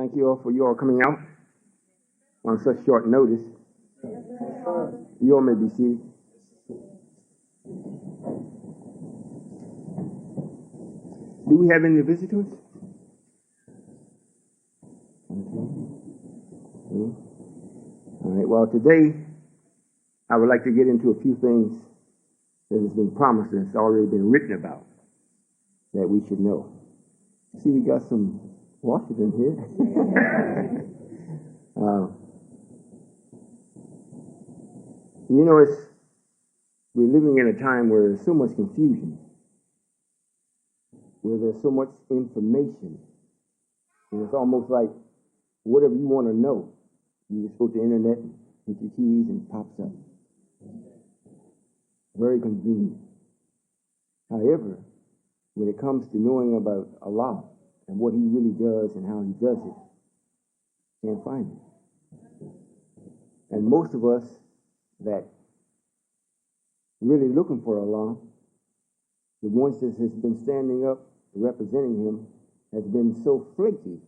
Thank you all for you all coming out on such short notice. You all may be seated. Do we have any visitors? All right, well, today I would like to get into a few things that has been promised and it's already been written about that we should know. See, we got some Washington here. We're living in a time where there's so much confusion, where there's so much information, and it's almost like whatever you want to know, you just go to the internet and hit your keys and it pops up. Very convenient. However, when it comes to knowing about Allah and what He really does and how He does it, can't find it. And most of us that really looking for Allah, the ones that has been standing up representing Him, has been so flaky,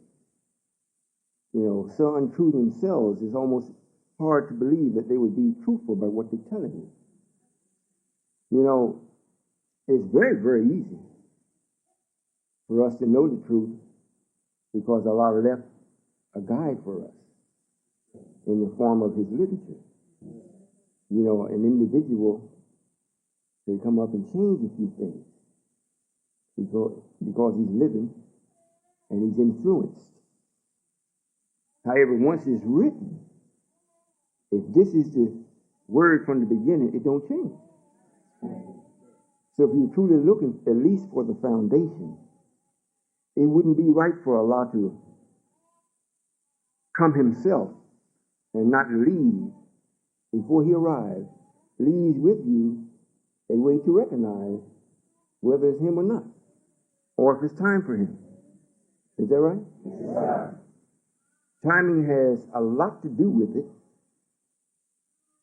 so untrue themselves, it's almost hard to believe that they would be truthful about what they're telling you. It's very, very easy for us to know the truth because Allah left a guide for us in the form of His literature. An individual can come up and change a few things because he's living and he's influenced. However, once it's written, if this is the word from the beginning, it don't change. So if you're truly looking at least for the foundation, it wouldn't be right for Allah to come Himself and not leave before He arrives, leaves with you a way to recognize whether it's Him or not, or if it's time for Him. Is that right? Yeah. Timing has a lot to do with it,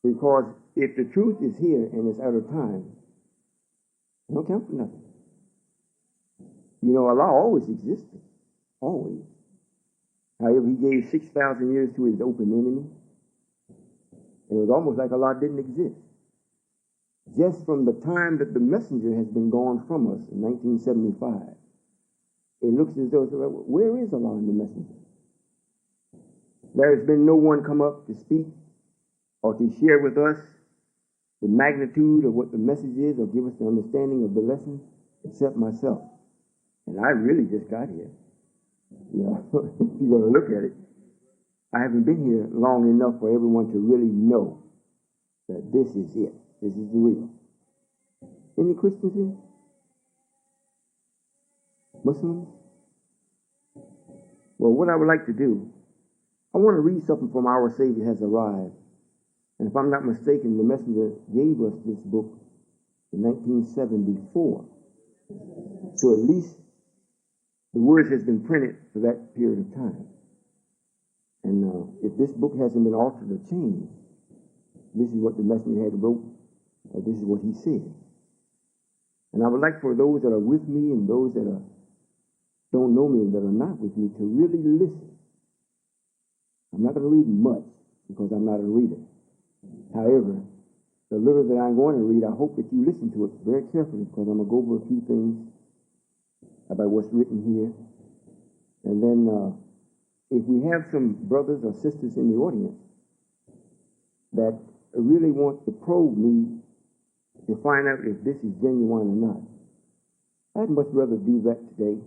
because if the truth is here and it's out of time, it don't count for nothing. Allah always existed. Always. However, He gave 6,000 years to His open enemy. And it was almost like Allah didn't exist. Just from the time that the messenger has been gone from us in 1975, it looks as though, where is Allah in the messenger? There has been no one come up to speak or to share with us the magnitude of what the message is or give us the understanding of the lesson except myself. And I really just got here. If you're going to look at it, I haven't been here long enough for everyone to really know that this is it. This is the real. Any Christians here? Muslims? Well, what I would like to do, I want to read something from Our Savior Has Arrived. And if I'm not mistaken, the messenger gave us this book in 1974. So at least the words has been printed for that period of time. And if this book hasn't been altered or changed, this is what the messenger had wrote, or this is what he said. And I would like for those that are with me and those that don't know me and that are not with me to really listen. I'm not going to read much because I'm not a reader. However, the little that I'm going to read, I hope that you listen to it very carefully because I'm going to go over a few things about what's written here. And then if we have some brothers or sisters in the audience that really want to probe me to find out if this is genuine or not, I'd much rather do that today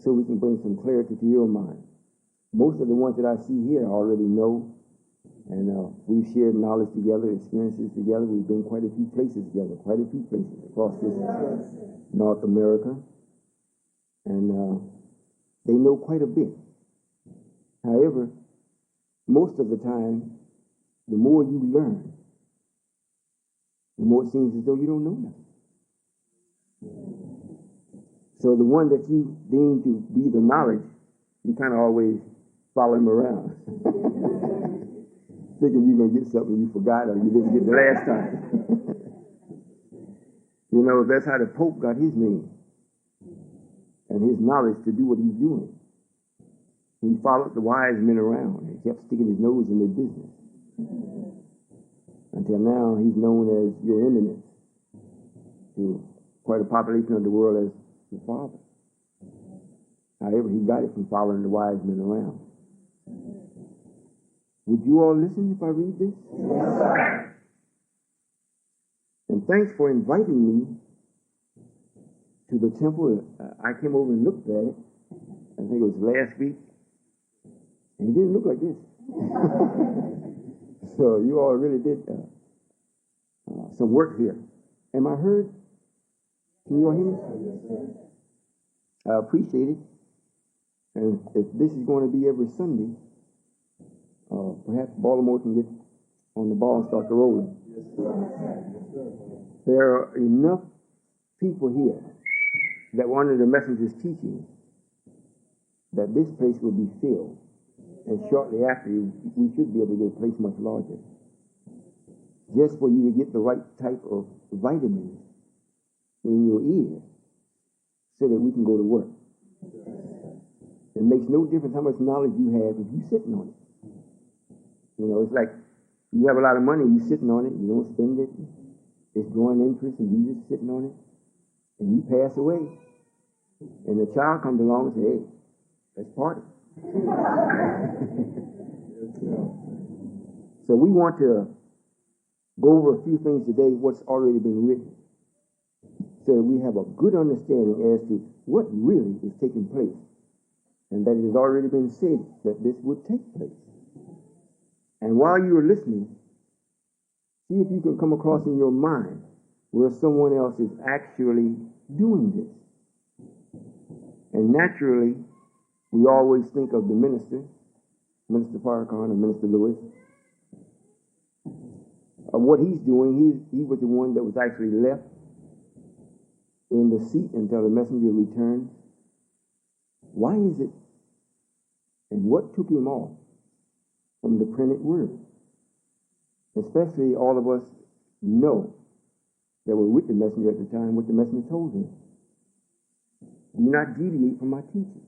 so we can bring some clarity to your mind. Most of the ones that I see here I already know, and we've shared knowledge together, experiences together. We've been quite a few places together, quite a few places across this North America, and they know quite a bit. However, most of the time, the more you learn, the more it seems as though you don't know nothing. So the one that you deem to be the knowledge, you kind of always follow him around, thinking you're going to get something you forgot or you didn't get the last time. That's how the Pope got his name and his knowledge to do what he's doing. He followed the wise men around and kept sticking his nose in their business. Until now, he's known as Your Eminence to quite a population of the world as the Father. However, he got it from following the wise men around. Would you all listen if I read this? Yes, sir. And thanks for inviting me to the temple. I came over and looked at it. I think it was last week. And it didn't look like this. So you all really did some work here. Am I heard? Can you all hear me? I appreciate it. And if this is going to be every Sunday, perhaps Baltimore can get on the ball and start the rolling. There are enough people here that were under the messenger's teaching that this place will be filled. And shortly after, we should be able to get a place much larger. Just for you to get the right type of vitamins in your ear so that we can go to work. It makes no difference how much knowledge you have if you're sitting on it. You know, it's like you have a lot of money, you're sitting on it, you don't spend it, it's drawing interest, and you're just sitting on it, and you pass away. And the child comes along and says, hey, let's party. So we want to go over a few things today, what's already been written, so that we have a good understanding as to what really is taking place, and that it has already been said that this would take place. And while you are listening, see if you can come across in your mind where someone else is actually doing this. And naturally, we always think of the minister, Minister Farrakhan or Minister Lewis, of what he's doing. He was the one that was actually left in the seat until the messenger returns. Why is it? And what took him off from the printed word? Especially all of us know that were with the messenger at the time what the messenger told him. Do not deviate from my teaching.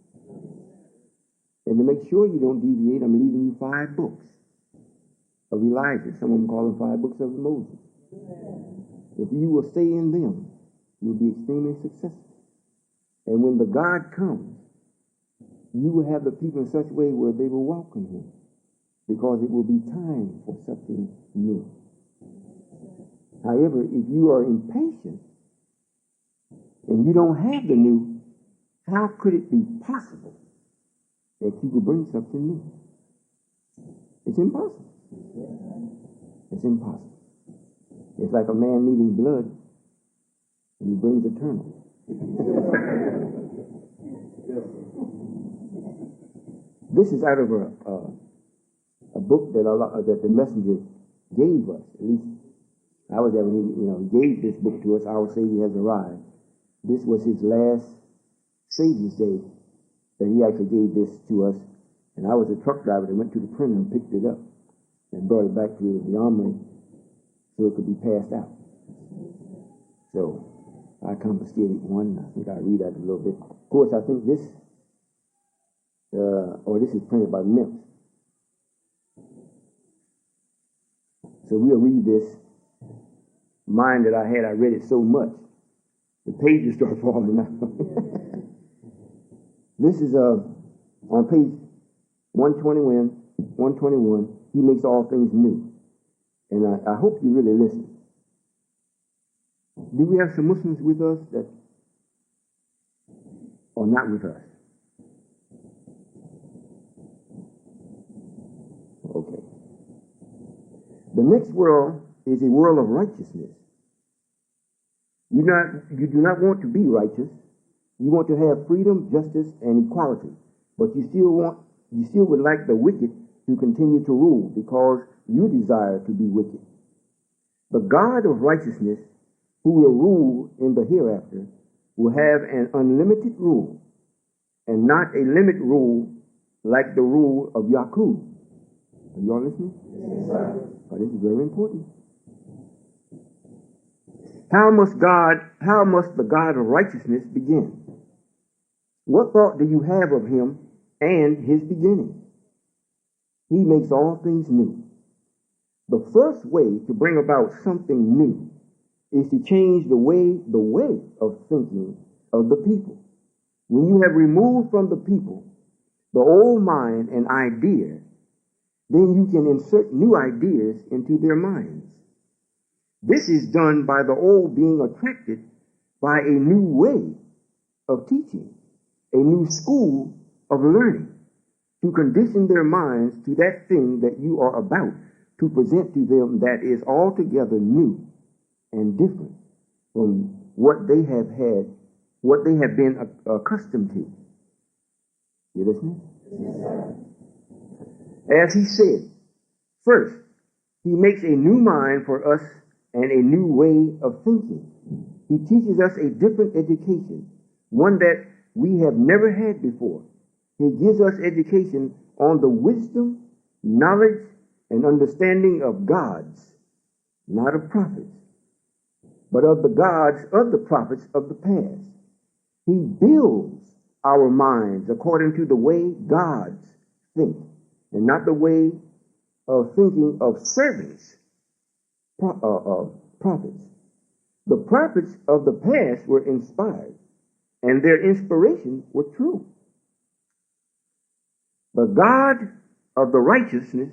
And to make sure you don't deviate, I'm leaving you 5 books of Elijah. Some of them call them 5 books of Moses. If you will stay in them, you'll be extremely successful. And when the God comes, you will have the people in such a way where they will welcome him, because it will be time for something new. However, if you are impatient and you don't have the new, how could it be possible that you could bring something new? It's impossible. It's impossible. It's like a man needing blood and he brings eternal. This is out of a book that the messenger gave us. At least I was there when he gave this book to us. Our Savior has arrived. This was his last Savior's Day that he actually gave this to us. And I was a truck driver that went to the printer and picked it up and brought it back to the armory so it could be passed out. So I confiscated one. I think I'll read that a little bit. Of course, I think this is printed by Memphis. So we'll read this. Mine that I had, I read it so much, the pages start falling out. This is on page 121, he makes all things new. And I hope you really listen. Do we have some Muslims with us that are not with us? Okay. The next world is a world of righteousness. You do not want to be righteous. You want to have freedom, justice, and equality. But you still would like the wicked to continue to rule because you desire to be wicked. The God of righteousness, who will rule in the hereafter, will have an unlimited rule and not a limit rule like the rule of Yaqub. Are you all listening? Yes, sir. Oh, this is very important. How must the God of righteousness begin? What thought do you have of him and his beginning. He makes all things new. The first way to bring about something new is to change the way of thinking of the people. When you have removed from the people the old mind and idea, then you can insert new ideas into their minds. This is done by the old being attracted by a new way of teaching, a new school of learning, to condition their minds to that thing that you are about to present to them that is altogether new and different from what they have had, what they have been accustomed to. You listening? Yes, As he said, first, he makes a new mind for us and a new way of thinking. He teaches us a different education, one that we have never had before. He gives us education on the wisdom, knowledge, and understanding of gods, not of prophets, but of the gods of the prophets of the past. He builds our minds according to the way gods think, and not the way of thinking of servants, prophets. The prophets of the past were inspired, and their inspiration were true. The God of the righteousness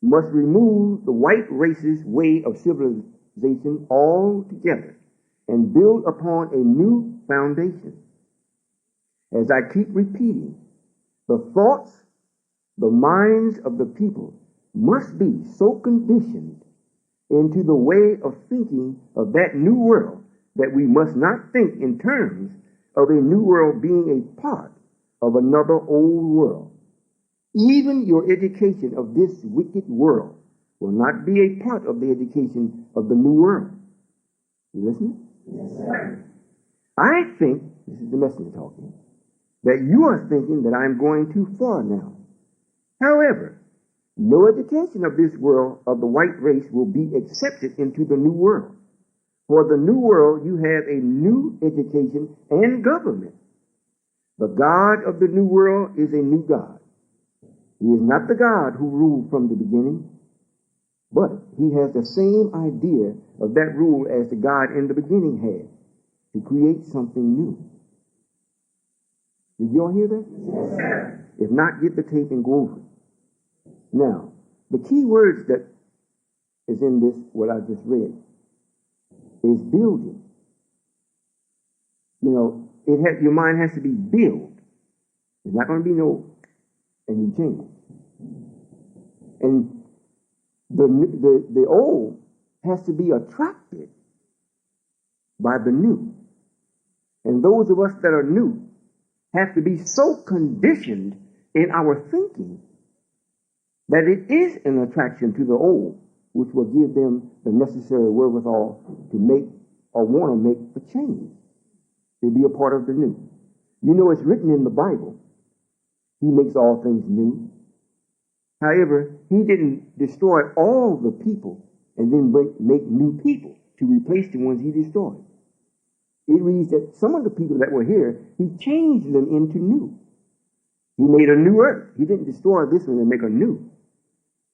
must remove the white race's way of civilization altogether and build upon a new foundation. As I keep repeating, the thoughts, the minds of the people must be so conditioned into the way of thinking of that new world that we must not think in terms of a new world being a part of another old world. Even your education of this wicked world will not be a part of the education of the new world. You listening? Yes, sir. I think, this is the messenger talking, that you are thinking that I'm going too far now. However, no education of this world of the white race will be accepted into the new world. For the new world, you have a new education and government. The God of the new world is a new God. He is not the God who ruled from the beginning, but he has the same idea of that rule as the God in the beginning had, to create something new. Did you all hear that? Yes, sir. If not, get the tape and go over it. Now, the key words that is in this, what I just read, is building. You know, your mind has to be built. There's not going to be no any change. And the old has to be attracted by the new. And those of us that are new have to be so conditioned in our thinking that it is an attraction to the old, which will give them the necessary wherewithal to make or want to make the change, to be a part of the new. You know, it's written in the Bible, he makes all things new. However, he didn't destroy all the people and then make new people to replace the ones he destroyed. It reads that some of the people that were here, he changed them into new. He made a new earth. He didn't destroy this one and make a new.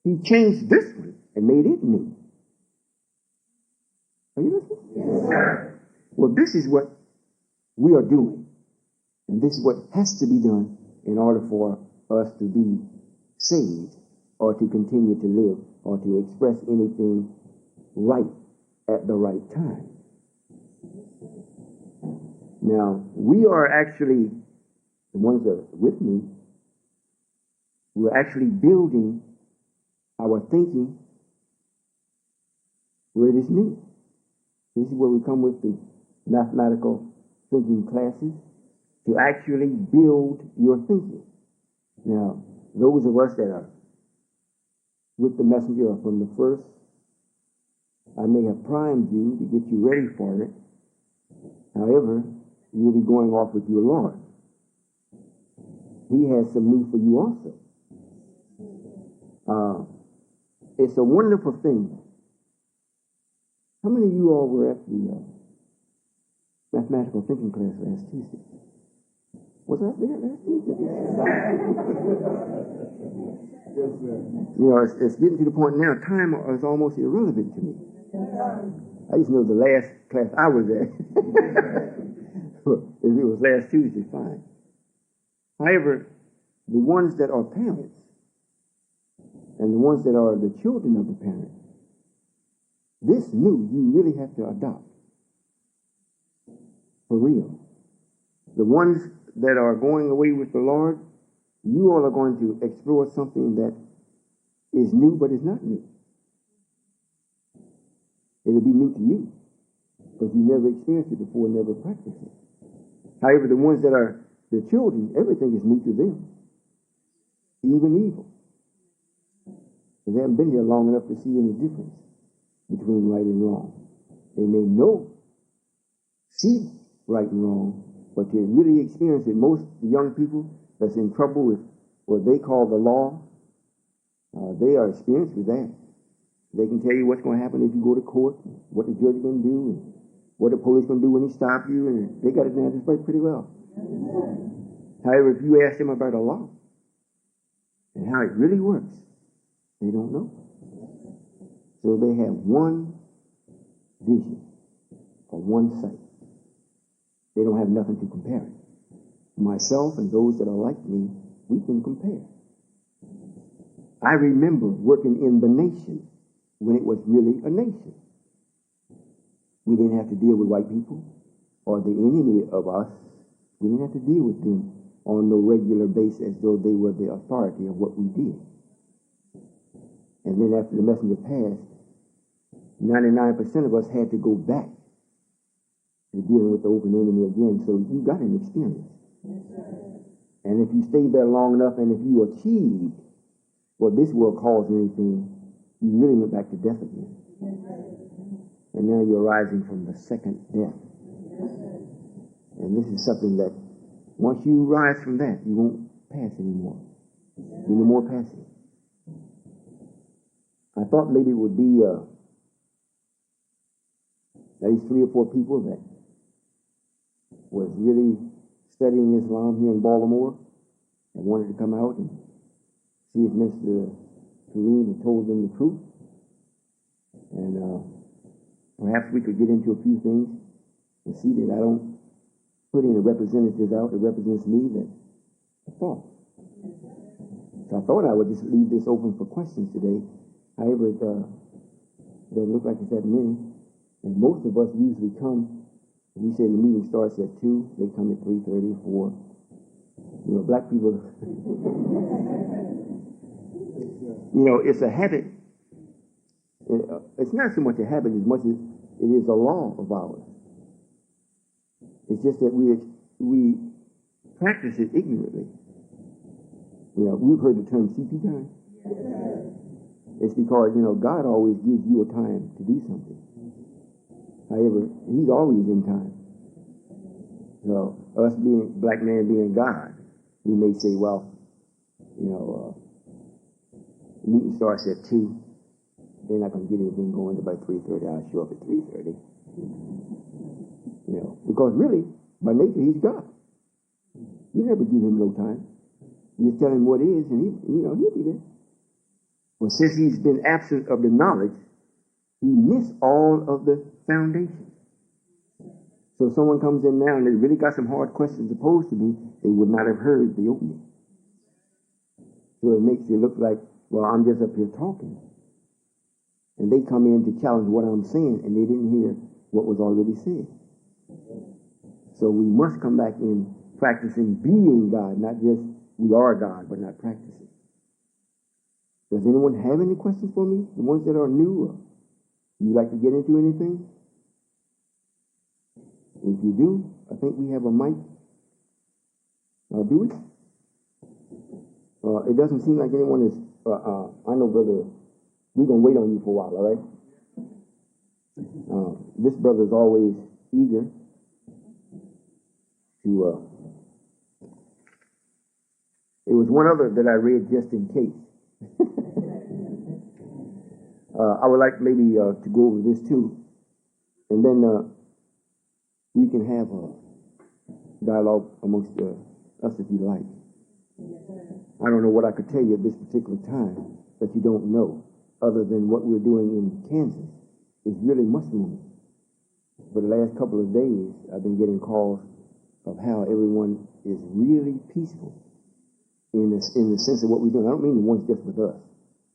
He changed this one and made it new. Are you listening? Yes, sir. Well, this is what we are doing. And this is what has to be done in order for us to be saved or to continue to live or to express anything right at the right time. Now, we are actually, the ones that are with me, we're actually building our thinking where it is new. This is where we come with the mathematical thinking classes to actually build your thinking. Now, those of us that are with the messenger are from the first, I may have primed you to get you ready for it. However, you'll be going off with your Lord. He has some new for you also. It's a wonderful thing. How many of you all were at the mathematical thinking class last Tuesday? Was I there last week? Yes, sir. You know, it's getting to the point now, time is almost irrelevant to me. I just know the last class I was at. If it was last Tuesday, fine. However, the ones that are parents and the ones that are the children of the parent, this new you really have to adopt. For real. The ones that are going away with the Lord, you all are going to explore something that is new but is not new. It'll be new to you, because you never experienced it before, never practiced it. However, the ones that are the children, everything is new to them, even evil. They haven't been here long enough to see any difference between right and wrong. They may see right and wrong, but to really experience it, most young people that's in trouble with what they call the law, they are experienced with that. They can tell you what's going to happen if you go to court, what the judge is going to do, and what the police is going to do when he stop you, and they got it down just pretty well. However, if you ask them about the law and how it really works, they don't know. So they have one vision or one sight. They don't have nothing to compare it. Myself and those that are like me, we can compare. I remember working in the nation when it was really a nation. We didn't have to deal with white people or the enemy of us. We didn't have to deal with them on no regular basis as though they were the authority of what we did. And then after the messenger passed, 99% of us had to go back to dealing with the open enemy again. So you got an experience. And if you stayed there long enough and if you achieved what this world calls anything, you really went back to death again. And now you're rising from the second death. And this is something that once you rise from that, you won't pass anymore. You're no more passing. I thought maybe it would be at least 3 or 4 people that was really studying Islam here in Baltimore and wanted to come out and see if Mr. Kareem had told them the truth. And perhaps we could get into a few things and see that I don't put any representatives out that represents me that are false. So I thought I would just leave this open for questions today. However, it doesn't look like it's that many. And most of us usually come, we say the meeting starts at 2, they come at 3:30, 4. You know, black people, you know, it's a habit. It's not so much a habit as much as it is a law of ours. It's just that we practice it ignorantly. You know, we've heard the term CP time. It's because, you know, God always gives you a time to do something. However, He's always in time. So, us being, black man being God, we may say, well, you know, the meeting starts at 2. They're not going to get anything going by 3:30. I'll show up at 3:30. You know, because really, by nature, He's God. You never give Him no time. You just tell Him what is, and He'll be there. Well, since He's been absent of the knowledge, He missed all of the foundation. So if someone comes in now and they really got some hard questions to pose to me, they would not have heard the opening. So it makes you look like, well, I'm just up here talking. And they come in to challenge what I'm saying, and they didn't hear what was already said. So we must come back in practicing being God, not just we are God, but not practicing. Does anyone have any questions for me? The ones that are new? Or you like to get into anything? If you do, I think we have a mic. Do we? It doesn't seem like anyone is... I know, brother, we're going to wait on you for a while, all right? This brother is always eager to... It was one other that I read just in case. I would like maybe to go over this too. And then we can have a dialogue amongst us if you like. I don't know what I could tell you at this particular time that you don't know, other than what we're doing in Kansas is really mushrooming. For the last couple of days, I've been getting calls of how everyone is really peaceful in the sense of what we're doing. I don't mean the ones just with us.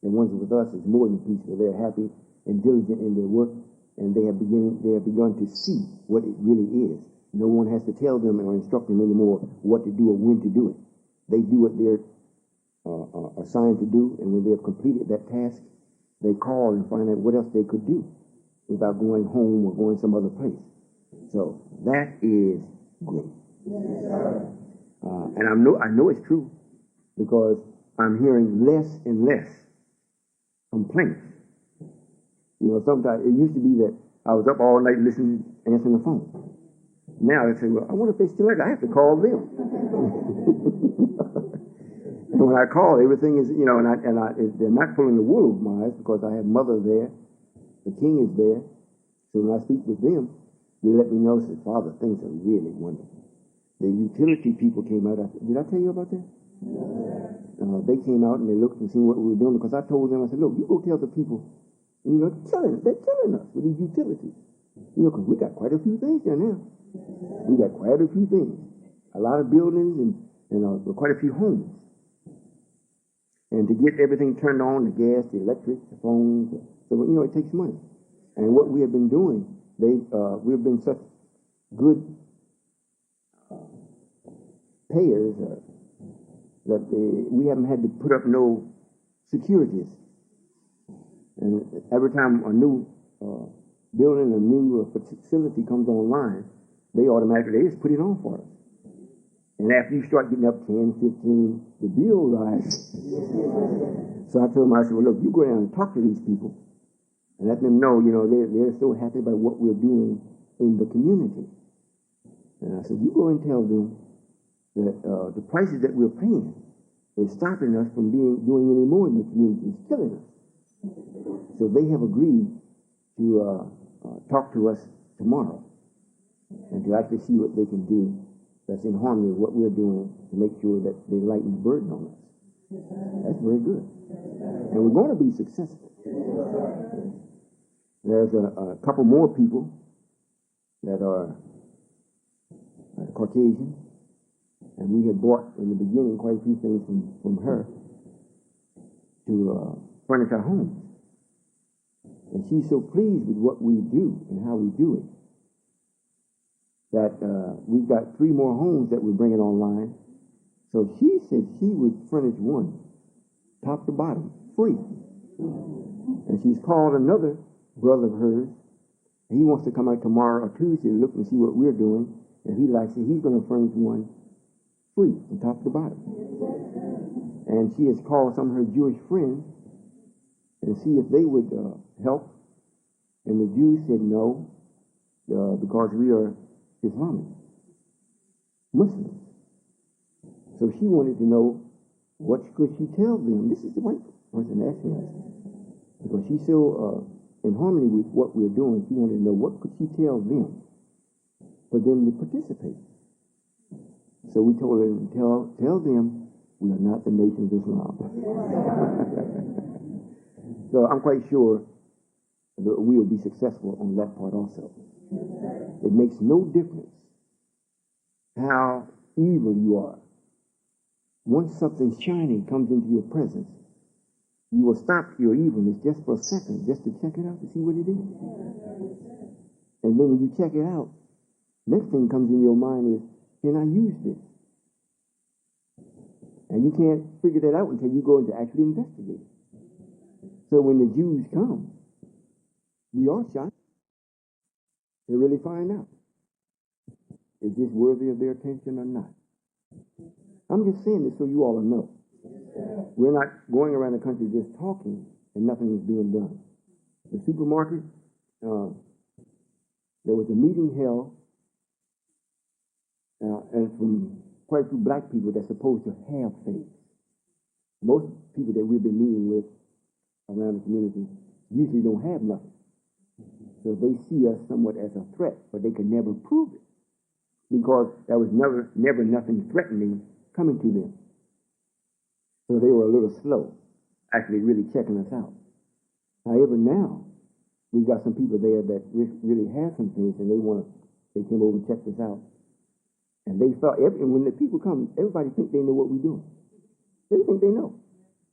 The ones with us is more than peaceful. They're happy and diligent in their work, and they have begun to see what it really is. No one has to tell them or instruct them anymore what to do or when to do it. They do what they're assigned to do, and when they have completed that task, they call and find out what else they could do without going home or going some other place. So that is great. And I know it's true because I'm hearing less and less complaints. You know, sometimes it used to be that I was up all night listening, answering the phone. Now they say, well, I wonder if they still like it. I have to call them. And when I call, everything is, you know, they're not pulling the wool over my eyes because I have mother there, the king is there. So when I speak with them, they let me know, say, Father, things are really wonderful. The utility people came out. Did I tell you about that? They came out and they looked and seen what we were doing because I told them, I said, look, you go tell the people, you know, they're killing us with these utilities. You know, because we got quite a few things there now. We got quite a few things. A lot of buildings and quite a few homes. And to get everything turned on, the gas, the electric, the phones, so, you know, it takes money. And what we have been doing, we've been such good payers that we haven't had to put up no securities. And every time a new building, a new facility comes online, they just put it on for us. And after you start getting up 10, 15, the bill rises. So I told them, I said, well, look, you go down and talk to these people and let them know, you know, they're so happy about what we're doing in the community. And I said, you go and tell them that the prices that we're paying is stopping us from doing any more in the community. It's killing us. So they have agreed to talk to us tomorrow and to actually see what they can do that's in harmony with what we're doing to make sure that they lighten the burden on us. That's very good. And we're going to be successful. There's a couple more people that are Caucasian, and we had bought in the beginning quite a few things from her to furnish our homes. And she's so pleased with what we do and how we do it that we've got 3 more homes that we're bringing online. So she said she would furnish one, top to bottom, free. And she's called another brother of hers, and he wants to come out tomorrow or Tuesday to look and see what we're doing. And he likes it. He's going to furnish one free from top to bottom. And she has called some of her Jewish friends and see if they would help. And the Jews said no, because we are Islamic, Muslims. So she wanted to know, what could she tell them? This is the white person asking us. Because she's so in harmony with what we're doing, she wanted to know, what could she tell them for them to participate? So we told her, tell them we are not the nation of Islam. So I'm quite sure that we will be successful on that part also. It makes no difference how evil you are. Once something shiny comes into your presence, you will stop your evilness just for a second, just to check it out, to see what it is. And then when you check it out, next thing comes in your mind is, can I use this? And you can't figure that out until you go into actually investigate. So when the Jews come, we are shocked. They really find out, is this worthy of their attention or not? I'm just saying this so you all know. We're not going around the country just talking and nothing is being done. The supermarket, there was a meeting held, and from quite a few black people that's supposed to have faith. Most people that we've been meeting with around the community usually don't have nothing. So they see us somewhat as a threat, but they can never prove it. Because there was never nothing threatening coming to them. So they were a little slow, actually really checking us out. However, now we've got some people there that really have some things, and they came over and checked us out. And they thought, and when the people come, everybody think they know what we're doing. They think they know.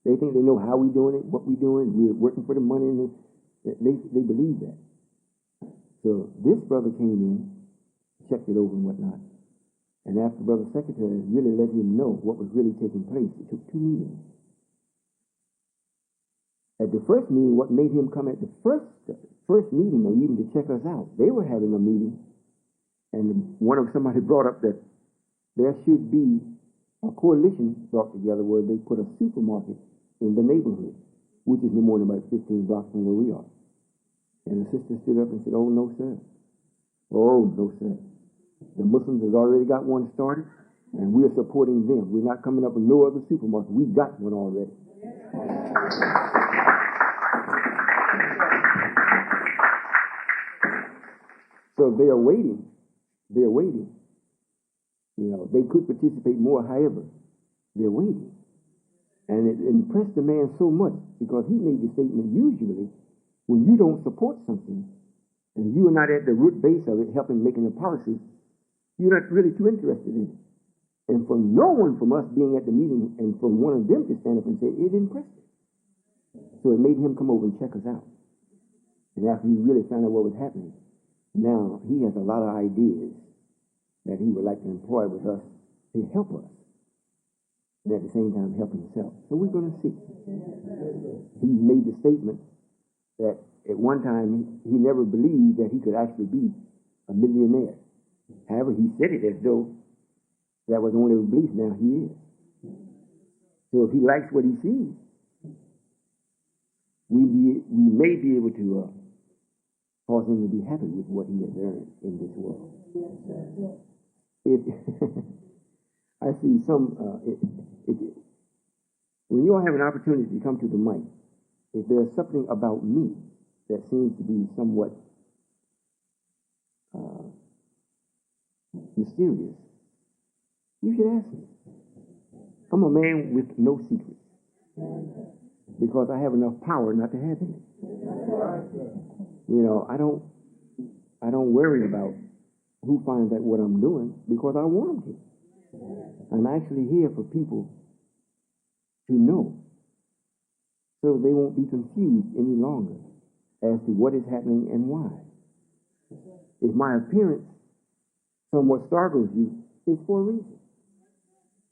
They think they know how we're doing it, what we're doing. We're working for the money, and they believe that. So this brother came in, checked it over and whatnot. And after Brother Secretary really let him know what was really taking place, it took 2 meetings. At the first meeting, what made him come at the first meeting, or even to check us out, they were having a meeting, and somebody brought up that there should be a coalition brought together where they put a supermarket in the neighborhood, which is no more than about 15 blocks from where we are. And the sister stood up and said, "Oh, no, sir. Oh, no, sir. The Muslims have already got one started, and we're supporting them. We're not coming up with no other supermarket. We got one already." So they are waiting. They're waiting. They could participate more, however, they're waiting. And it impressed the man so much because he made the statement, usually, when you don't support something, and you are not at the root base of it, helping making the policies, you're not really too interested in it. And from no one from us being at the meeting, and from one of them to stand up and say, it impressed him. So it made him come over and check us out. And after he really found out what was happening, now he has a lot of ideas that he would like to employ with us to help us, and at the same time help himself. So we're going to see. He made the statement that at one time he never believed that he could actually be a millionaire. However, he said it as though that was only a belief. Now he is. So if he likes what he sees, we may be able to cause him to be happy with what he has earned in this world. I see some, when you all have an opportunity to come to the mic, if there's something about me that seems to be somewhat mysterious, you should ask me. I'm a man with no secrets, because I have enough power not to have any. I don't worry about who finds out what I'm doing, because I want them to. I'm actually here for people to know, so they won't be confused any longer as to what is happening and why. If my appearance somewhat startles you, it's for a reason.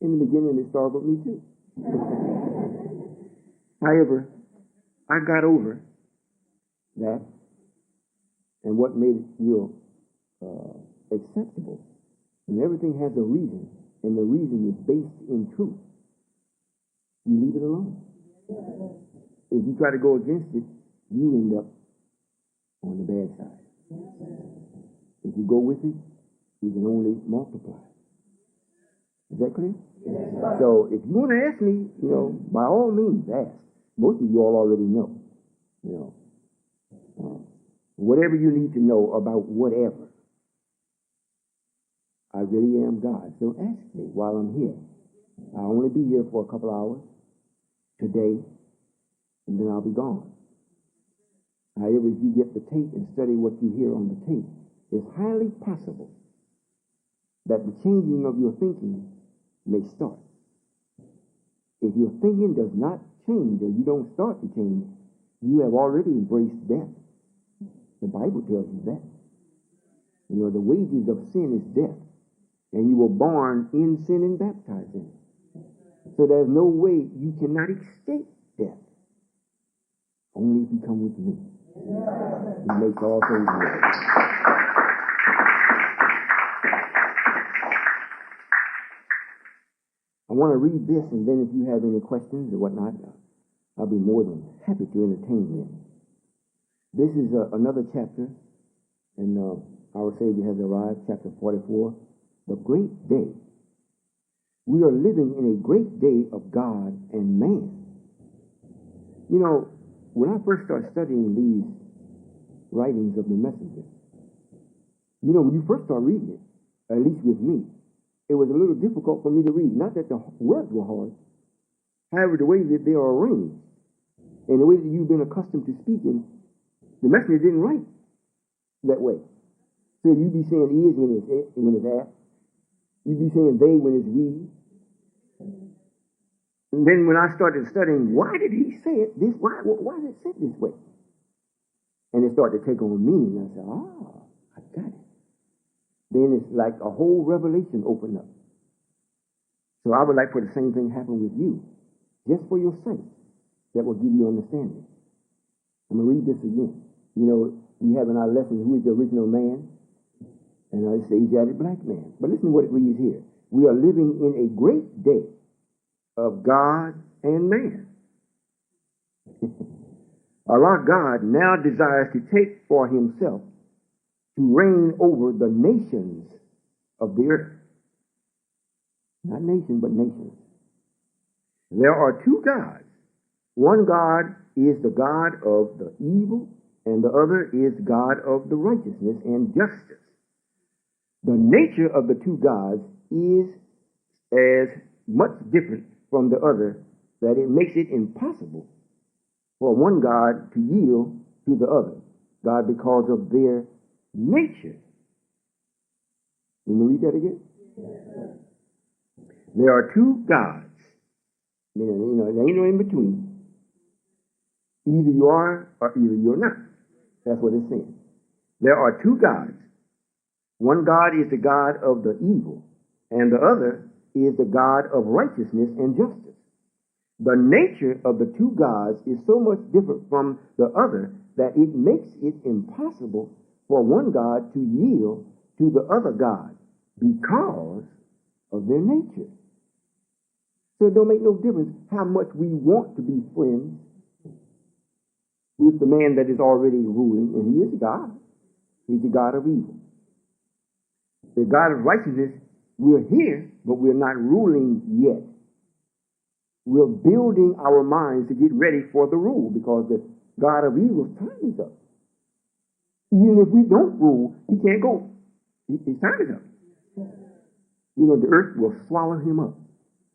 In the beginning, it startled me too. However, I got over that, and what made it acceptable, when everything has a reason, and the reason is based in truth, you leave it alone. If you try to go against it, you end up on the bad side. If you go with it, you can only multiply. Is that clear? Yes. So if you want to ask me, by all means ask. Most of you all already know. Whatever you need to know about whatever. I really am God. So ask me while I'm here. I'll only be here for a couple hours today, and then I'll be gone. However, if you get the tape and study what you hear on the tape, it's highly possible that the changing of your thinking may start. If your thinking does not change, or you don't start to change, you have already embraced death. The Bible tells you that. The wages of sin is death. And you were born in sin and baptized in it. So there's no way you cannot escape death. Only if you come with me. He makes all things right. I want to read this, and then if you have any questions or whatnot, I'll be more than happy to entertain them. This is another chapter, and our Savior has arrived, chapter 44, the great day. We are living in a great day of God and man. When I first started studying these writings of the messenger, when you first start reading it, at least with me, it was a little difficult for me to read. Not that the words were hard. However, the way that they are arranged and the way that you've been accustomed to speaking, the messenger didn't write that way. So you'd be saying is when it's at. You'd be saying they when it's we. And then when I started studying, why did he say it this? Why is it said this way? And it started to take on meaning. I said, I got it. Then it's like a whole revelation opened up. So I would like for the same thing to happen with you, just for your sake, that will give you understanding. I'm going to read this again. You know, we have in our lessons, who is the original man? And I say Asiatic black man. But listen to what it reads here. We are living in a great day of God and man. Allah God now desires to take for himself to reign over the nations of the earth. Not nation, but nations. There are two gods. One God is the God of the evil, and the other is God of the righteousness and justice. The nature of the two gods is as much different from the other that it makes it impossible for one God to yield to the other God because of their nature. Let me read that again. There are two gods. You know, there ain't no in between. Either you are or either you're not. That's what it's saying. There are two gods. One God is the God of the evil, and the other is the God of righteousness and justice. The nature of the two gods is so much different from the other that it makes it impossible for one God to yield to the other God because of their nature. So it don't make no difference how much we want to be friends with the man that is already ruling, and he is God. He's the God of evil. The God of righteousness, we're here, but we're not ruling yet. We're building our minds to get ready for the rule because the God of evil's time is up. Even if we don't rule, he can't go. His time is up. You know, the earth will swallow him up.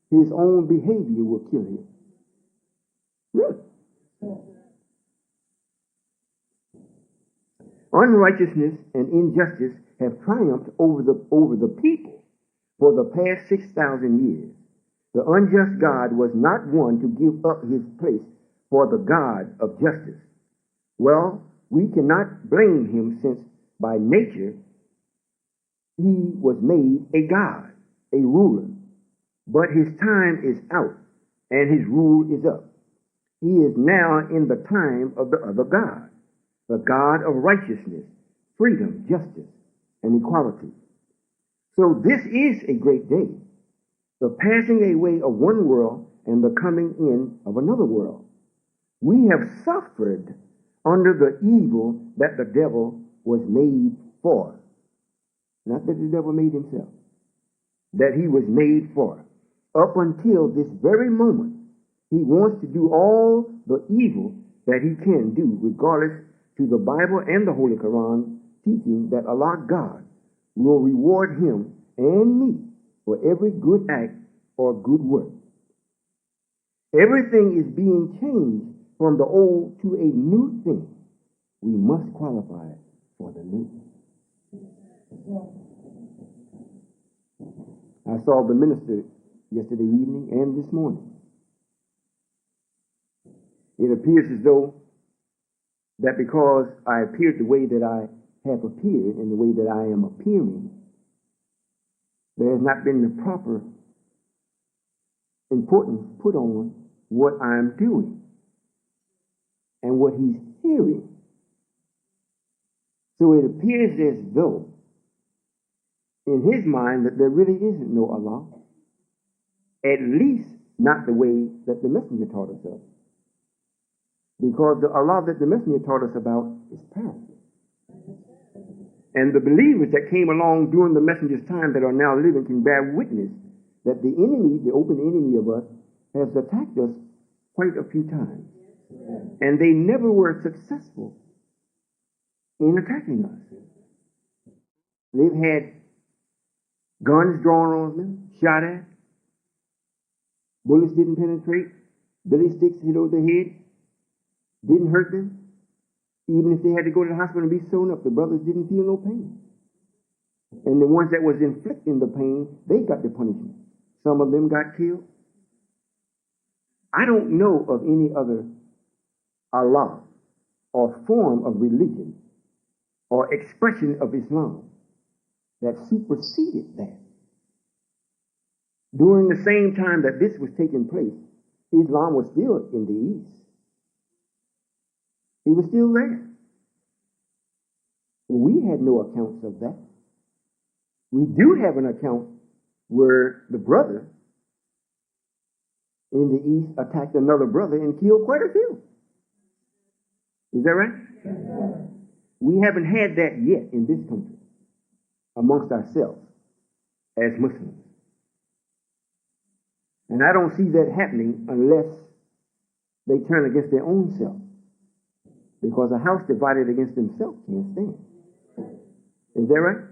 His own behavior will kill him. Really? Unrighteousness and injustice have triumphed over the people for the past 6,000 years. The unjust God was not one to give up his place for the God of justice. Well, we cannot blame him since by nature he was made a God, a ruler. But his time is out and his rule is up. He is now in the time of the other God, the God of righteousness, freedom, justice, and equality. So this is a great day, the passing away of one world and the coming in of another world. We have suffered under the evil that the devil was made for. Not that the devil made himself, that he was made for. Up until this very moment, he wants to do all the evil that he can do, regardless to the Bible and the Holy Quran teaching that Allah God will reward him and me for every good act or good work. Everything is being changed from the old to a new thing. We must qualify for the new. I saw the minister yesterday evening and this morning. It appears as though that because I appeared the way that I have appeared and the way that I am appearing, there has not been the proper importance put on what I'm doing and what he's hearing. So it appears as though in his mind that there really isn't no Allah, at least not the way that the messenger taught us of. Because the Allah that the messenger taught us about is powerful. And the believers that came along during the messenger's time that are now living can bear witness that the enemy, the open enemy of us, has attacked us quite a few times. And they never were successful in attacking us. They've had Guns drawn on them, shot at. Bullets didn't penetrate. Billy sticks hit over their head. Didn't hurt them. Even if they had to go to the hospital and be sewn up, the brothers didn't feel no pain. And the ones that was inflicting the pain, they got the punishment. Some of them got killed. I don't know of any other Allah or form of religion or expression of Islam that superseded that. During the same time that this was taking place, Islam was still in the East. He was still there. We had no accounts of that. We do have an account where the brother in the East attacked another brother and killed quite a few. Is that right? We haven't had that yet in this country amongst ourselves as Muslims. And I don't see that happening unless they turn against their own self. Because a house divided against himself can't stand. Is that right?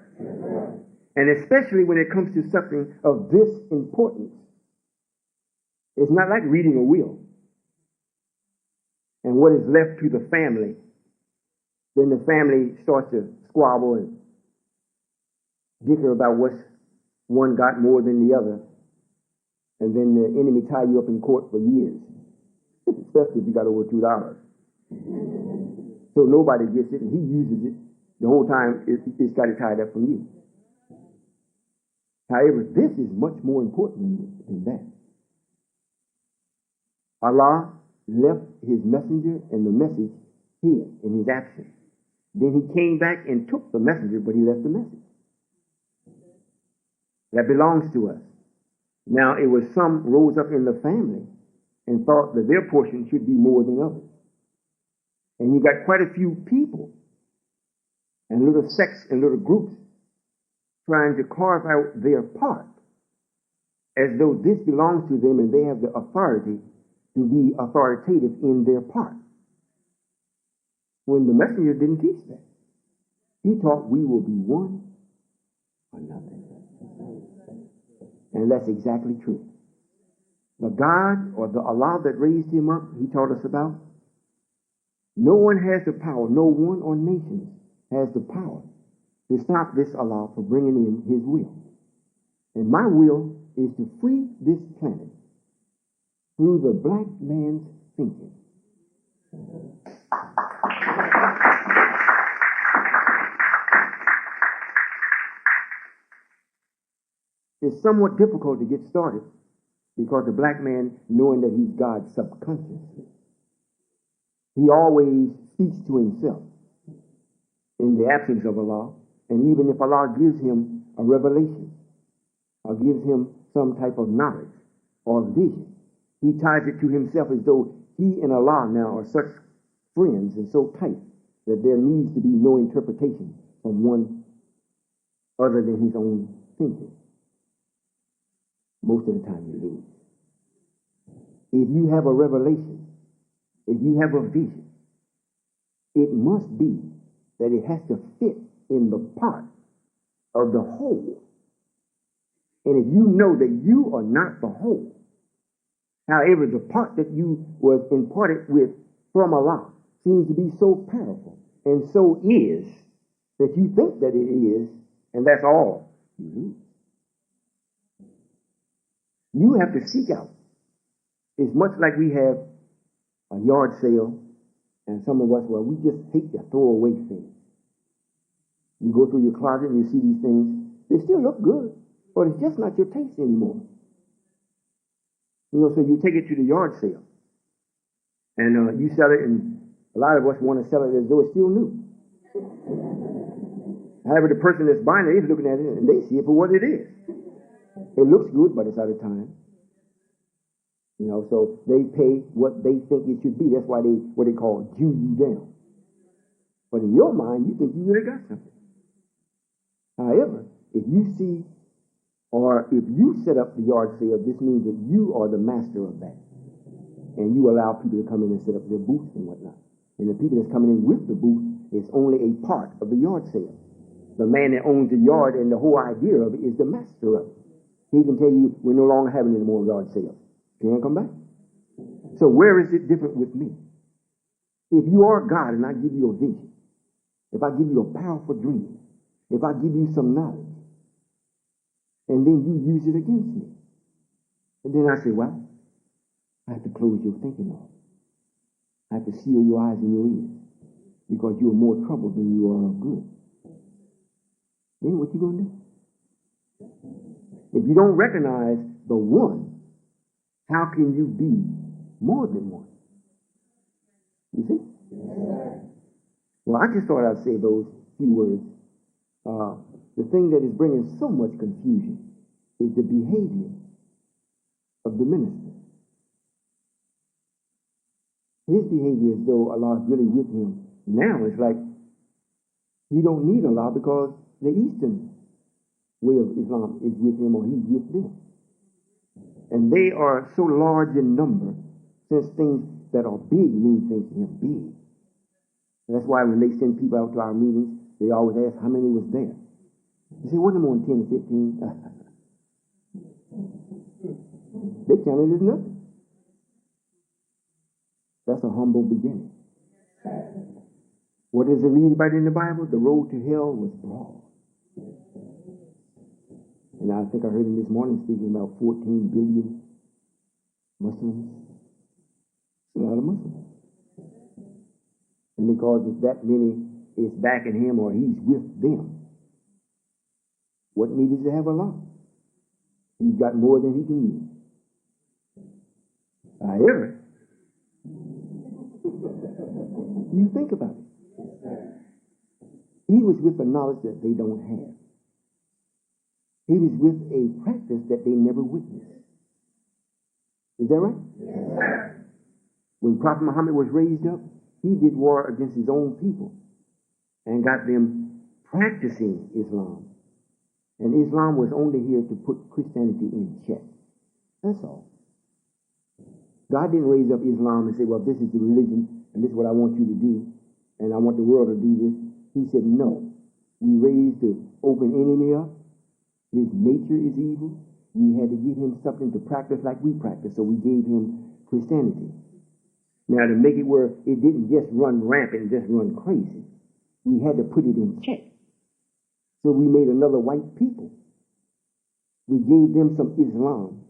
And especially when it comes to something of this importance. It's not like reading a will. And what is left to the family, then the family starts to squabble and dicker about what's one got more than the other. And then the enemy tie you up in court for years. Especially if you got over $2. So nobody gets it, and he uses it the whole time. It's got it tied up from you. However, this is much more important than that. Allah left his messenger and the message here in his absence. Then he came back and took the messenger, but he left the message. That belongs to us. Now, it was some rose up in the family and thought that their portion should be more than others. And you got quite a few people and little sects and little groups trying to carve out their part as though this belongs to them and they have the authority to be authoritative in their part. When the messenger didn't teach that. He taught we will be one or nothing. And that's exactly true. The God or the Allah that raised him up, he taught us about, no one has the power, no one or nation has the power to stop this Allah from bringing in his will. And my will is to free this planet through the black man's thinking. It's somewhat difficult to get started because the black man, knowing that he's God subconsciously, he always speaks to himself in the absence of Allah. And even if Allah gives him a revelation or gives him some type of knowledge or vision, he ties it to himself as though he and Allah now are such friends and so tight that there needs to be no interpretation from one other than his own thinking. Most of the time you lose. If you have a revelation, if you have a vision, it must be that it has to fit in the part of the whole. And if you know that you are not the whole, however, the part that you was imparted with from Allah seems to be so powerful and so is that you think that it is, and that's all, you lose. You have to seek out. It's much like we have a yard sale, and some of us, well, we just hate to throw away things. You go through your closet and you see these things. They still look good, but it's just not your taste anymore. You know, so you take it to the yard sale, and you sell it, and a lot of us want to sell it as though it's still new. However, the person that's buying it is looking at it, and they see it for what it is. It looks good, but it's out of time. You know, so they pay what they think it should be. That's why they, what they call, Jew you down. But in your mind, you think you really got something. However, if you see, or if you set up the yard sale, this means that you are the master of that. And you allow people to come in and set up their booths and whatnot. And the people that's coming in with the booth is only a part of the yard sale. The man that owns the yard and the whole idea of it is the master of it. He can tell you we're no longer having any more yard sales. Can't come back. So where is it different with me? If you are God and I give you a vision, if I give you a powerful dream, if I give you some knowledge, and then you use it against me, and then I say, well, I have to close your thinking off. I have to seal your eyes and your ears because you are more trouble than you are of good. Then what you going to do? If you don't recognize the one, how can you be more than one? You see? Well, I just thought I'd say those few words. The thing that is bringing so much confusion is the behavior of the minister. His behavior as though Allah is really with him now is like he don't need Allah because the Eastern way of Islam is with him or he's with them. And they are so large in number, since things that are big mean things to him big. And that's why when they send people out to our meetings, they always ask how many was there. They say, wasn't more than 10 to 15. They counted as nothing. That's a humble beginning. What does it read about in the Bible? The road to hell was broad. And I think I heard him this morning speaking about 14 billion Muslims. It's a lot of Muslims. And because if that many is backing him or he's with them, what need is to have Allah? He's got more than he can use. However, you think about it. He was with the knowledge that they don't have. He was with a practice that they never witnessed. Is that right? Yes. When Prophet Muhammad was raised up, he did war against his own people and got them practicing Islam. And Islam was only here to put Christianity in check. That's all. God didn't raise up Islam and say, well, this is the religion and this is what I want you to do and I want the world to do this. He said, no. We raised the open enemy up. His nature is evil. We had to give him something to practice like we practice, so we gave him Christianity. Now, to make it where it didn't just run rampant, just run crazy, we had to put it in check. So we made another white people. We gave them some Islam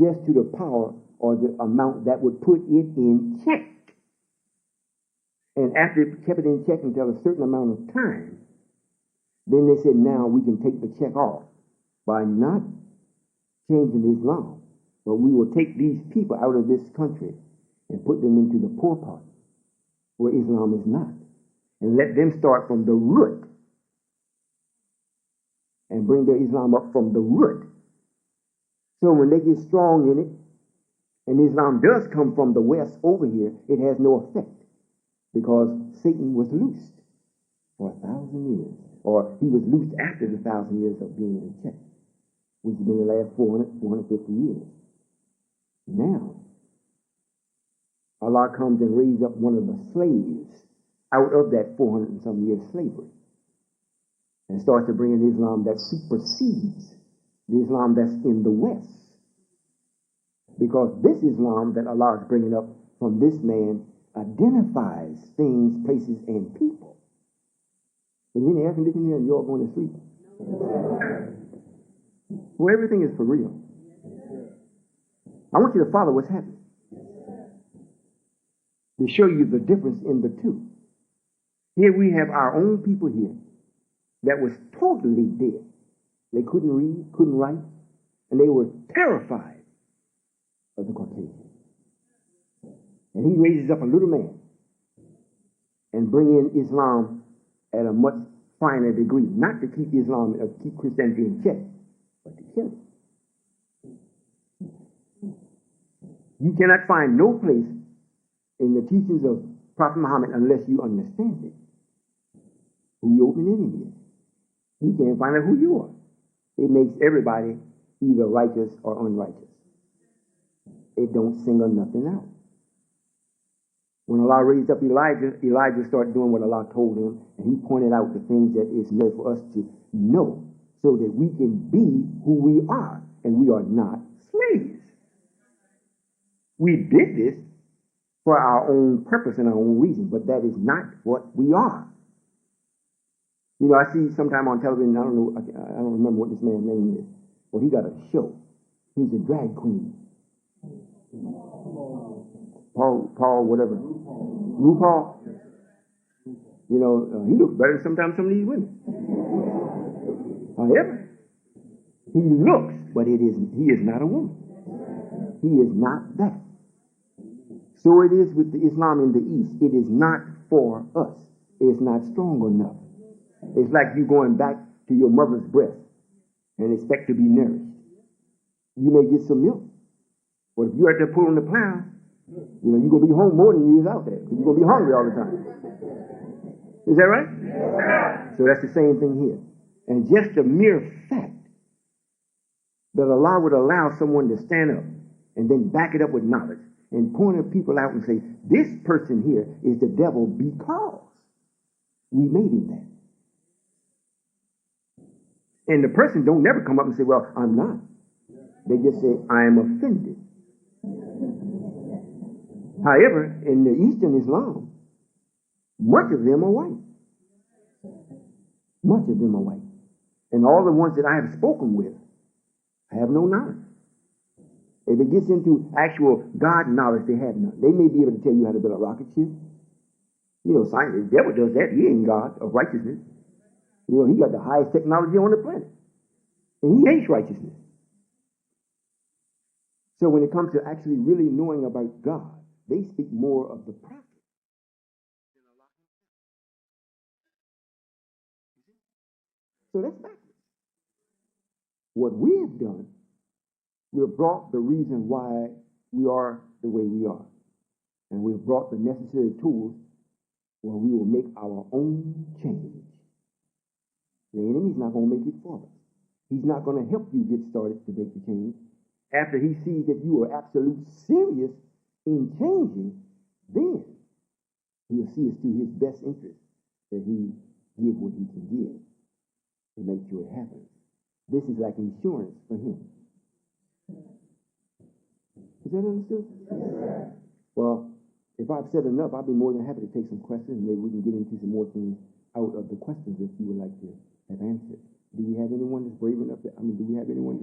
just to the power or the amount that would put it in check. And after it kept it in check until a certain amount of time, then they said, now we can take the check off by not changing Islam. But we will take these people out of this country and put them into the poor part where Islam is not. And let them start from the root and bring their Islam up from the root. So when they get strong in it, and Islam does come from the west over here, it has no effect because Satan was loosed for 1,000 years. Or he was loosed after the 1,000 years of being in check, which has been the last 450 years. Now, Allah comes and raises up one of the slaves out of that 400 and some years slavery and starts to bring in Islam that supersedes the Islam that's in the West. Because this Islam that Allah is bringing up from this man identifies things, places, and people. Is in the air conditioning here and you're going to sleep? Well, everything is for real. I want you to follow what's happening. To show you the difference in the two. Here we have our own people here that was totally dead. They couldn't read, couldn't write, and they were terrified of the Caucasian. And he raises up a little man and bring in Islam at a much finer degree, not to keep Islam or keep Christianity in check, but to kill it. You cannot find no place in the teachings of Prophet Muhammad unless you understand it. Who your open enemy is. You can't find out who you are. It makes everybody either righteous or unrighteous. It don't single nothing out. When Allah raised up Elijah, Elijah started doing what Allah told him, and he pointed out the things that is necessary for us to know so that we can be who we are, and we are not slaves. We did this for our own purpose and our own reason, but that is not what we are. You know, I see sometime on television, I don't remember what this man's name is, but he got a show. He's a drag queen. Paul, whatever. RuPaul. You know, he looks better than sometimes some of these women. However, he looks, but he is not a woman. He is not that. So it is with the Islam in the East. It is not for us. It's not strong enough. It's like you going back to your mother's breast and expect to be nourished. You may get some milk, but if you're out there pulling the plow, you know, you're going to be home more than you was out there because you're going to be hungry all the time. Is that right? Yeah. So that's the same thing here. And just the mere fact that Allah would allow someone to stand up and then back it up with knowledge and point at people out and say, this person here is the devil because we made him that. And the person don't never come up and say, well, I'm not. They just say, I am offended. However, in the Eastern Islam, much of them are white. Much of them are white. And all the ones that I have spoken with have no knowledge. If it gets into actual God knowledge, they have none. They may be able to tell you how to build a rocket ship. You know, science, the devil does that. He ain't God of righteousness. You know, he got the highest technology on the planet. And he hates righteousness. So when it comes to actually really knowing about God, they speak more of the prophet. So that's backwards. What we have done, we have brought the reason why we are the way we are. And we've brought the necessary tools where we will make our own change. The enemy's not going to make it for us. He's not going to help you get started to make the change. After he sees that you are absolutely serious in changing, then he'll see it's to his best interest that he give what he can give to make sure it happens. This is like insurance for him. Is that understood? Yes. Well, if I've said enough, I'll be more than happy to take some questions. Maybe we can get into some more things out of the questions that you would like to have answered. Do we have anyone that's brave enough? Do we have anyone?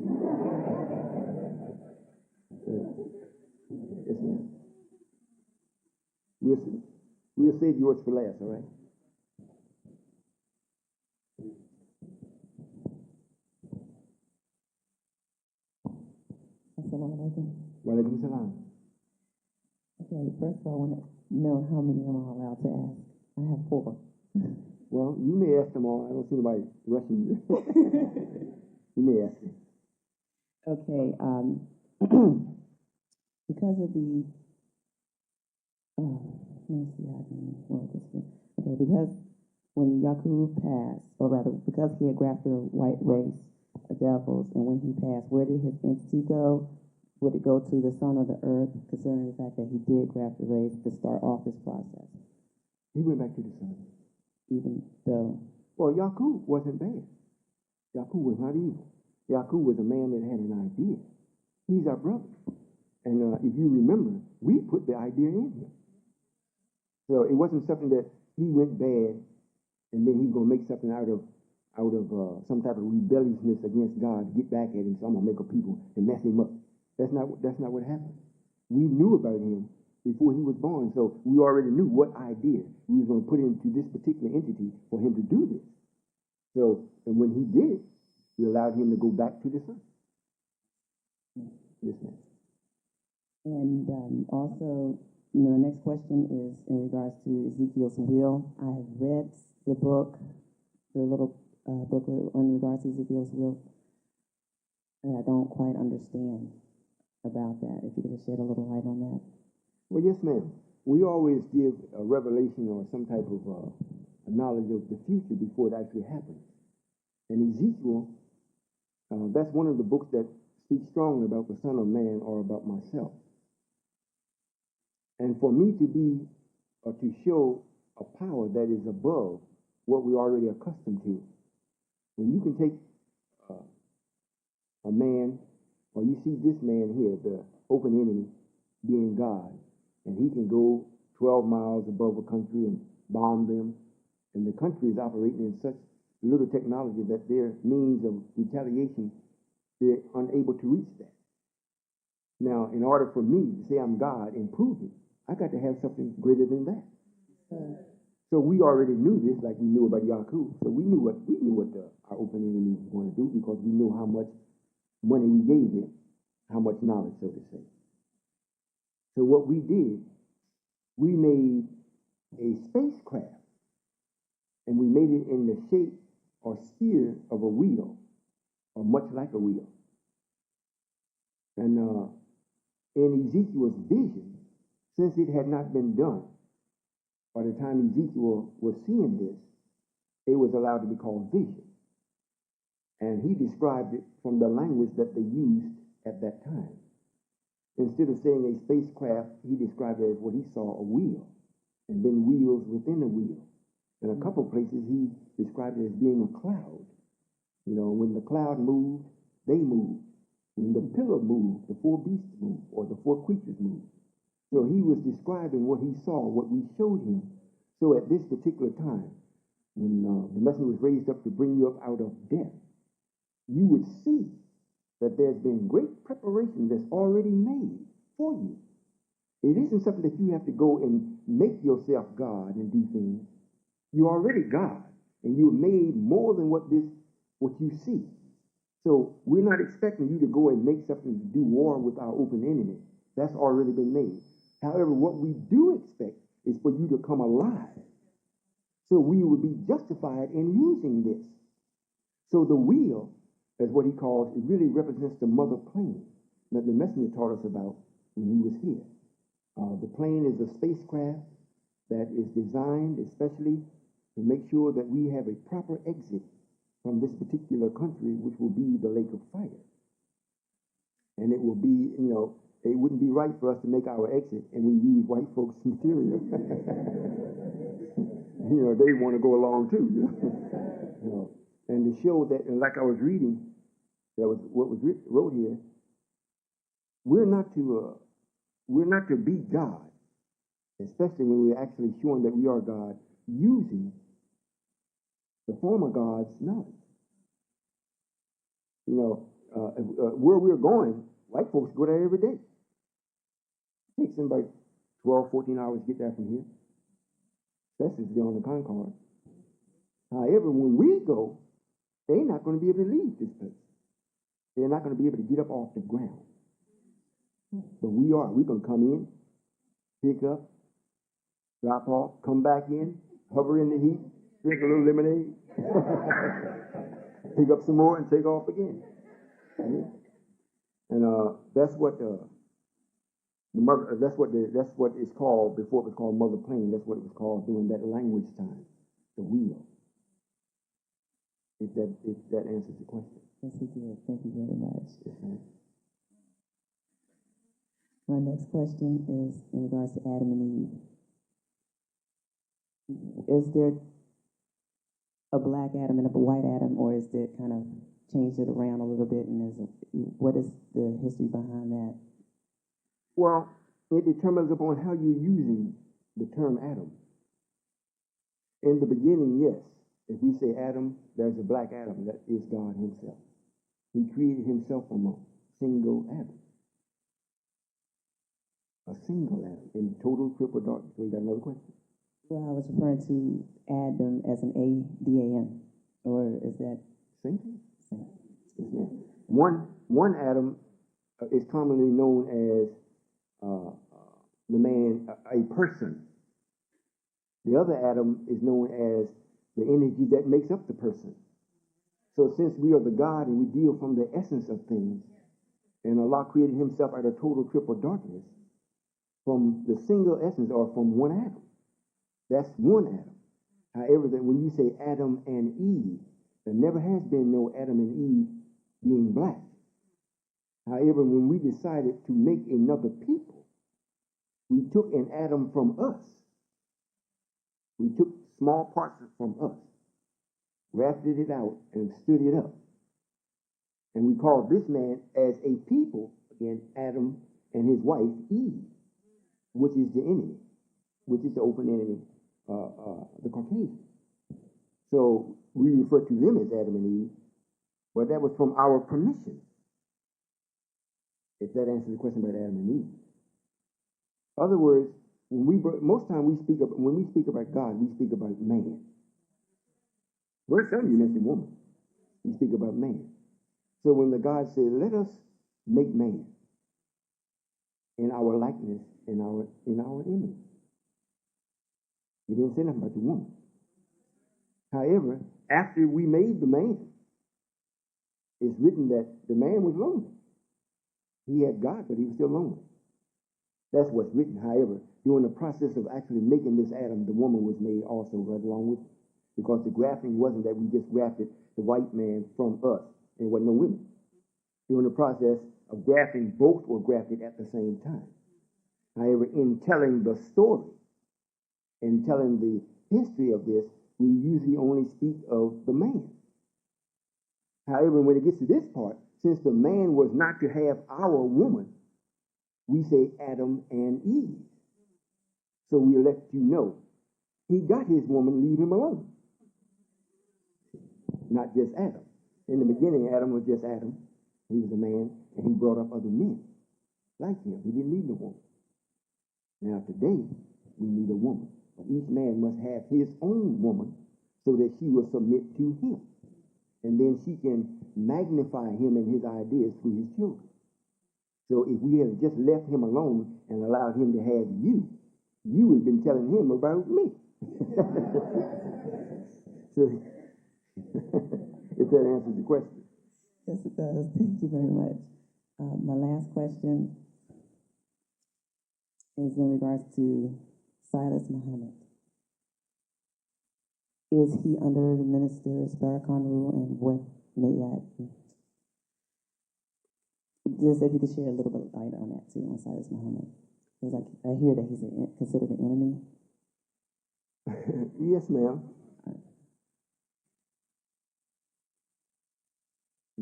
Yes, ma'am. We'll save yours for last, all right? Walaikum salam. Okay, first of all, I want to know how many am I allowed to ask? I have 4. Well, you may ask them all. I don't see anybody rushing you. You may ask them. Okay, because of the, let me see how I can word this here. Okay, because when Yaqub passed, or rather, because he had grafted a white race of devils, and when he passed, where did his entity go? Would it go to the son of the earth, considering the fact that he did graft the race to start off this process? He went back to the son. Even though... Well, Yaqub wasn't bad. Yaqub was not evil. Yaqub was a man that had an idea. He's our brother. And if you remember, we put the idea in him. So it wasn't something that he went bad and then he's going to make something out of some type of rebelliousness against God, get back at him, so I'm going to make a people and mess him up. That's not what happened. We knew about him before he was born, so we already knew what idea we were going to put into this particular entity for him to do this. So, and when he did, we allowed him to go back to the son. Yes, ma'am. And also, you know, the next question is in regards to Ezekiel's will. I have read the book, the little booklet in regards to Ezekiel's will, and I don't quite understand about that. If you could just shed a little light on that. Well, yes, ma'am. We always give a revelation or some type of a knowledge of the future before it actually happens. And Ezekiel, that's one of the books that speaks strongly about the Son of Man or about myself. And for me to be or to show a power that is above what we're already accustomed to. When you can take a man, or you see this man here, the open enemy, being God, and he can go 12 miles above a country and bomb them, and the country is operating in such little technology that their means of retaliation, they're unable to reach that. Now, in order for me to say I'm God and prove it, I got to have something greater than that. So we already knew this, like we knew about Yaakov. So we knew what our open enemy was going to do, because we knew how much money we gave them, how much knowledge, so to say. So what we did, we made a spacecraft, and we made it in the shape or sphere of a wheel, or much like a wheel. And in Ezekiel's vision, since it had not been done, by the time Ezekiel was seeing this, it was allowed to be called vision. And he described it from the language that they used at that time. Instead of saying a spacecraft, he described it as what he saw, a wheel, and then wheels within a wheel. In a couple places, he described it as being a cloud. You know, when the cloud moved, they moved. When the pillar moved, the four beasts moved, or the four creatures moved. So he was describing what he saw, what we showed him. So at this particular time, when the messenger was raised up to bring you up out of death, you would see that there's been great preparation that's already made for you. It isn't something that you have to go and make yourself God and do things. You're already God, and you're made more than what you see. So we're not expecting you to go and make something to do war with our open enemy. That's already been made. However, what we do expect is for you to come alive, so we would be justified in using this. So the wheel, as what he calls, it really represents the mother plane that the messenger taught us about when he was here. The plane is a spacecraft that is designed especially to make sure that we have a proper exit from this particular country, which will be the lake of fire. And it will be, it wouldn't be right for us to make our exit and we use white folks' material. They want to go along too. And to show that, and like I was reading, that was what was wrote here. We're not to be God, especially when we're actually showing that we are God, using the former God's knowledge. Where we're going, white folks go there every day. It takes them about 12, 14 hours to get there from here, especially if they're on the Concord. However, when we go, they're not going to be able to leave this place. They're not going to be able to get up off the ground. But we are. We're going to come in, pick up, drop off, come back in, hover in the heat, drink a little lemonade, pick up some more, and take off again. And that's what that's what it's called before it was called Mother Plane. That's what it was called during that language time, the wheel. If that answers the question. Yes, it did. Thank you very much. Yes, ma'am. My next question is in regards to Adam and Eve. Is there a black Adam and a white Adam, or is it kind of changed it around a little bit? And what is the history behind that? Well, it determines upon how you're using the term Adam. In the beginning, yes. If we say Adam, there's a black Adam. That is God himself. He created himself from a single Adam. A single Adam in total triple darkness. So you got another question? Well, I was referring to Adam as an A-D-A-M. Or is that... Same thing. Same. Yes, ma'am. One Adam is commonly known as the man, a person. The other Adam is known as the energy that makes up the person. So since we are the God and we deal from the essence of things, and Allah created himself out of total triple darkness, from the single essence or from one Adam. That's one Adam. However, that when you say Adam and Eve, there never has been no Adam and Eve being black. However, when we decided to make another people, we took an Adam from us We took small parts from us, grafted it out, and stood it up. And we called this man as a people, again, Adam and his wife, Eve, which is the enemy, which is the open enemy, the Caucasian. So we refer to them as Adam and Eve, but that was from our permission. If that answers the question about Adam and Eve. In other words, most time when we speak about God, we speak about man. Verse 7, you mentioned woman. We speak about man. So when the God said, "Let us make man in our likeness, in our image," He didn't say nothing about the woman. However, after we made the man, it's written that the man was lonely. He had God, but he was still lonely. That's what's written. However, during the process of actually making this Adam, the woman was made also right along with it. Because the grafting wasn't that we just grafted the white man from us. And there wasn't no women. During the process of grafting, both were grafted at the same time. However, in telling the story, in telling the history of this, we usually only speak of the man. However, when it gets to this part, since the man was not to have our woman, we say Adam and Eve. So we let you know, he got his woman, leave him alone. Not just Adam. In the beginning, Adam was just Adam. He was a man, and he brought up other men like him. He didn't need no woman. Now today, we need a woman. But each man must have his own woman so that she will submit to him. And then she can magnify him and his ideas through his children. So if we had just left him alone and allowed him to have you, you would have been telling him about me. So, if that answers the question. Yes, it does. Thank you very much. My last question is in regards to Silas Muhammad. Is he under the minister's Farrakhan rule, and what may that? Just if you could share a little bit of light on that too, on Silas Muhammad, because I hear that he's considered an enemy. Yes, ma'am.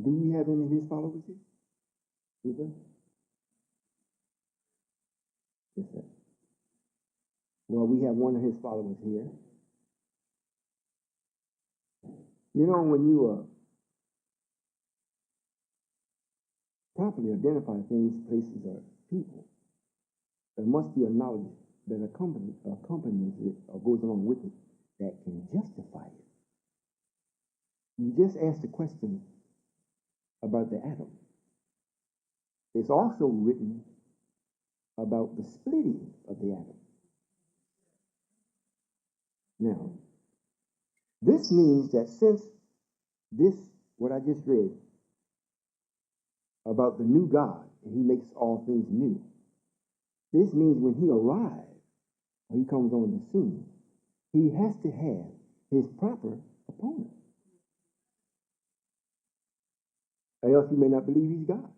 Do we have any of his followers here? With us? Yes, sir. Well, we have one of his followers here. You know, when you properly identify things, places, or people, there must be a knowledge that accompanies it or goes along with it that can justify it. You just asked the question about the atom. It's also written about the splitting of the atom. Now, this means that since what I just read about the new God, and he makes all things new, this means when he arrives, or he comes on the scene, he has to have his proper opponent. Or else you may not believe he's God.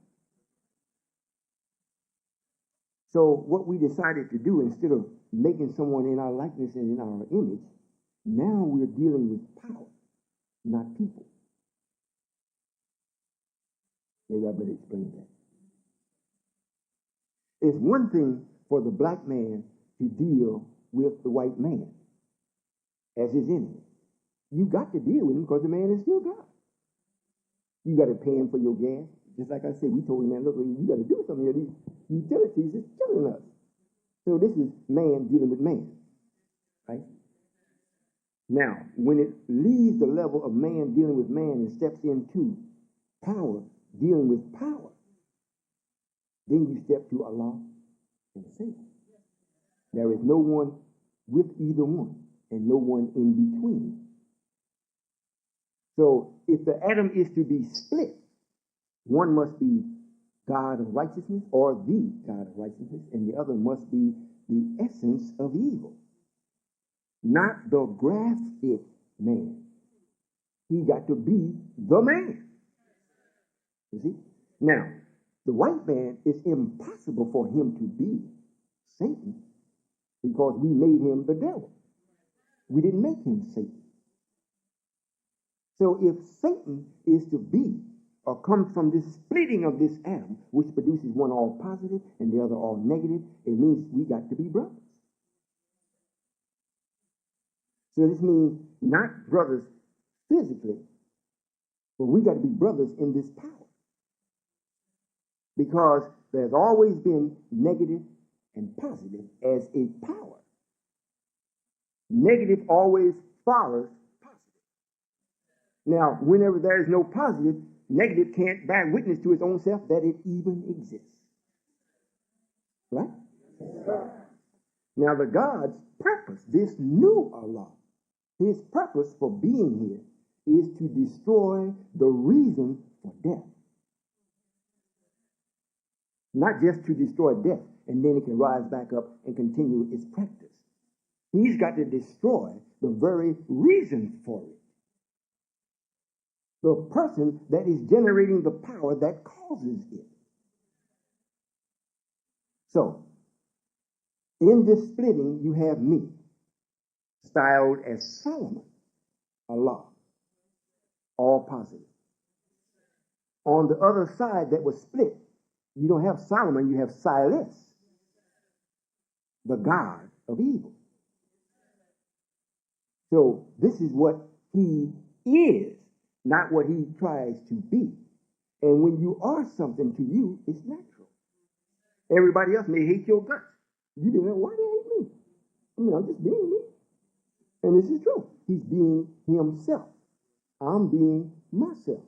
So what we decided to do, instead of making someone in our likeness and in our image, now we're dealing with power, not people. Maybe I better explain that. It's one thing for the black man to deal with the white man as his enemy. You got to deal with him because the man is still God. You got to pay him for your gas. Just like I said, we told him, man, look, you got to do something here. These utilities is killing us. So this is man dealing with man, right? Now, when it leaves the level of man dealing with man and steps into power dealing with power, then you step to Allah and Satan. There is no one with either one and no one in between. So if the atom is to be split, one must be God of righteousness or the God of righteousness, and the other must be the essence of evil, not the grafted man. He got to be the man. You see? Now, the white man, it's impossible for him to be Satan because we made him the devil. We didn't make him Satan. So if Satan is to be or comes from this splitting of this atom, which produces one all positive and the other all negative, it means we got to be brothers. So this means not brothers physically, but we got to be brothers in this power. Because there's always been negative and positive as a power. Negative always follows positive. Now, whenever there is no positive, negative can't bear witness to its own self that it even exists. Right? Now, the God's purpose, this new Allah, his purpose for being here is to destroy the reason for death. Not just to destroy death, and then it can rise back up and continue its practice. He's got to destroy the very reason for it. The person that is generating the power that causes it. So, in this splitting, you have me, styled as Solomon, Allah, all positive. On the other side that was split, you don't have Solomon, you have Silas, the god of evil. So this is what he is, not what he tries to be. And when you are something to you, it's natural. Everybody else may hate your guts. You be like, why do they hate me? I mean, I'm just being me. And this is true. He's being himself. I'm being myself.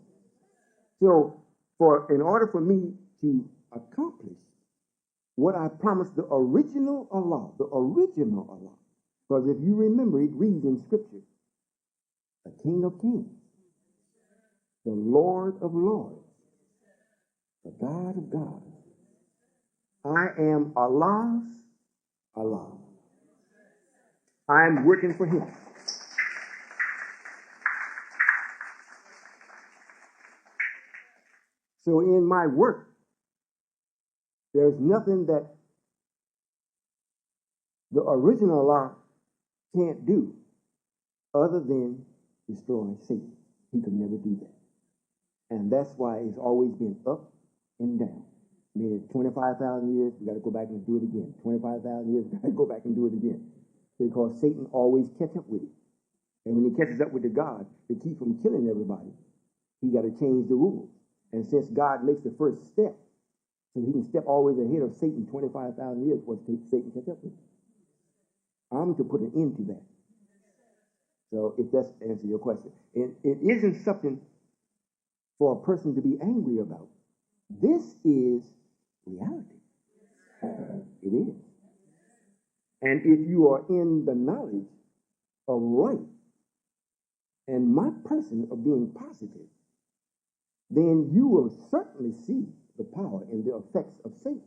So in order for me to accomplish what I promised the original Allah, because if you remember, it reads in Scripture, the King of Kings, the Lord of Lords, the God of gods. I am Allah's Allah. I'm working for him. So in my work, there's nothing that the original Allah can't do other than destroy Satan. He could never do that. And that's why it's always been up and down. I mean, 25,000 years, we got to go back and do it again. 25,000 years, we got to go back and do it again. Because Satan always catch up with it. And when he catches up with the God to keep from killing everybody, he got to change the rules. And since God makes the first step, so he can step always ahead of Satan 25,000 years before Satan catch up with him. I'm to put an end to that. So if that's to answer your question. And it isn't something for a person to be angry about. This is reality. It is. And if you are in the knowledge of right and my person of being positive, then you will certainly see the power and the effects of Satan.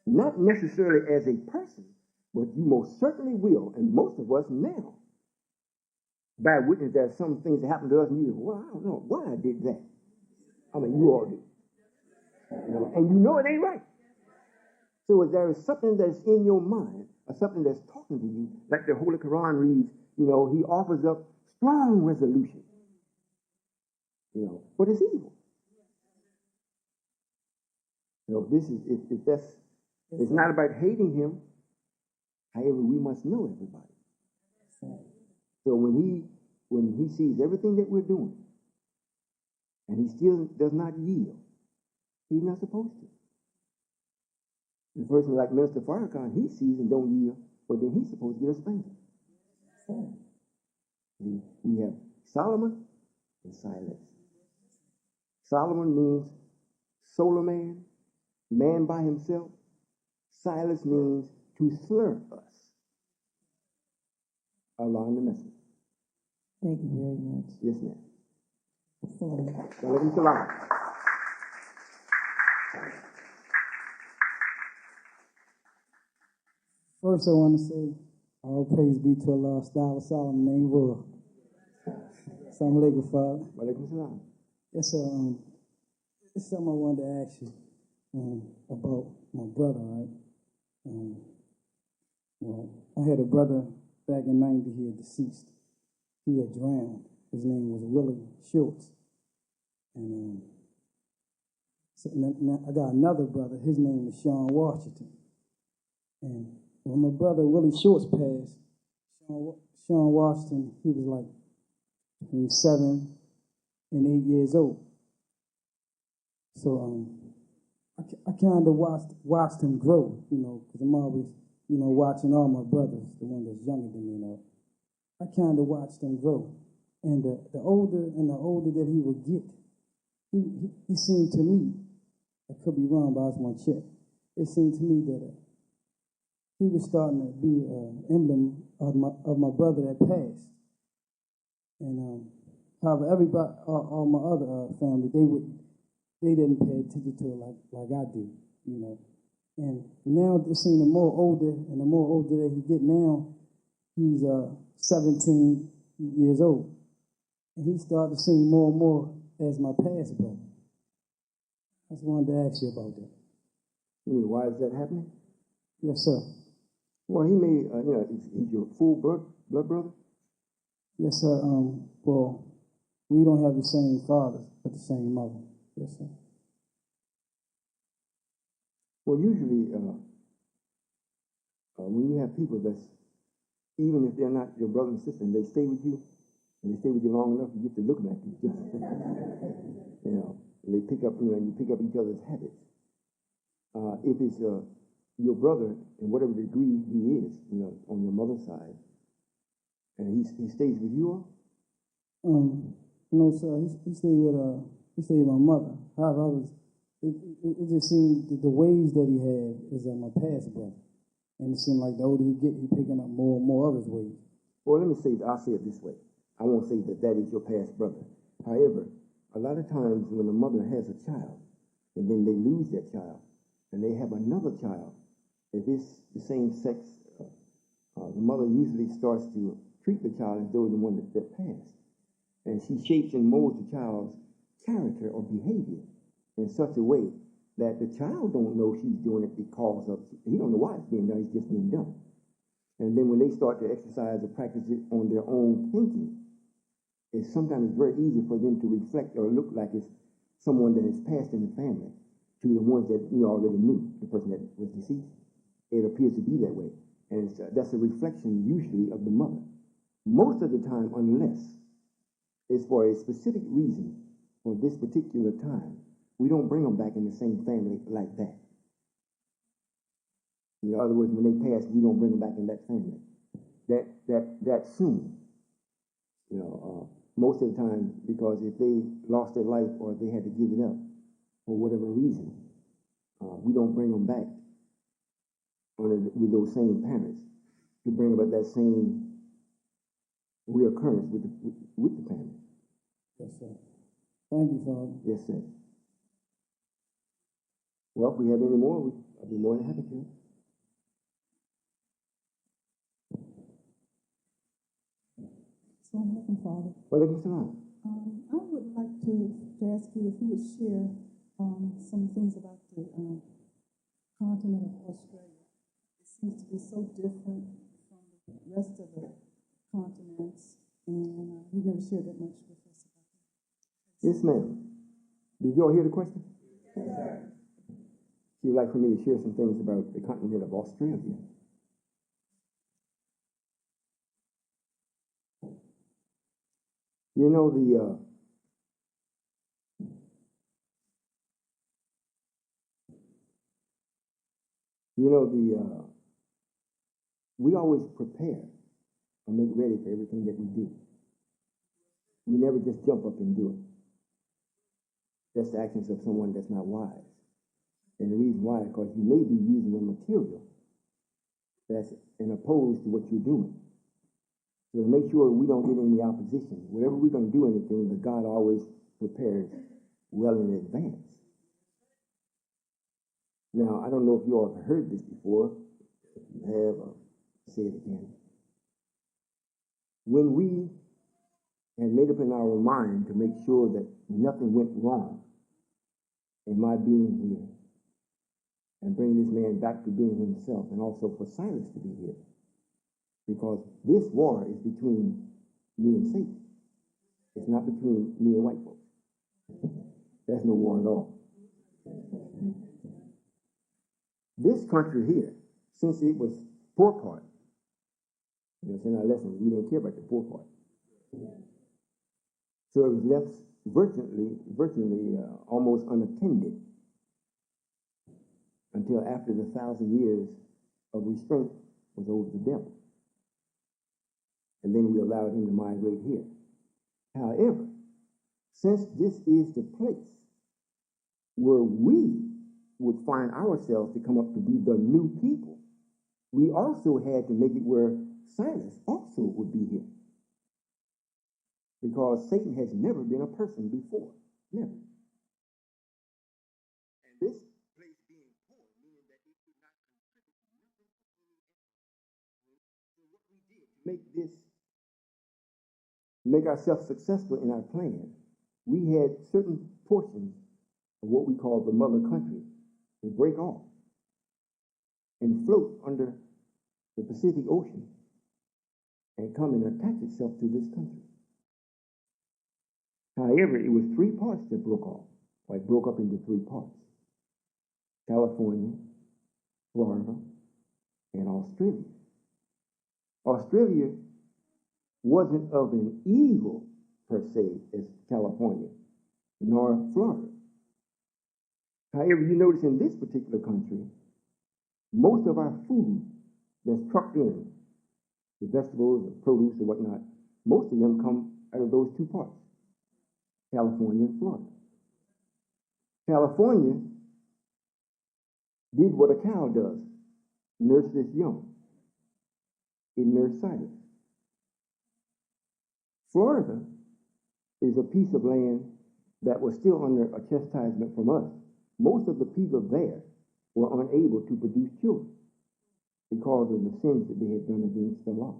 Not necessarily as a person, but you most certainly will, and most of us now, bear witness there are some things that happen to us, and you go, well, I don't know why I did that. I mean, you all do. And you know it ain't right. So if there is something that's in your mind, or something that's talking to you, like the Holy Quran reads, he offers up strong resolution. But it's evil. This is if that's it's not about hating him. However, we must know everybody. So when he sees everything that we're doing, and he still does not yield, he's not supposed to. The person like Minister Farrakhan, he sees and don't yield, but then he's supposed to get a spanking. We have Solomon and Silas. Solomon means solar man, man by himself. Silas means to slur us. Allah and the Messenger. Thank you very much. Yes, ma'am. So, Walaikum salam. First, I want to say, all praise be to Allah, style of Solomon, name Royall. Assalamu alaikum, Father. Walaikum salam. Yes, it's something I wanted to ask you about my brother, right? Well, I had a brother back in 90, he had deceased. He had drowned. His name was Willie Schultz. And so now I got another brother. His name is Sean Washington. And when my brother Willie Schultz passed, Sean Washington, he was like between 7 and 8 years old. So I kind of watched him grow, because I'm always, watching all my brothers, the one that's younger than me, I kind of watched him grow. And the older that he would get, he seemed to me, I could be wrong, but I just want to check. It seemed to me that he was starting to be an emblem of my brother that passed. And however, everybody, all my other family, they didn't pay attention to it like I do, And now it seems the more older that he get now, he's 17 years old. And he started to seem more and more as my past brother. I just wanted to ask you about that. Why is that happening? Yes, sir. Well, he may, he's your full blood brother? Yes, sir. Well, we don't have the same father, but the same mother. Yes, sir. Well, usually, when you have people that's, even if they're not your brother and sister, and they stay with you long enough, you get to look at them. And they pick up, you pick up each other's habits. If it's your brother, in whatever degree he is, on your mother's side, and he stays with you all? No, sir. He stayed with my mother. However, it just seemed that the ways that he had is my past brother, and it seemed like the older he get, he picking up more and more of his ways. Well, I'll say it this way. I won't say that is your past brother. However, a lot of times when a mother has a child, and then they lose that child, and they have another child, if it's the same sex, the mother usually starts to treat the child as though the one that passed. And she shapes and molds the child's character or behavior in such a way that the child don't know she's doing it because of, he don't know why it's being done, it's just being done. And then when they start to exercise or practice it on their own thinking, it's sometimes very easy for them to reflect or look like it's someone that has passed in the family to the ones that you already knew, the person that was deceased. It appears to be that way. And that's a reflection usually of the mother. Most of the time, unless it's for a specific reason for this particular time, we don't bring them back in the same family like that. In other words, when they pass, we don't bring them back in that family that soon. Most of the time, because if they lost their life or if they had to give it up for whatever reason, we don't bring them back with those same parents to bring about that same reoccurrence with the family. Yes, sir. Thank you, Father. Yes, sir. Well, if we have any more, I'd be more than happy to. Assalamu alaikum, Father. Walaikum salam. I would like to ask you if you would share some things about the continent of Australia. It seems to be so different from the rest of the continents, and you never shared that much with us about that. Yes, ma'am. Did you all hear the question? Yes, sir. She would like for me to share some things about the continent of Australia. We always prepare and make ready for everything that we do. We never just jump up and do it. That's the actions of someone that's not wise. And the reason why is because you may be using a material that's opposed to what you're doing. So to make sure we don't get any opposition, whenever we're going to do anything, but God always prepares well in advance. Now, I don't know if you all have heard this before. If you have, I'll say it again. When we had made up in our mind to make sure that nothing went wrong in my being here and bring this man back to being himself, and also for Silas to be here, because this war is between me and Satan. It's not between me and white folks. That's no war at all. This country here, since it was poor part, in our lessons, we didn't care about the poor part. So it was left virtually almost unattended until after the 1,000 years of restraint was over the devil. And then we allowed him to migrate here. However, since this is the place where we would find ourselves to come up to be the new people, we also had to make it where Silas also would be here. Because Satan has never been a person before. Never. And this place being poor, meaning that it could not contribute nothing. So what we did to make ourselves successful in our plan, we had certain portions of what we call the mother country to break off and float under the Pacific Ocean and come and attach itself to this country. However, it was three parts that broke off, or it broke up into three parts: California, Florida, and Australia. Australia wasn't of an evil per se as California, nor Florida. However, you notice in this particular country, most of our food that's trucked in, the vegetables, the produce, or whatnot, most of them come out of those two parts, California and Florida. California did what a cow does, nurse its young. It nursed Silas. Florida is a piece of land that was still under a chastisement from us. Most of the people there were unable to produce children because of the sins that they had done against the law.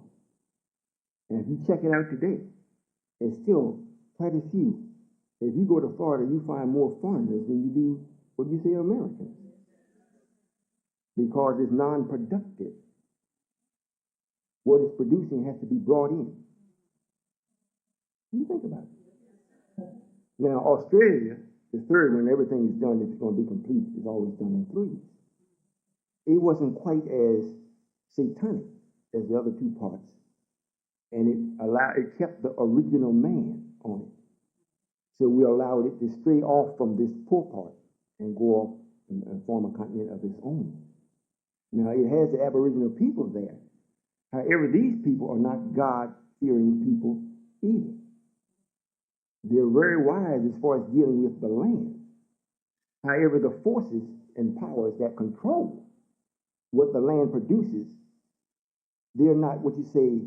And if you check it out today, there's still quite a few. If you go to Florida, you find more foreigners than you do what you say Americans, because it's non-productive. What it's producing has to be brought in. You think about it. Now, Australia, the third, when everything is done, it's going to be complete, is always done in threes. It wasn't quite as satanic as the other two parts, and it kept the original man on it. So we allowed it to stray off from this poor part and go off and form a continent of its own. Now, it has the Aboriginal people there. However, these people are not God-fearing people either. They're very wise as far as dealing with the land. However, the forces and powers that control what the land produces, they're not, what you say,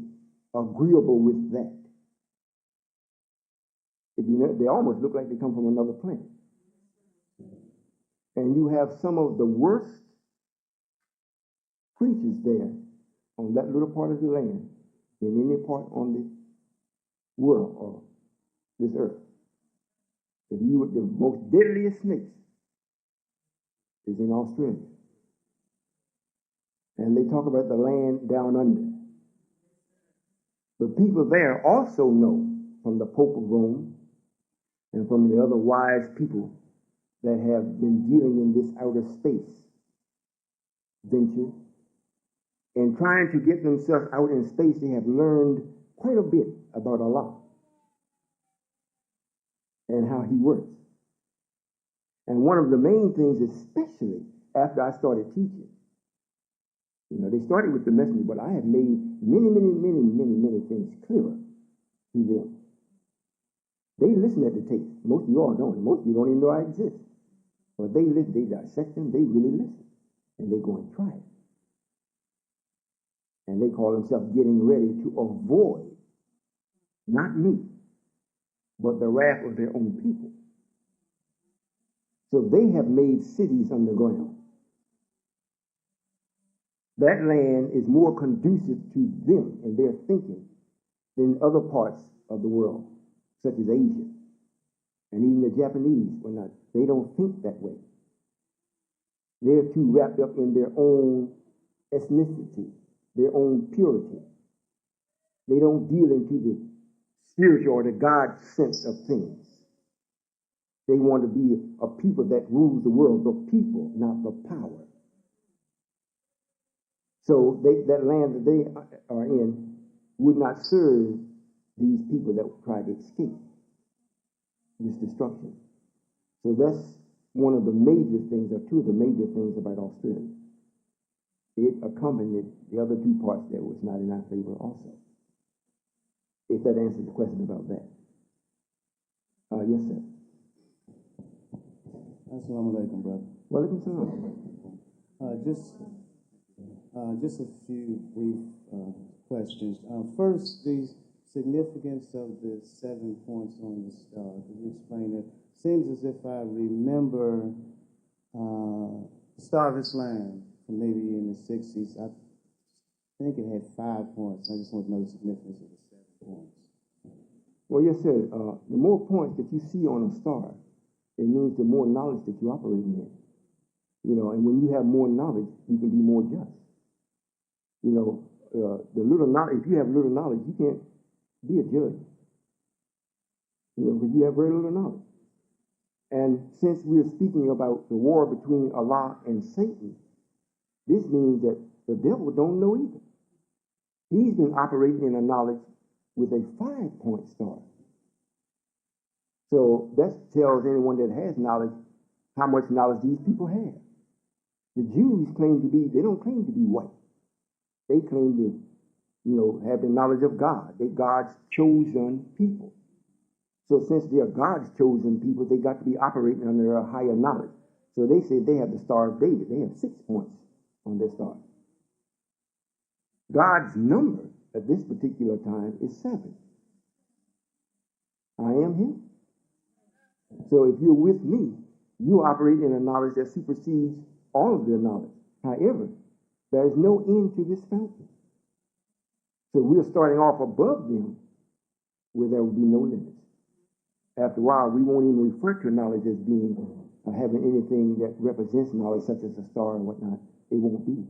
agreeable with that. If you know, they almost look like they come from another planet. And you have some of the worst creatures there on that little part of the land than any part on the world or this earth. If you were the most deadliest snakes is in Australia. And they talk about the land down under. The people there also know from the Pope of Rome and from the other wise people that have been dealing in this outer space venture and trying to get themselves out in space. They have learned quite a bit about Allah and how he works. And one of the main things, especially after I started teaching, they started with the messenger, but I have made many things clearer to them. They listen at the tapes. Most of you all don't. Most of you don't even know I exist. But they listen, they dissect them, they really listen. And they go and try it. And they call themselves getting ready to avoid, not me, but the wrath of their own people. So they have made cities underground. That land is more conducive to them and their thinking than other parts of the world, such as Asia. And even the Japanese, they don't think that way. They're too wrapped up in their own ethnicity, their own purity, They don't deal into the spiritual or the God sense of things. They want to be a people that rules the world, the people, not the power. So that land that they are in would not serve these people that try to escape this destruction. So that's one of the major things, or two of the major things about Australia. It accompanied the other two parts that was not in our favor also. If that answers the question about that. Yes, sir. Assalamu alaikum, brother. Walaikum salam. Just a few brief questions. First, the significance of the 7 points on the star. Could you explain it? Seems as if I remember the Star of Islam from maybe in the 60s. I think it had 5 points. I just want to know the significance of the 7 points. Well, yes, sir. The more points that you see on a star, it means the more knowledge that you're operating in. You know, and when you have more knowledge, you can be more just. You know, the little knowledge, if you have little knowledge, you can't be a judge. You know, because you have very little knowledge. And since we're speaking about the war between Allah and Satan, this means that the devil don't know either. He's been operating in a knowledge with a 5-point star. So that tells anyone that has knowledge how much knowledge these people have. The Jews claim to be, they don't claim to be white. They claim to, you know, have the knowledge of God. They're God's chosen people. So since they are God's chosen people, they got to be operating under a higher knowledge. So they say they have the Star of David. They have 6 points on their star. God's number at this particular time is 7. I am him. So if you're with me, you operate in a knowledge that supersedes all of their knowledge. However, there is no end to this fountain. So we're starting off above them where there will be no limits. After a while, we won't even refer to knowledge as being having anything that represents knowledge, such as a star and whatnot. It won't be.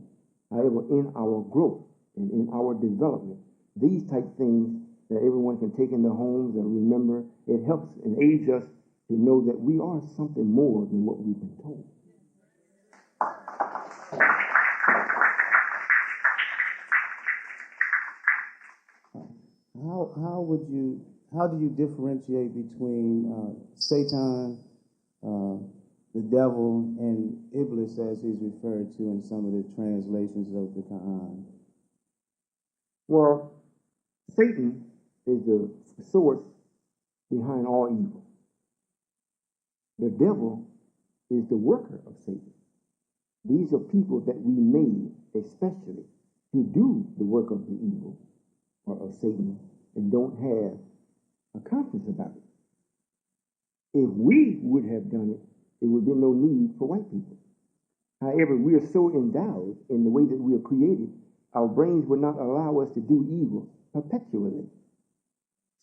However, in our growth and in our development, these type things that everyone can take in their homes and remember, it helps and aids us to know that we are something more than what we've been told. How do you differentiate between Satan, the devil, and Iblis, as he's referred to in some of the translations of the Quran? Well, Satan is the source behind all evil. The devil is the worker of Satan. These are people that we made especially to do the work of the evil or of Satan and don't have a conscience about it. If we would have done it, there would be no need for white people. However, we are so endowed in the way that we are created, our brains would not allow us to do evil perpetually.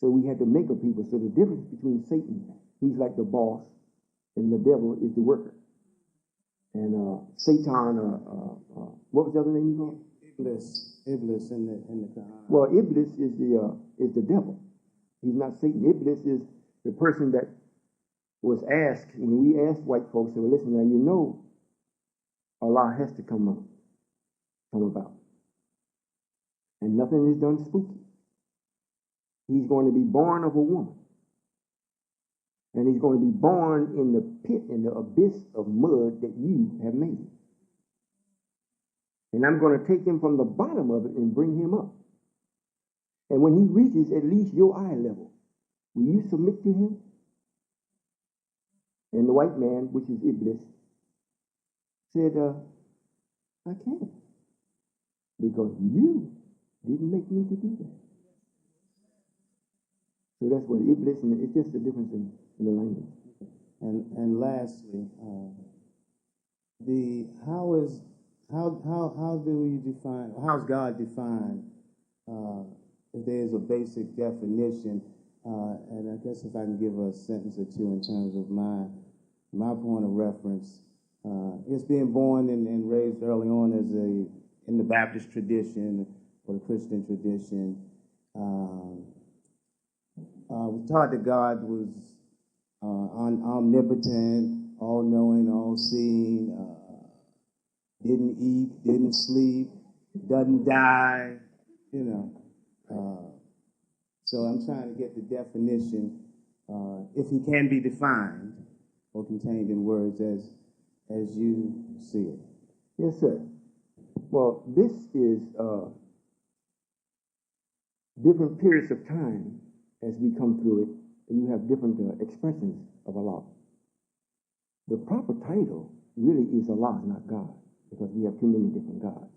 So we had to make a people. So the difference between Satan, he's like the boss, and the devil is the worker. And Satan, what was the other name you called? Iblis in the Quran. Well, Iblis is the devil. He's not Satan. Iblis is the person that was asked, when we asked white folks, they were listening, now you know Allah has to come about. And nothing is done spooky. He's going to be born of a woman. And he's going to be born in the pit, in the abyss of mud that you have made. And I'm going to take him from the bottom of it and bring him up. And when he reaches at least your eye level, will you submit to him? And the white man, which is Iblis, said, I can't. Because you didn't make me to do that. So that's what Iblis, and it's just the difference in the language. And lastly, how's God defined? If there is a basic definition, and I guess if I can give a sentence or two in terms of my point of reference, it's being born and raised early on in the Baptist tradition or the Christian tradition. We taught that God was omnipotent, all-knowing, all-seeing, didn't eat, didn't sleep, doesn't die, you know. So I'm trying to get the definition, if he can be defined or contained in words as you see it. Yes, sir. Well, this is different periods of time as we come through it, and you have different expressions of Allah. The proper title really is Allah, not God, because we have too many different gods.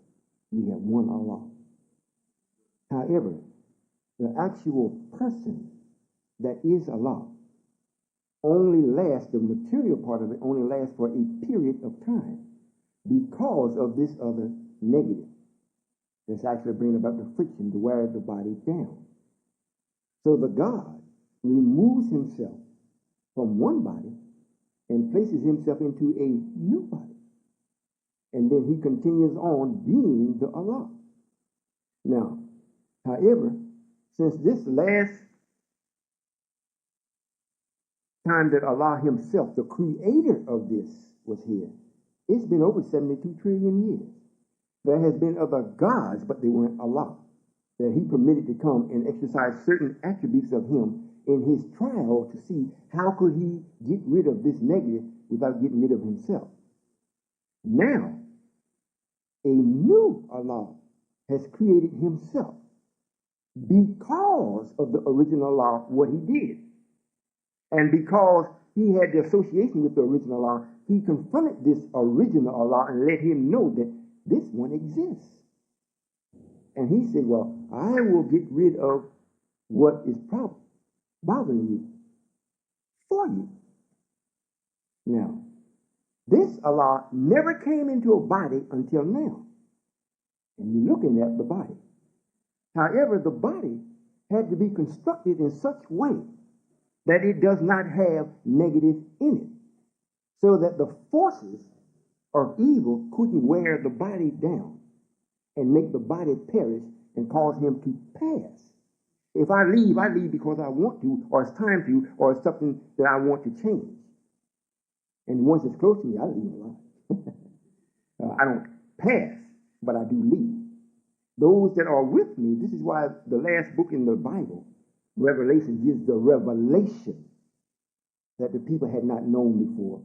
We have one Allah. However, the actual person that is Allah only lasts, the material part of it only lasts for a period of time because of this other negative that's actually bringing about the friction to wear the body down. So the God removes himself from one body and places himself into a new body. And then he continues on being the Allah. Now, however, since this last time that Allah himself, the creator of this, was here, it's been over 72 trillion years. There has been other gods, but they weren't Allah, that he permitted to come and exercise certain attributes of him in his trial to see how could he get rid of this negative without getting rid of himself. Now, a new Allah has created himself because of the original Allah, what he did. And because he had the association with the original Allah, he confronted this original Allah and let him know that this one exists. And he said, well, I will get rid of what is bothering you for you. Now, this Allah never came into a body until now. And you're looking at the body. However, the body had to be constructed in such a way that it does not have negative in it, so that the forces of evil couldn't wear the body down and make the body perish and cause him to pass. If I leave because I want to, or it's time to, or it's something that I want to change. And once it's close to me, I leave alone. I don't pass, but I do leave. Those that are with me, this is why the last book in the Bible, Revelation, gives the revelation that the people had not known before.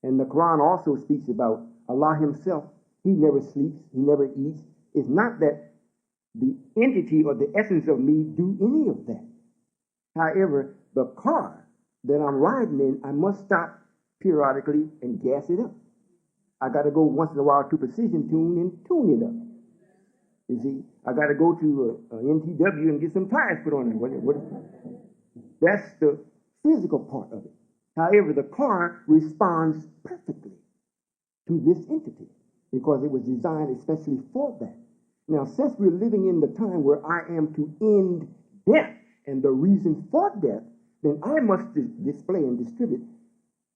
And the Quran also speaks about Allah himself. He never sleeps. He never eats. It's not that the entity or the essence of me do any of that. However, the car that I'm riding in, I must stop periodically and gas it up. I got to go once in a while to precision tune and tune it up. You see, I got to go to NTW and get some tires put on it. That's the physical part of it. However, the car responds perfectly to this entity because it was designed especially for that. Now, since we're living in the time where I am to end death and the reason for death, then I must display and distribute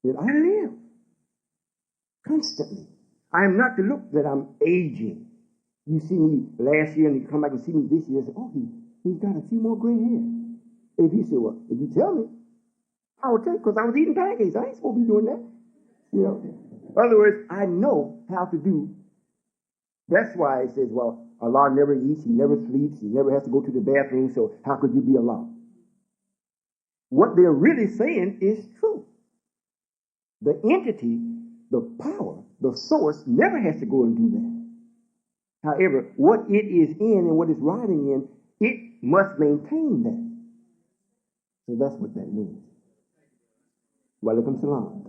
that I live constantly. I am not to look that I'm aging. You see me last year and you come back and see me this year and say, oh, he's got a few more gray hairs. If you say, well, if you tell me, I will tell you because I was eating pancakes. I ain't supposed to be doing that. You know. In other words, I know how to do. That's why it says, well, Allah never eats, he never sleeps, he never has to go to the bathroom, so how could you be Allah? What they're really saying is true. The entity, the power, the source never has to go and do that. However, what it is in and what it's riding in, it must maintain that. So that's what that means. Walaikum salam.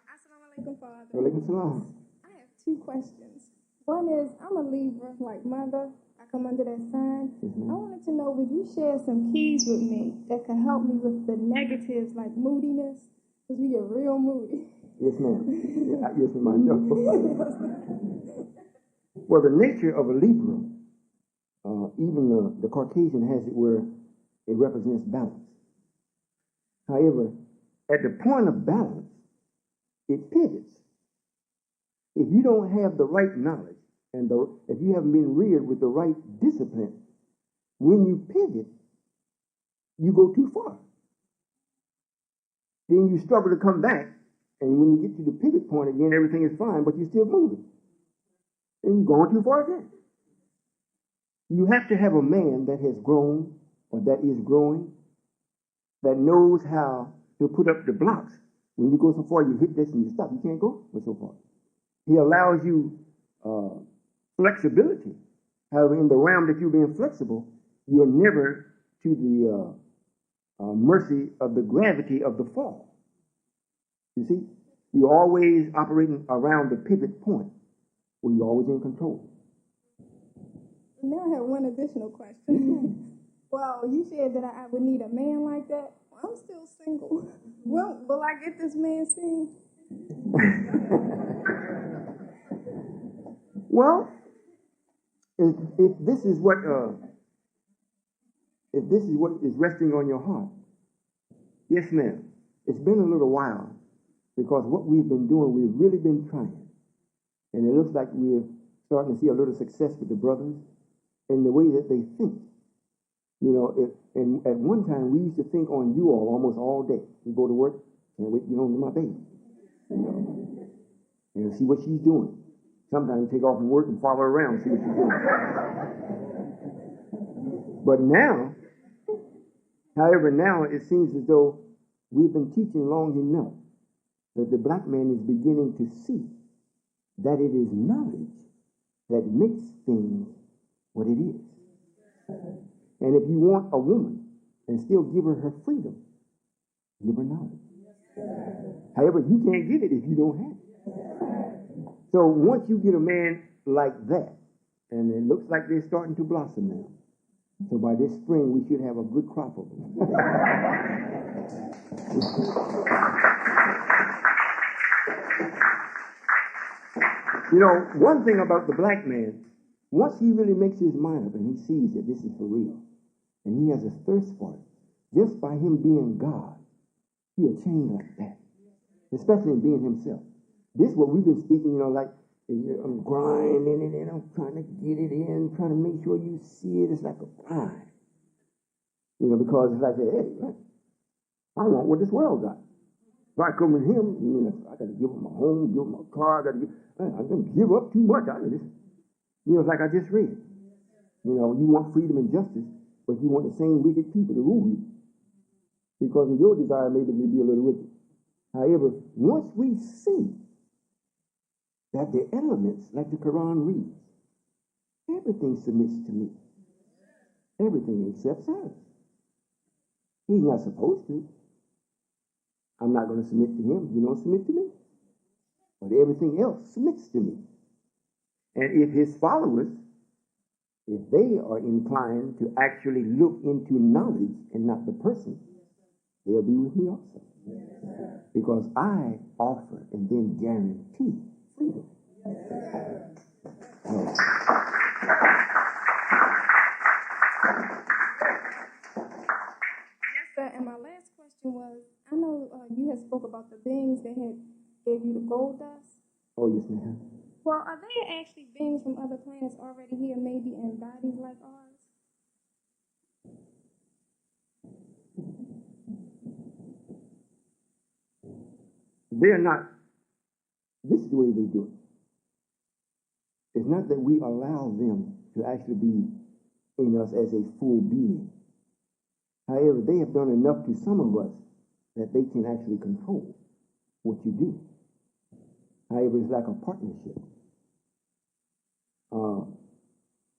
Assalamu alaikum, Father. Walaikum salam. I have two questions. One is, I'm a Libra, like mother. I come under that sign. I wanted to know, would you share some keys with me that can help me with the negatives, like moodiness? Because we get real moody. Yes, ma'am. Yes, ma'am, I know. Well, the nature of a Libra, even the Caucasian has it where it represents balance. However, at the point of balance, it pivots. if you don't have the right knowledge and if you haven't been reared with the right discipline, when you pivot, you go too far. Then you struggle to come back, and when you get to the pivot point again, everything is fine, but you're still moving. And you're going too far again. You have to have a man that has grown or that is growing, that knows how to put up the blocks. When you go so far, you hit this and you stop. You can't go so far. He allows you flexibility. However, in the realm that you're being flexible, you're never to the mercy of the gravity of the fall. You see? You're always operating around the pivot point where you're always in control. Now I have one additional question. Well, you said that I would need a man like that. Well, I'm still single. Well, will I get this man soon? Well, if this is what is resting on your heart, yes, ma'am. It's been a little while because what we've been doing, we've really been trying, and it looks like we're starting to see a little success with the brothers in the way that they think. You know, and at one time we used to think on you all almost all day. We go to work, can't wait to get home to my baby. You know, see what she's doing. Sometimes take off from work and follow her around and see what she's doing. But now, however, now it seems as though we've been teaching long enough that the black man is beginning to see that it is knowledge that makes things what it is. And if you want a woman and still give her her freedom, give her knowledge. However, you can't get it if you don't have it. So once you get a man like that, and it looks like they're starting to blossom now. So by this spring, we should have a good crop of them. You know, one thing about the black man, once he really makes his mind up and he sees that this is for real, and he has a thirst for it, just by him being God, he'll change like that, especially in being himself. This is what we've been speaking, you know, like, I'm grinding it in, I'm trying to get it in, trying to make sure you see it. It's like a grind. You know, because it's like, hey, I want what this world got. If I come with him, you know, I got to give him my home, give him my car, I'm going to give up too much out of this. You know, it's like I just read. You know, you want freedom and justice, but you want the same wicked people to rule you. Because of your desire, maybe to be a little wicked. However, once we see that the elements, like the Quran reads, everything submits to me. Everything except us. He's not supposed to. I'm not going to submit to him. He don't submit to me. But everything else submits to me. And if his followers, if they are inclined to actually look into knowledge and not the person, they'll be with me also. Because I offer and then guarantee freedom. Yes, sir. And my last question was, I know you had spoke about the beings that had gave you the gold dust. Oh, yes, ma'am. Well, are there actually beings from other planets already here, maybe in bodies like ours? They're not. This is the way they do it. It's not that we allow them to actually be in us as a full being. However, they have done enough to some of us that they can actually control what you do. However, it's like a partnership.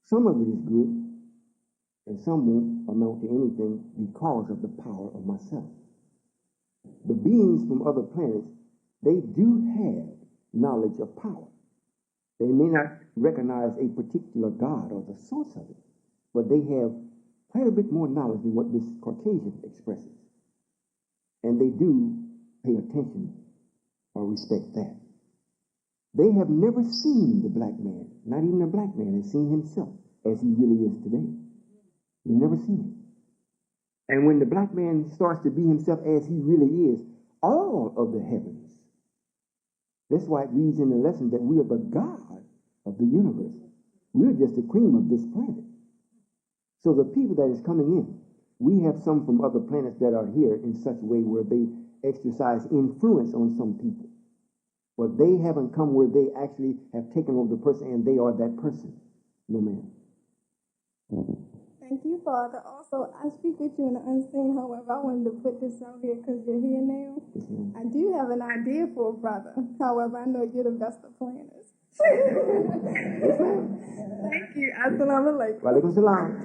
Some of it is good, and some won't amount to anything because of the power of myself. The beings from other planets, they do have knowledge of power. They may not recognize a particular god or the source of it, but they have quite a bit more knowledge than what this Caucasian expresses. And they do pay attention or respect that. They have never seen the black man. Not even the black man has seen himself as he really is today. You've never seen him. And when the black man starts to be himself as he really is, all of the heavens That's why it reads in the lesson that we are the God of the universe. We're just the cream of this planet. So the people that is coming in, we have some from other planets that are here in such a way where they exercise influence on some people. But they haven't come where they actually have taken over the person and they are that person. No, ma'am. Thank you, Father. Also, I speak with you in the unseen. However, I wanted to put this out here because you're here now. Yes, ma'am. I do have an idea for a brother. However, I know you're the best of planners. Yes, ma'am. Thank you. Assalamu alaikum. Walaikum salam.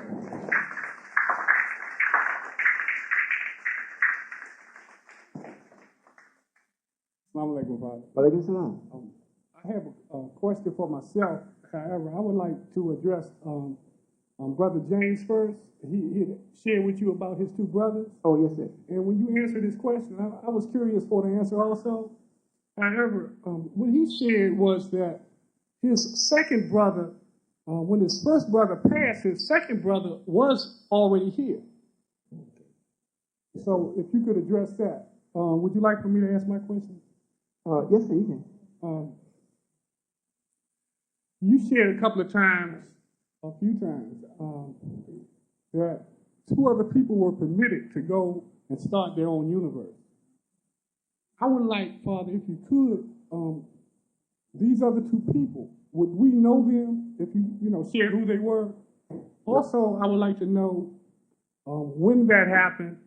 Assalamu alaikum, Father. Walaikum salam. I have a question for myself. However, I would like to address Brother James first. He shared with you about his two brothers. Oh, yes, sir. And when you answered this question, I was curious for the answer also. However, what he shared was that his second brother, when his first brother passed, his second brother was already here. So if you could address that. Would you like for me to ask my question? Yes, sir, you can. You shared a couple of times, a few times, that two other people were permitted to go and start their own universe. I would like, Father, if you could, these other two people, would we know them if you shared who they were? Also, I would like to know when that happened.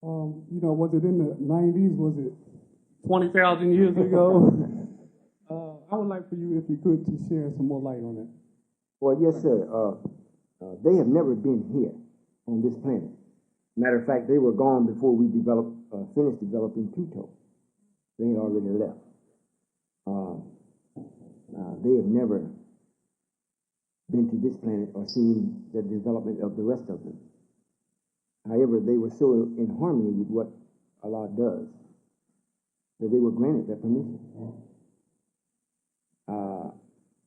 Was it in the 90s? Was it 20,000 years ago? I would like for you, if you could, to share some more light on it. Well, yes, sir. They have never been here on this planet. Matter of fact, they were gone before we finished developing Pluto. They had already left. They have never been to this planet or seen the development of the rest of them. However, they were so in harmony with what Allah does that they were granted that permission.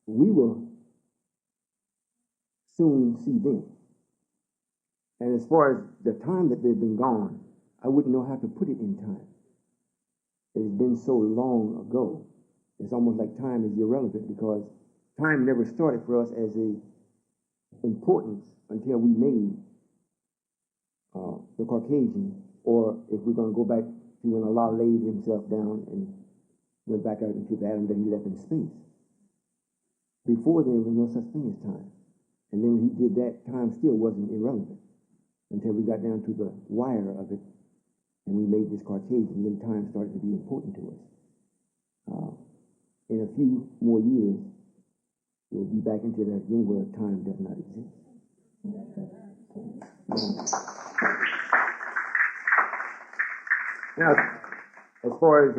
We will soon see them. And as far as the time that they've been gone, I wouldn't know how to put it in time. It has been so long ago. It's almost like time is irrelevant because time never started for us as a importance until we made the Caucasian, or if we're going to go back to when Allah laid himself down and went back out into the atom that he left in space. Before then, there was no such thing as time. And then when he did that, time still wasn't irrelevant until we got down to the wire of it and we made this Caucasian, then time started to be important to us. In a few more years, we'll be back into that room where time does not exist. Now, as far as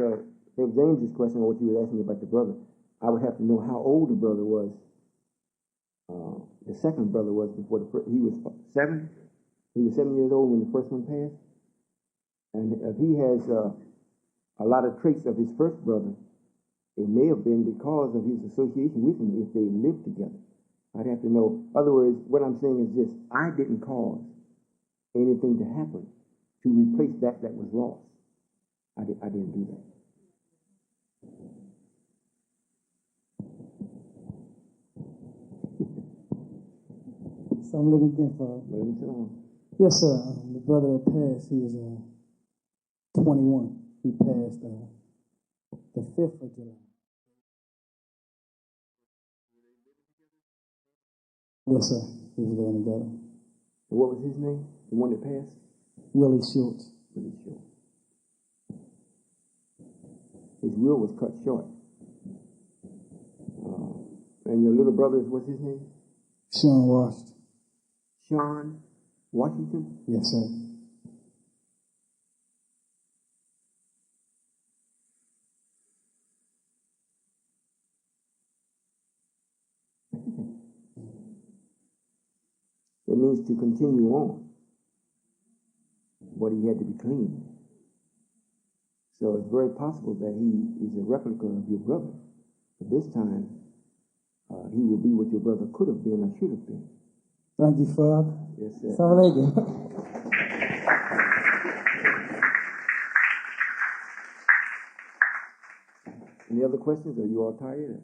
James's question, or what you were asking me about the brother, I would have to know how old the brother was. The second brother was before the first. He was 7. He was 7 years old when the first one passed. And if he has a lot of traits of his first brother, it may have been because of his association with him if they lived together. I'd have to know. In other words, what I'm saying is this: I didn't cause anything to happen to replace that was lost. I didn't do that. So I'm looking again for. Yes, sir. The brother that passed, he was 21. He passed the 5th of July. Yes, sir. He was living together. And what was his name? The one that passed? Willie Schultz. Willie Schultz. His will was cut short. And your little brother, what's his name? Sean Washington. Sean Washington? Yes, sir. It means to continue on. But he had to be clean. So it's very possible that he is a replica of your brother. But this time, he will be what your brother could have been or should have been. Thank you, Father. Yes, sir. Assalamu alaikum. Any other questions? Are you all tired?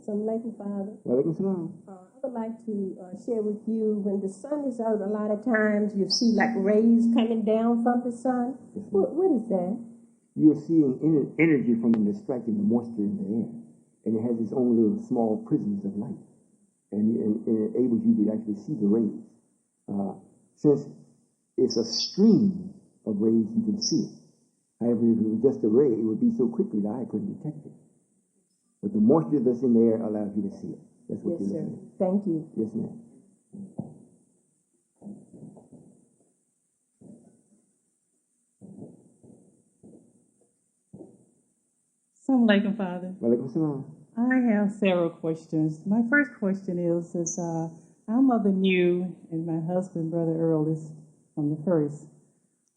Assalamu alaikum, Father. Walaikum salam. I would like to share with you, when the sun is out, a lot of times you see like rays coming down from the sun. What is that? You're seeing energy from distracting the moisture in the air. And it has its own little small prisms of light. And it enables you to actually see the rays. Since it's a stream of rays, you can see it. However, if it was just a ray, it would be so quickly that I couldn't detect it. But the moisture that's in the air allows you to see it. That's what Yes, you're sir. looking at. Thank you. Yes, ma'am. Assalamu alaikum, Father. Walaikum salam. I have several questions. My first question is I'm of the new, and my husband, Brother Earl, is from the first.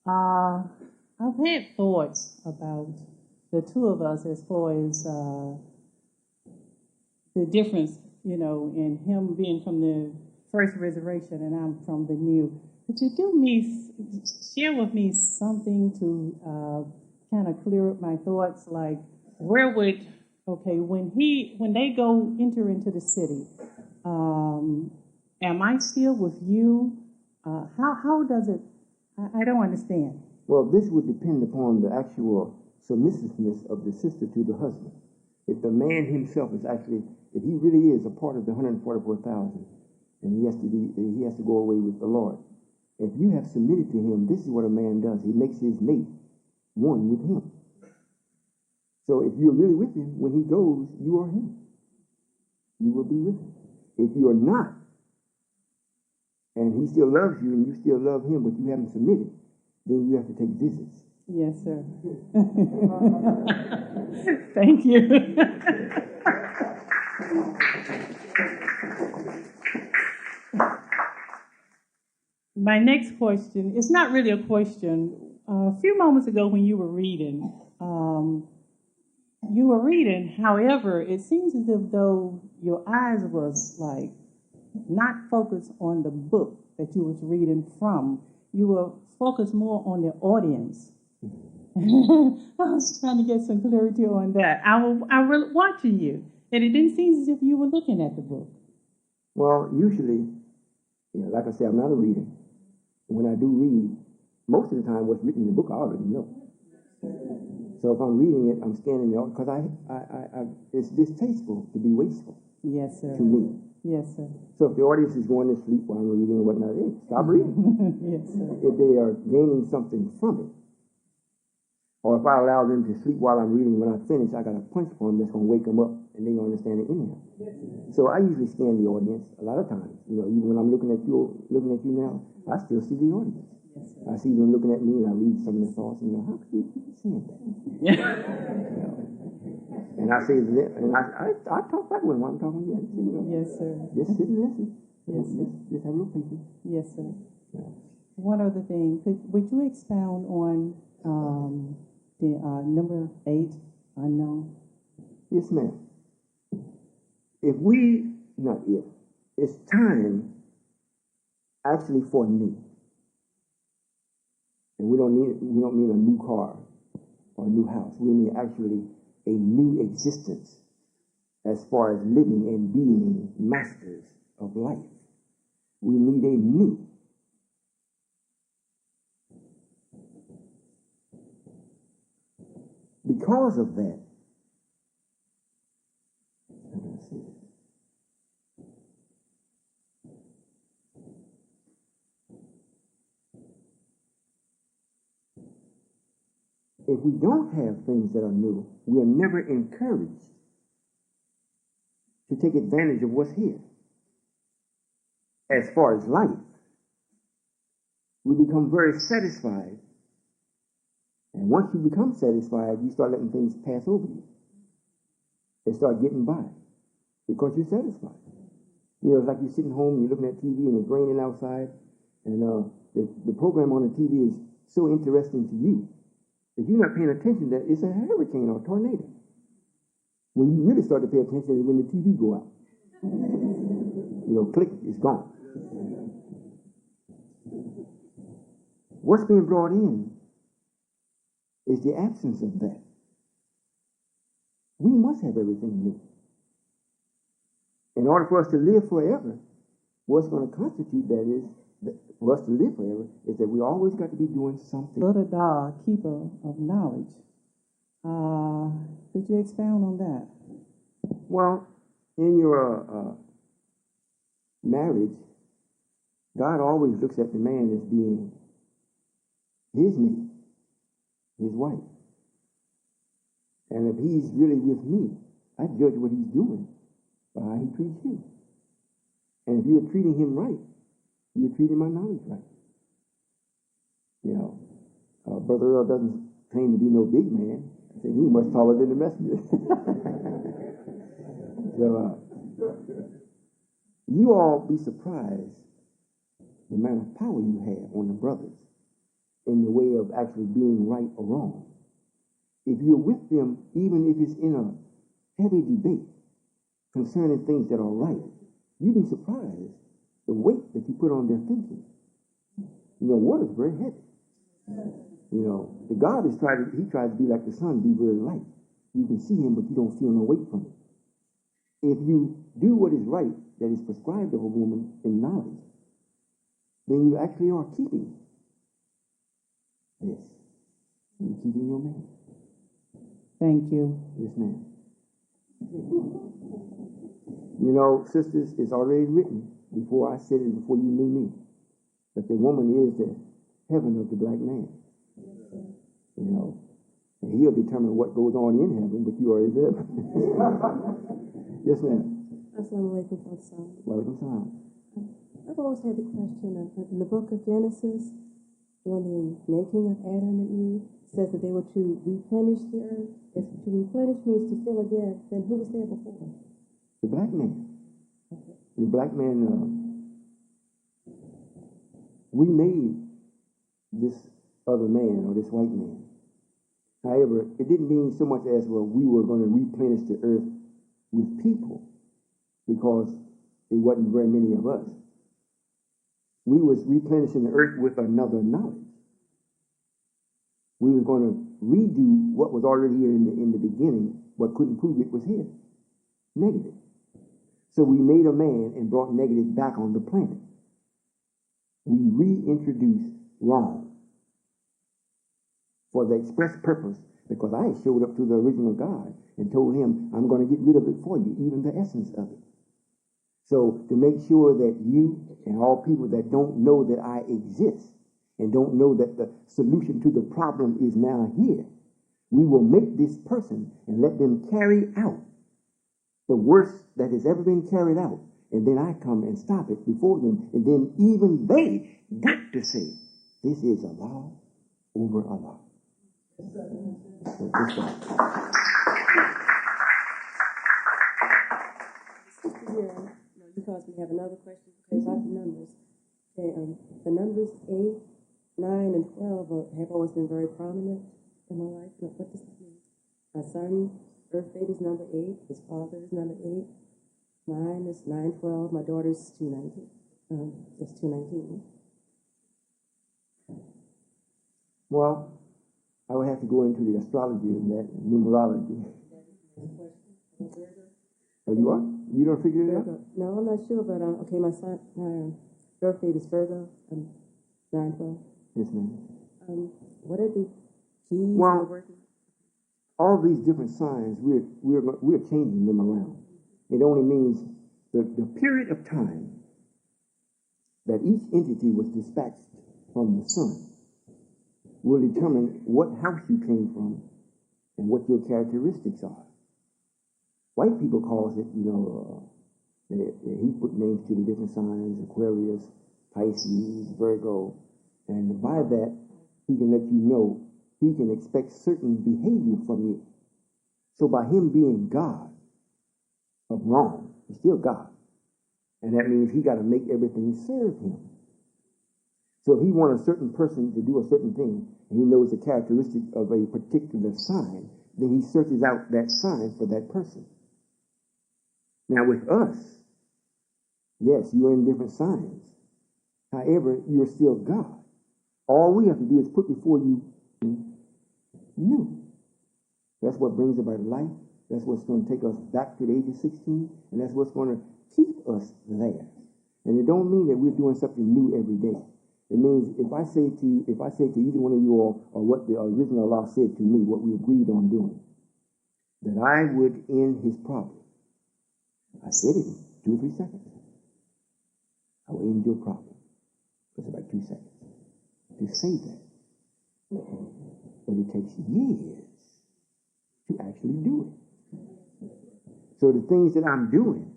I've had thoughts about the two of us as far as the difference, in him being from the first resurrection and I'm from the new. Could you share with me something to kind of clear up my thoughts? Like, when they go enter into the city, am I still with you? How does it? I don't understand. Well, this would depend upon the actual submissiveness of the sister to the husband. If the man himself is actually, if he really is a part of the 144,000, and he has to go away with the Lord. If you have submitted to him, this is what a man does. He makes his mate one with him. So if you're really with him, when he goes, you are him. You will be with him. If you are not, and he still loves you and you still love him, but you haven't submitted, then you have to take visits. Yes, sir. Thank you. My next question, it's not really a question. A few moments ago when you were reading, however, it seems as if though your eyes was like not focused on the book that you was reading from. You were focused more on the audience. I was trying to get some clarity on that. I was watching you, and it didn't seem as if you were looking at the book. Well, usually, like I said, I'm not a reader. When I do read, most of the time what's written in the book I already know. So if I'm reading it, I'm scanning it because it's distasteful to be wasteful. Yes, sir. To me. Yes, sir. So if the audience is going to sleep while I'm reading and whatnot, hey, stop reading. Yes, sir. If they are gaining something from it, or if I allow them to sleep while I'm reading, when I finish, I got a punch for them that's going to wake them up and they're going to understand it anyhow. So I usually scan the audience a lot of times. Even when I'm looking at you now, I still see the audience. I see them looking at me and I read some of the thoughts and how could you keep seeing that? And I say, and I talk back with them while I'm talking to you. Yes, sir. Just sit and listen. Yes, sir. Just have a little patience. Yes, sir. Yeah. One other thing, would you expound on the number 8, unknown? Yes, ma'am. It's time actually for new. And we don't mean a new car or a new house. We mean actually a new existence as far as living and being masters of life. We need a new. Because of that, if we don't have things that are new, we are never encouraged to take advantage of what's here. As far as life, we become very satisfied. And once you become satisfied, you start letting things pass over you. They start getting by because you're satisfied. It's like you're sitting home, you're looking at TV and it's raining outside, and the program on the TV is so interesting to you that you're not paying attention that it's a hurricane or a tornado. When you really start to pay attention is when the TV go out. Click, it's gone. What's being brought in It's the absence of that. We must have everything new. In order for us to live forever, what's going to constitute that is, for us to live forever, is that we always got to be doing something. Little dog, keeper of knowledge. Could you expound on that? Well, in your marriage, God always looks at the man as being his mate, his wife. And if he's really with me, I judge what he's doing by how he treats you. And if you're treating him right, you're treating my knowledge right. You know, Brother Earl doesn't claim to be no big man. I think he's much taller than the messenger. So, you all be surprised the amount of power you have on the brothers in the way of actually being right or wrong. If you're with them, even if it's in a heavy debate concerning things that are right, you'd be surprised the weight that you put on their thinking. You know, water's very heavy. You know, the God is tries to be like the sun, be very light. You can see him, but you don't feel no weight from it. If you do what is right, that is prescribed of a woman in knowledge, then you actually are keeping this. You're keeping your man. Thank you. Yes, ma'am. You know, sisters, it's already written before I said it, before you knew me, that the woman is the heaven of the black man. You know, and he'll determine what goes on in heaven, but you already there. Yes, ma'am. Assalamu alaikum, Father. Welcome, salam. I've always had the question of, in the book of Genesis, when the making of Adam and Eve, says that they were to replenish the earth. If to replenish means to fill again, then who was there before? The black man. Okay. The black man, we made this other man or this white man. However, it didn't mean so much as, well, we were going to replenish the earth with people, because it wasn't very many of us. We was replenishing the earth with another knowledge. We were going to redo what was already here in the beginning, but couldn't prove it was here. Negative. So we made a man and brought negative back on the planet. We reintroduced wrong for the express purpose, because I showed up to the original God and told him, I'm going to get rid of it for you, even the essence of it. So to make sure that you and all people that don't know that I exist and don't know that the solution to the problem is now here, we will make this person and let them carry out the worst that has ever been carried out. And then I come and stop it before them. And then even they got to say, this is a law over a law. So because we have another question because of the numbers. Okay, the numbers 8, 9, and 12 have always been very prominent in my life. What does that mean? My son's birth date is number 8. His father is number 8. Mine is 912. My daughter's 219. It's 219. Well, I would have to go into the astrology and that numerology. Oh, you are? You don't figure it out? No, I'm not sure, but okay, my son, my birth date is Virgo. 912. Yes, ma'am. What are the keys? Well, all these different signs, we're changing them around. It only means the period of time that each entity was dispatched from the sun will determine what house you came from and what your characteristics are. White people calls it, he put names to the different signs: Aquarius, Pisces, Virgo, and by that he can let you know he can expect certain behavior from you. So by him being God of wrong, he's still God, and that means he got to make everything serve him. So if he wants a certain person to do a certain thing, and he knows the characteristic of a particular sign, then he searches out that sign for that person. Now with us, yes, you are in different signs. However, you're still God. All we have to do is put before you new. That's what brings about life. That's what's going to take us back to the age of 16, and that's what's going to keep us there. And it don't mean that we're doing something new every day. It means if I say to either one of you all, or what the original law said to me, what we agreed on doing, that I would end his problem. I said it in 2 or 3 seconds. I will end your problem. It's about 2 seconds to say that. But it takes years to actually do it. So the things that I'm doing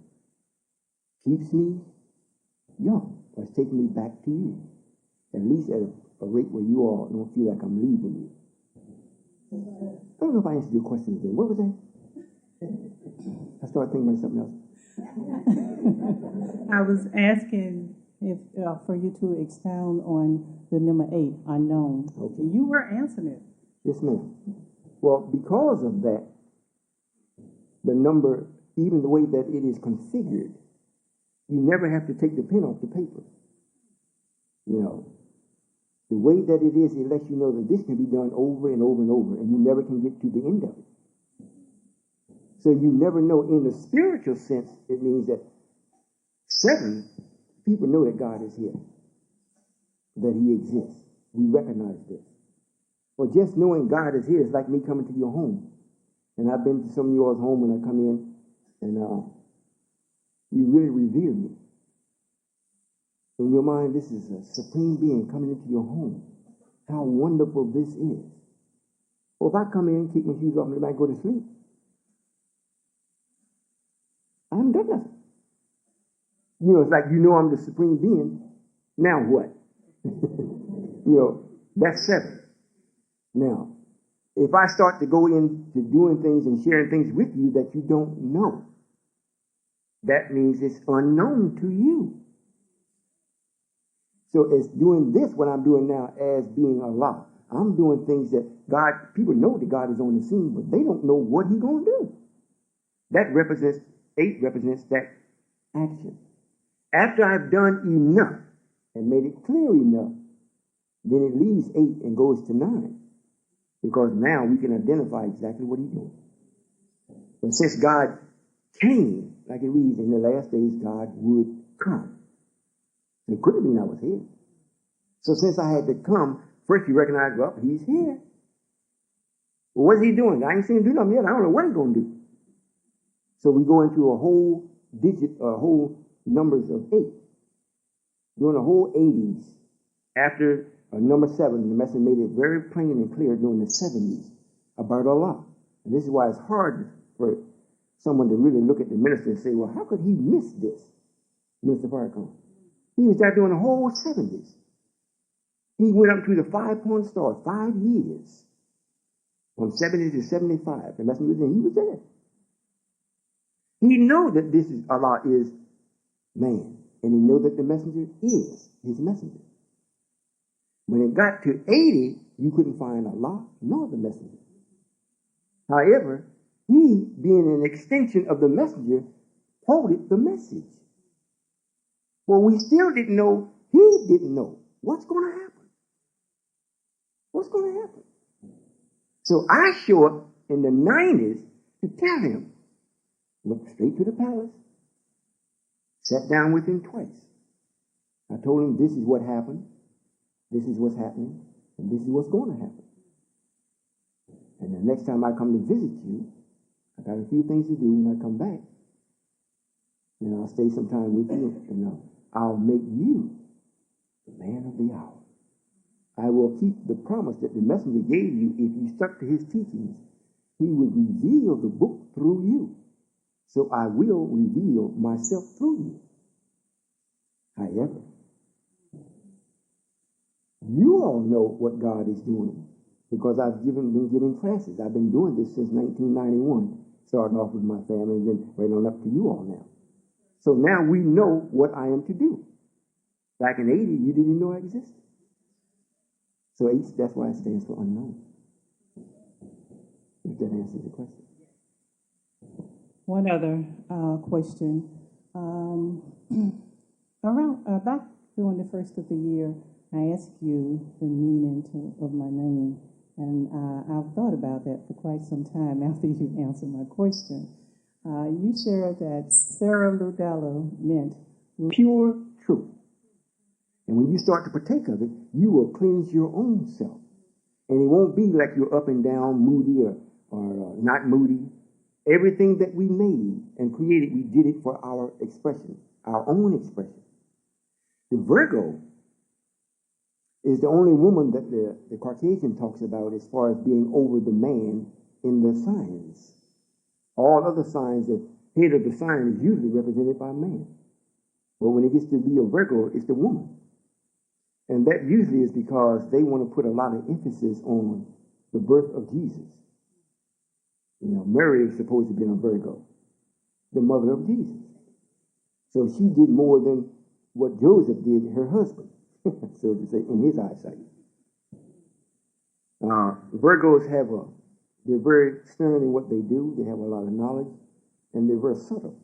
keeps me young, or it's taking me back to you. At least at a rate where you all don't feel like I'm leaving you. I don't know if I answered your question again. What was that? I started thinking about something else. I was asking if for you to expound on the number 8, unknown. Okay. You were answering it. Yes, ma'am. Well, because of that, the number, even the way that it is configured, you never have to take the pen off the paper. You know, the way that it is, it lets you know that this can be done over and over and over, and you never can get to the end of it. So you never know. In the spiritual sense, it means that 7, people know that God is here, that he exists. We recognize this. Well, just knowing God is here is like me coming to your home. And I've been to some of yours home when I come in, and you really revere me. In your mind, this is a supreme being coming into your home. How wonderful this is. Well, if I come in, kick my shoes off, and I go to sleep, I haven't done nothing. You know, it's like, you know, I'm the supreme being. Now what? That's 7. Now, if I start to go into doing things and sharing things with you that you don't know, that means it's unknown to you. So it's doing this, what I'm doing now, as being Allah. I'm doing things that God, people know that God is on the scene, but they don't know what he's going to do. That represents, 8 represents that action. After I've done enough and made it clear enough, then it leaves 8 and goes to 9. Because now we can identify exactly what he's doing. But since God came, like it reads, in the last days God would come. It couldn't mean I was here. So since I had to come, first you recognize, well, he's here. Well, what's he doing? I ain't seen him do nothing yet. I don't know what he's going to do. So we go into a whole whole numbers of 8. During the whole 80s, after number 7, the message made it very plain and clear during the 70s about Allah. And this is why it's hard for someone to really look at the minister and say, well, how could he miss this? Minister Farrakhan. He was there during the whole 70s. He went up to the 5-point star, 5 years. From 70 to 75. The messenger was there. He was there. He know that this is Allah is man. And he know that the messenger is his messenger. When it got to 80, you couldn't find Allah nor the messenger. However, he, being an extension of the messenger, quoted the message. Well, we still didn't know, he didn't know what's going to happen. What's going to happen? So I show up in the 90s to tell him, went straight to the palace, sat down with him twice. I told him this is what happened, this is what's happening, and this is what's going to happen. And the next time I come to visit you, I got a few things to do when I come back. And I'll stay some time with you, and I'll make you the man of the hour. I will keep the promise that the messenger gave you. If you stuck to his teachings, he would reveal the book through you. So I will reveal myself through you. However, you all know what God is doing because I've been giving classes. I've been doing this since 1991, starting off with my family and then right on up to you all now. So now we know what I am to do. Back in 80, you didn't even know I existed. So that's why it stands for unknown. If that answers the question. One other question. Back during the first of the year, I asked you the meaning of my name, And I've thought about that for quite some time after you answered my question. You shared that Sarah Ludello meant Pure truth. And when you start to partake of it, you will cleanse your own self. And it won't be like you're up and down, moody or not moody. Everything that we made and created, we did it for our expression, our own expression. The Virgo is the only woman that the Caucasian talks about as far as being over the man in the signs. All other signs, the head of the sign is usually represented by a man. But when it gets to be a Virgo, it's the woman. And that usually is because they want to put a lot of emphasis on the birth of Jesus. You know, Mary is supposed to be a Virgo, the mother of Jesus. So she did more than what Joseph did, her husband, so to say, in his eyesight. Virgos they're very stern in what they do. They have a lot of knowledge, and they're very subtle.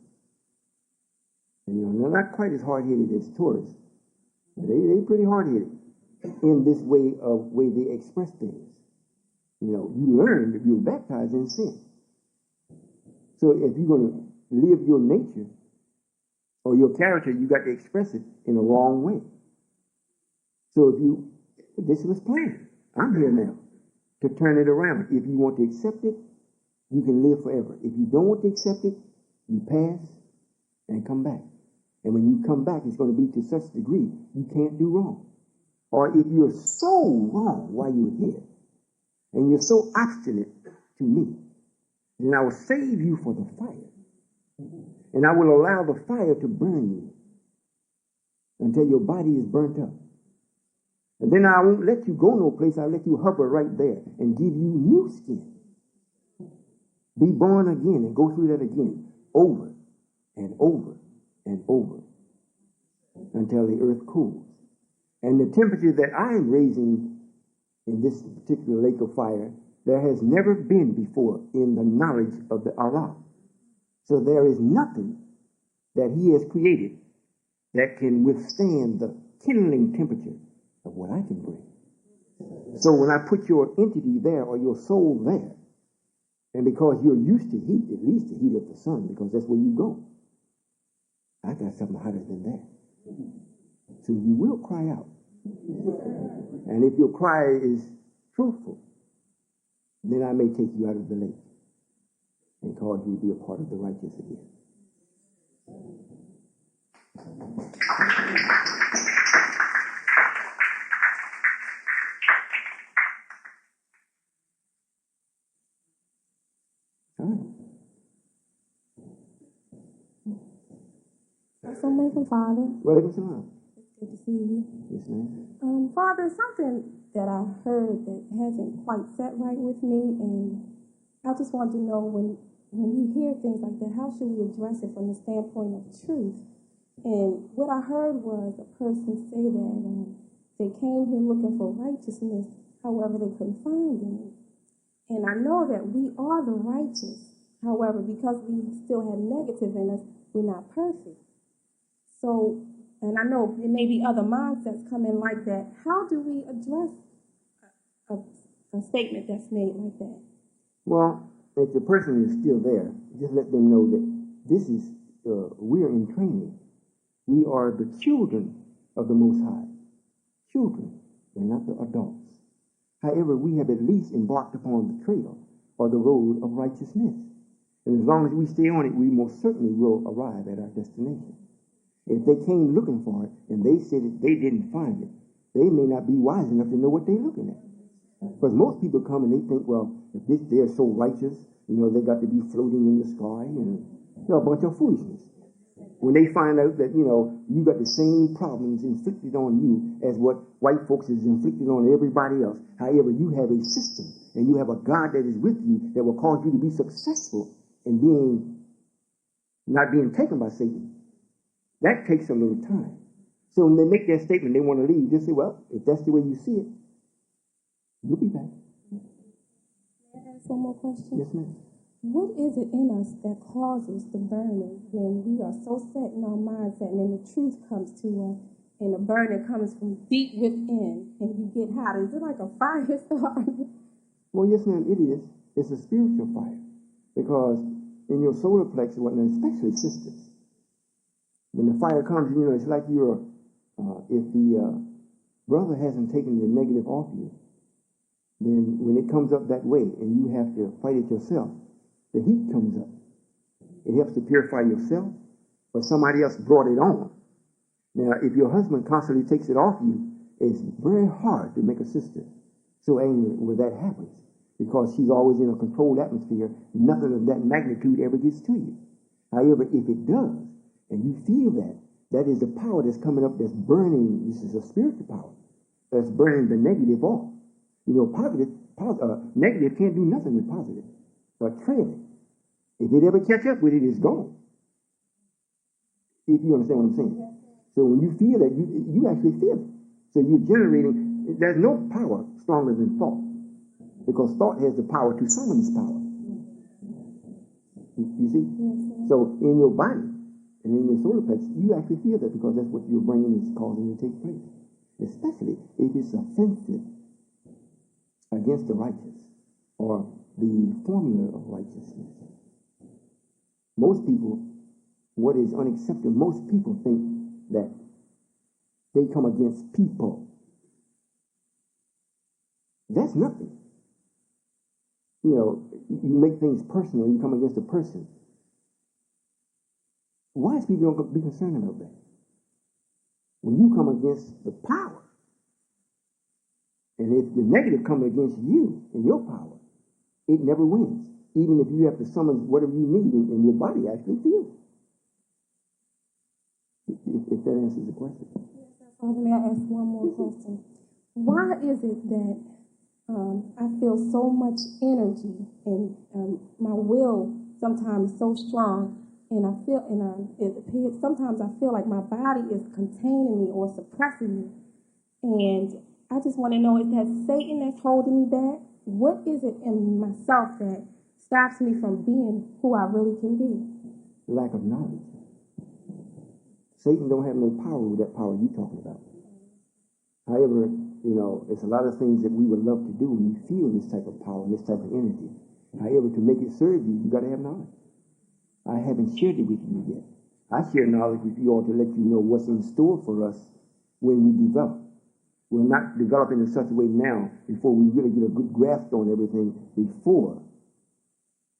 And you know, they're not quite as hard-headed as Taurus. They're pretty hard-headed in this way they express things. You know, you learn that you were baptized in sin. So if you're going to live your nature or your character, you got to express it in a wrong way. So this was planned. I'm here now to turn it around. If you want to accept it, you can live forever. If you don't want to accept it, you pass and come back. And when you come back, it's going to be to such a degree you can't do wrong. Or if you're so wrong while you're here, and you're so obstinate to me, then I will save you for the fire. And I will allow the fire to burn you until your body is burnt up. And then I won't let you go no place. I'll let you hover right there and give you new skin. Be born again and go through that again, over and over and over, until the earth cools. And the temperature that I am raising in this particular lake of fire, there has never been before in the knowledge of the Allah. So there is nothing that He has created that can withstand the kindling temperature of what I can bring. So when I put your entity there or your soul there, and because you're used to heat, at least the heat of the sun, because that's where you go, I got something hotter than that. So you will cry out. And if your cry is truthful, then I may take you out of the lake and cause you to be a part of the righteous again. All right. Assalamualaikum, Father. Welcome, salam. It's good to see you. Yes, ma'am. Father, something that I heard that hasn't quite set right with me, and I just want to know when we hear things like that, how should we address it from the standpoint of truth? And what I heard was a person say that they came here looking for righteousness, however they couldn't find any. And I know that we are the righteous. However, because we still have negative in us, we're not perfect. So, and I know it may be other mindsets come in like that. How do we address a statement that's made like that? Well, if the person is still there, just let them know that this is, we're in training. We are the children of the Most High. Children, we're not the adults. However, we have at least embarked upon the trail or the road of righteousness. And as long as we stay on it, we most certainly will arrive at our destination. If they came looking for it and they said that they didn't find it, they may not be wise enough to know what they're looking at. Because most people come and they think, well, if they're so righteous, you know, they got to be floating in the sky and, you know, a bunch of foolishness. When they find out that, you know, you got the same problems inflicted on you as what white folks is inflicted on everybody else. However, you have a system and you have a God that is with you that will cause you to be successful in not being taken by Satan. That takes a little time. So when they make their statement, they want to leave, just say, well, if that's the way you see it, you'll be back. May I ask one more question? Yes, ma'am. What is it in us that causes the burning when we are so set in our mindset and then the truth comes to us and the burning comes from deep within and you get hot? Is it like a fire starting? Well, yes, ma'am, it is. It's a spiritual fire. Because in your solar plexus, whatnot, especially sisters, when the fire comes, it's like if the brother hasn't taken the negative off you, then when it comes up that way and you have to fight it yourself, the heat comes up. It helps to purify yourself, but somebody else brought it on. Now, if your husband constantly takes it off you, it's very hard to make a sister so angry when that happens, because she's always in a controlled atmosphere. Nothing of that magnitude ever gets to you. However, if it does, and you feel that, that is the power that's coming up, that's burning. This is a spiritual power that's burning the negative off. Negative can't do nothing with positive, but trail it. If it ever catch up with it, it's gone. If you understand what I'm saying. So when you feel that, you actually feel it. So you're generating, there's no power stronger than thought, because thought has the power to summon this power. You see? So in your body and in your solar plexus, you actually feel that, because that's what your brain is causing to take place. Especially if it's offensive against the righteous, or the formula of righteousness. Most people, what is unacceptable, most people think that they come against people. That's nothing. You make things personal, you come against a person. Wise people don't be concerned about that. When you come against the power, and if the negative comes against you and your power, it never wins. Even if you have to summon whatever you need, and your body actually feels it. If that answers the question. Father, may I ask one more question? Why is it that I feel so much energy, and my will sometimes is so strong, and it appears sometimes I feel like my body is containing me or suppressing me, and I just want to know, is that Satan that's holding me back? What is it in myself that stops me from being who I really can be? Lack of knowledge. Satan don't have no power with that power you're talking about. However, it's a lot of things that we would love to do when you feel this type of power, this type of energy. However, to make it serve you, you got to have knowledge. I haven't shared it with you yet. I share knowledge with you all to let you know what's in store for us when we develop. We're not developing in such a way now before we really get a good grasp on everything before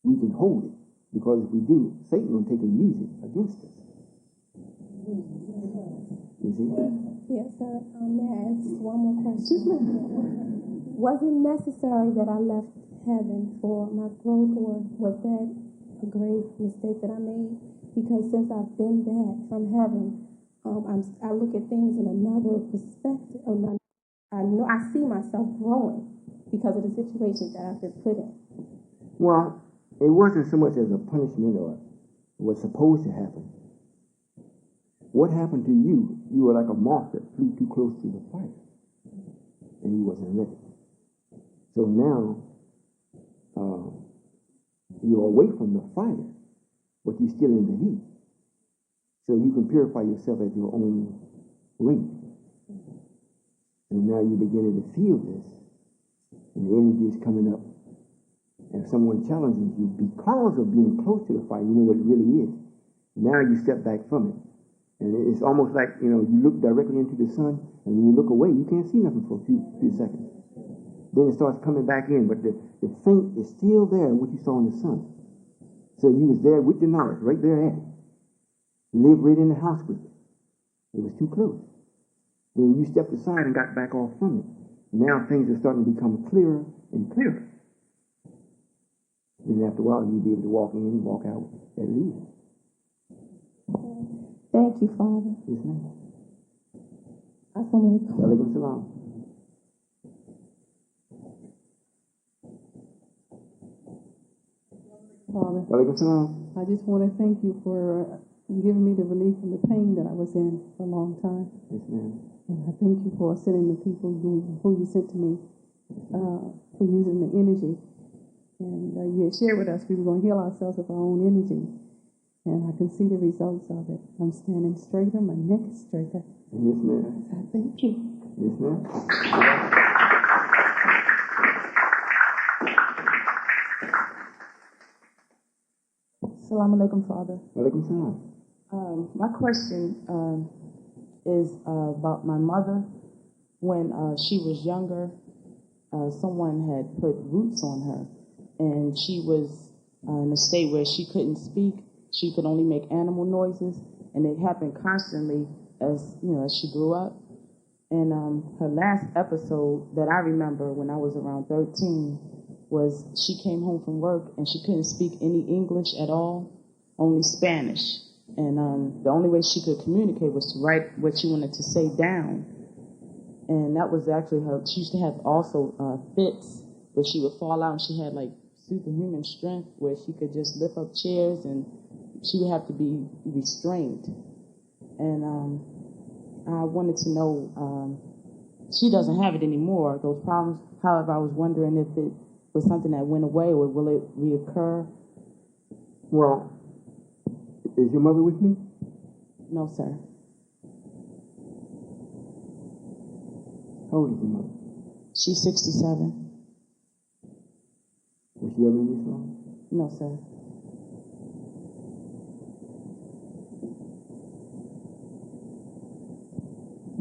we can hold it. Because if we do, Satan will take and use it against us. You see? Yes, sir. May I ask one more question? Was it necessary that I left heaven for my growth, or was that a grave mistake that I made? Because since I've been back from heaven, I look at things in another perspective. I see myself growing because of the situations that I've been put in. Well, it wasn't so much as a punishment or was supposed to happen. What happened to you? You were like a moth that flew too close to the fire, and you wasn't ready. So now you're away from the fire, but you're still in the heat. So you can purify yourself at your own rate. And now you're beginning to feel this, and the energy is coming up. And if someone challenges you because of being close to the fire, you know what it really is. Now you step back from it. And it's almost like, you look directly into the sun, and when you look away, you can't see nothing for a few seconds. Then it starts coming back in, but the faint is still there, what you saw in the sun. So you was there with the knowledge, right there at it. Lived right in the house with it. It was too close. Then you stepped aside and got back off from it. Now things are starting to become clearer and clearer. Then after a while, you'll be able to walk in and walk out at least. Thank you, Father. Yes, ma'am. Assalamu alaikum. Alaikum salam. Father, Alaikum salam. I just want to thank you for giving me the relief from the pain that I was in for a long time. Yes, ma'am. And I thank you for sending the people who you sent to me, for using the energy. And you had shared with us we were going to heal ourselves with our own energy. And I can see the results of it. I'm standing straighter, my neck is straighter. Yes, ma'am. I thank you. Yes, ma'am. Assalamu alaikum, Father. Walaikum salam. My question is about my mother. When she was younger, someone had put roots on her, and she was in a state where she couldn't speak. She could only make animal noises, and it happened constantly as she grew up. And her last episode that I remember when I was around 13 was she came home from work and she couldn't speak any English at all, only Spanish. And the only way she could communicate was to write what she wanted to say down. And that was actually her. She used to have also fits where she would fall out, and she had like superhuman strength where she could just lift up chairs, and she would have to be restrained. And I wanted to know, she doesn't have it anymore, those problems. However, I was wondering if it was something that went away, or will it reoccur? Well, is your mother with me? No, sir. How old is your mother? She's 67. Was she ever in Islam? No, sir.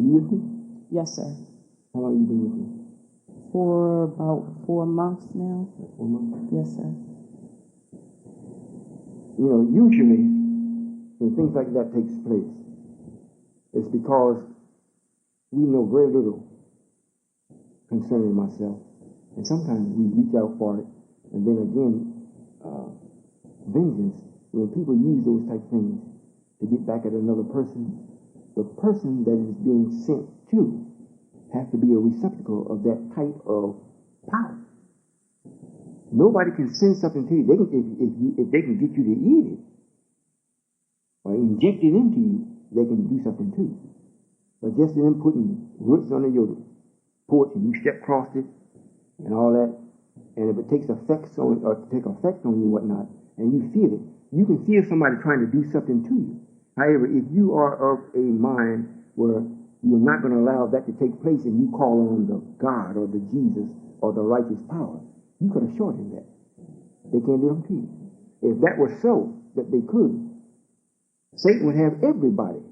You with me? Yes, sir. How long you been with me? For about 4 months now. 4 months? Yes, sir. You know, usually when things like that takes place, it's because we know very little concerning myself. And sometimes we reach out for it. And then again, vengeance, when people use those type of things to get back at another person, the person that is being sent to has to be a receptacle of that type of power. Nobody can send something to you. They can, if they can get you to eat it or inject it into you, they can do something to you. But just them putting roots under your porch and you step across it and all that, and if it takes effect on you and whatnot, and you feel it, you can feel somebody trying to do something to you. However, if you are of a mind where you're not going to allow that to take place and you call on the God or the Jesus or the righteous power, you could have shortened that. They can't do it to you. If that was so, that they could, Satan would have everybody,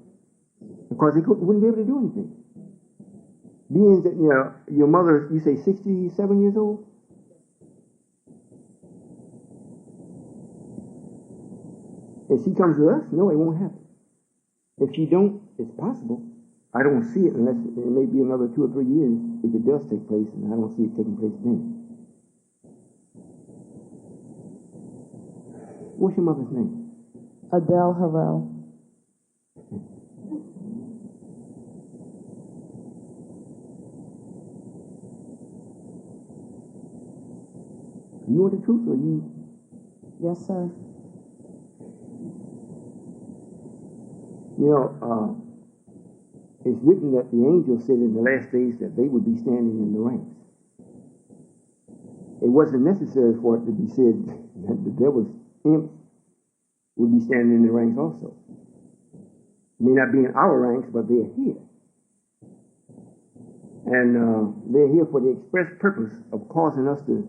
because they wouldn't be able to do anything. Being that, your mother, you say 67 years old? If she comes to us, no, it won't happen. If she don't, it's possible. I don't see it unless it may be another 2 or 3 years if it does take place, and I don't see it taking place then. What's your mother's name? Adele Harrell. You want the truth or you? Yes, sir. It's written that the angels said in the last days that they would be standing in the ranks. It wasn't necessary for it to be said that the devil's imps would be standing in the ranks also. It may not be in our ranks, but they're here. And they're here for the express purpose of causing us to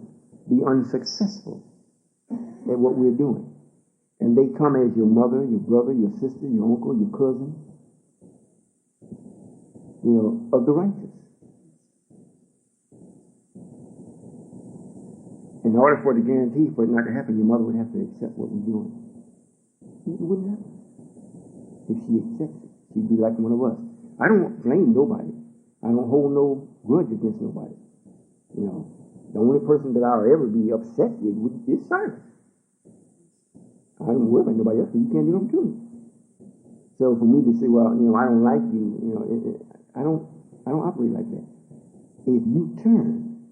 be unsuccessful at what we're doing. And they come as your mother, your brother, your sister, your uncle, your cousin, of the righteous. In order for it to guarantee for it not to happen, your mother would have to accept what we're doing. It wouldn't happen. If she accepts it, she'd be like one of us. I don't blame nobody. I don't hold no grudge against nobody. The only person that I'll ever be upset with is Cyrus. I don't worry about nobody else because you can't do nothing to me. So for me to say, well, I don't like you, I don't operate like that. If you turn,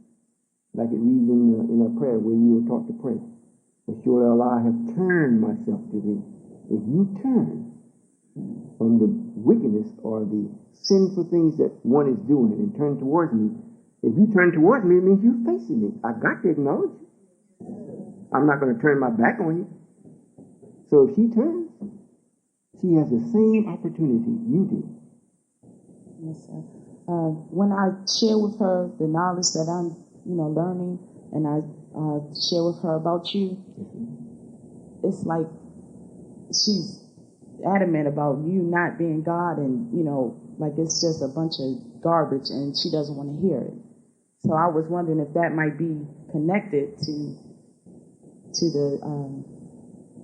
like it reads in our prayer where we were taught to pray, for surely Allah, I have turned myself to thee. If you turn from the wickedness or the sinful things that one is doing and turn towards me, if you turn towards me, it means you're facing me. I got to acknowledge it. I'm not going to turn my back on you. So if she turns, she has the same opportunity you do. Yes, sir. When I share with her the knowledge that I'm, learning, and I share with her about you, it's like she's adamant about you not being God, and like it's just a bunch of garbage, and she doesn't want to hear it. So I was wondering if that might be connected to the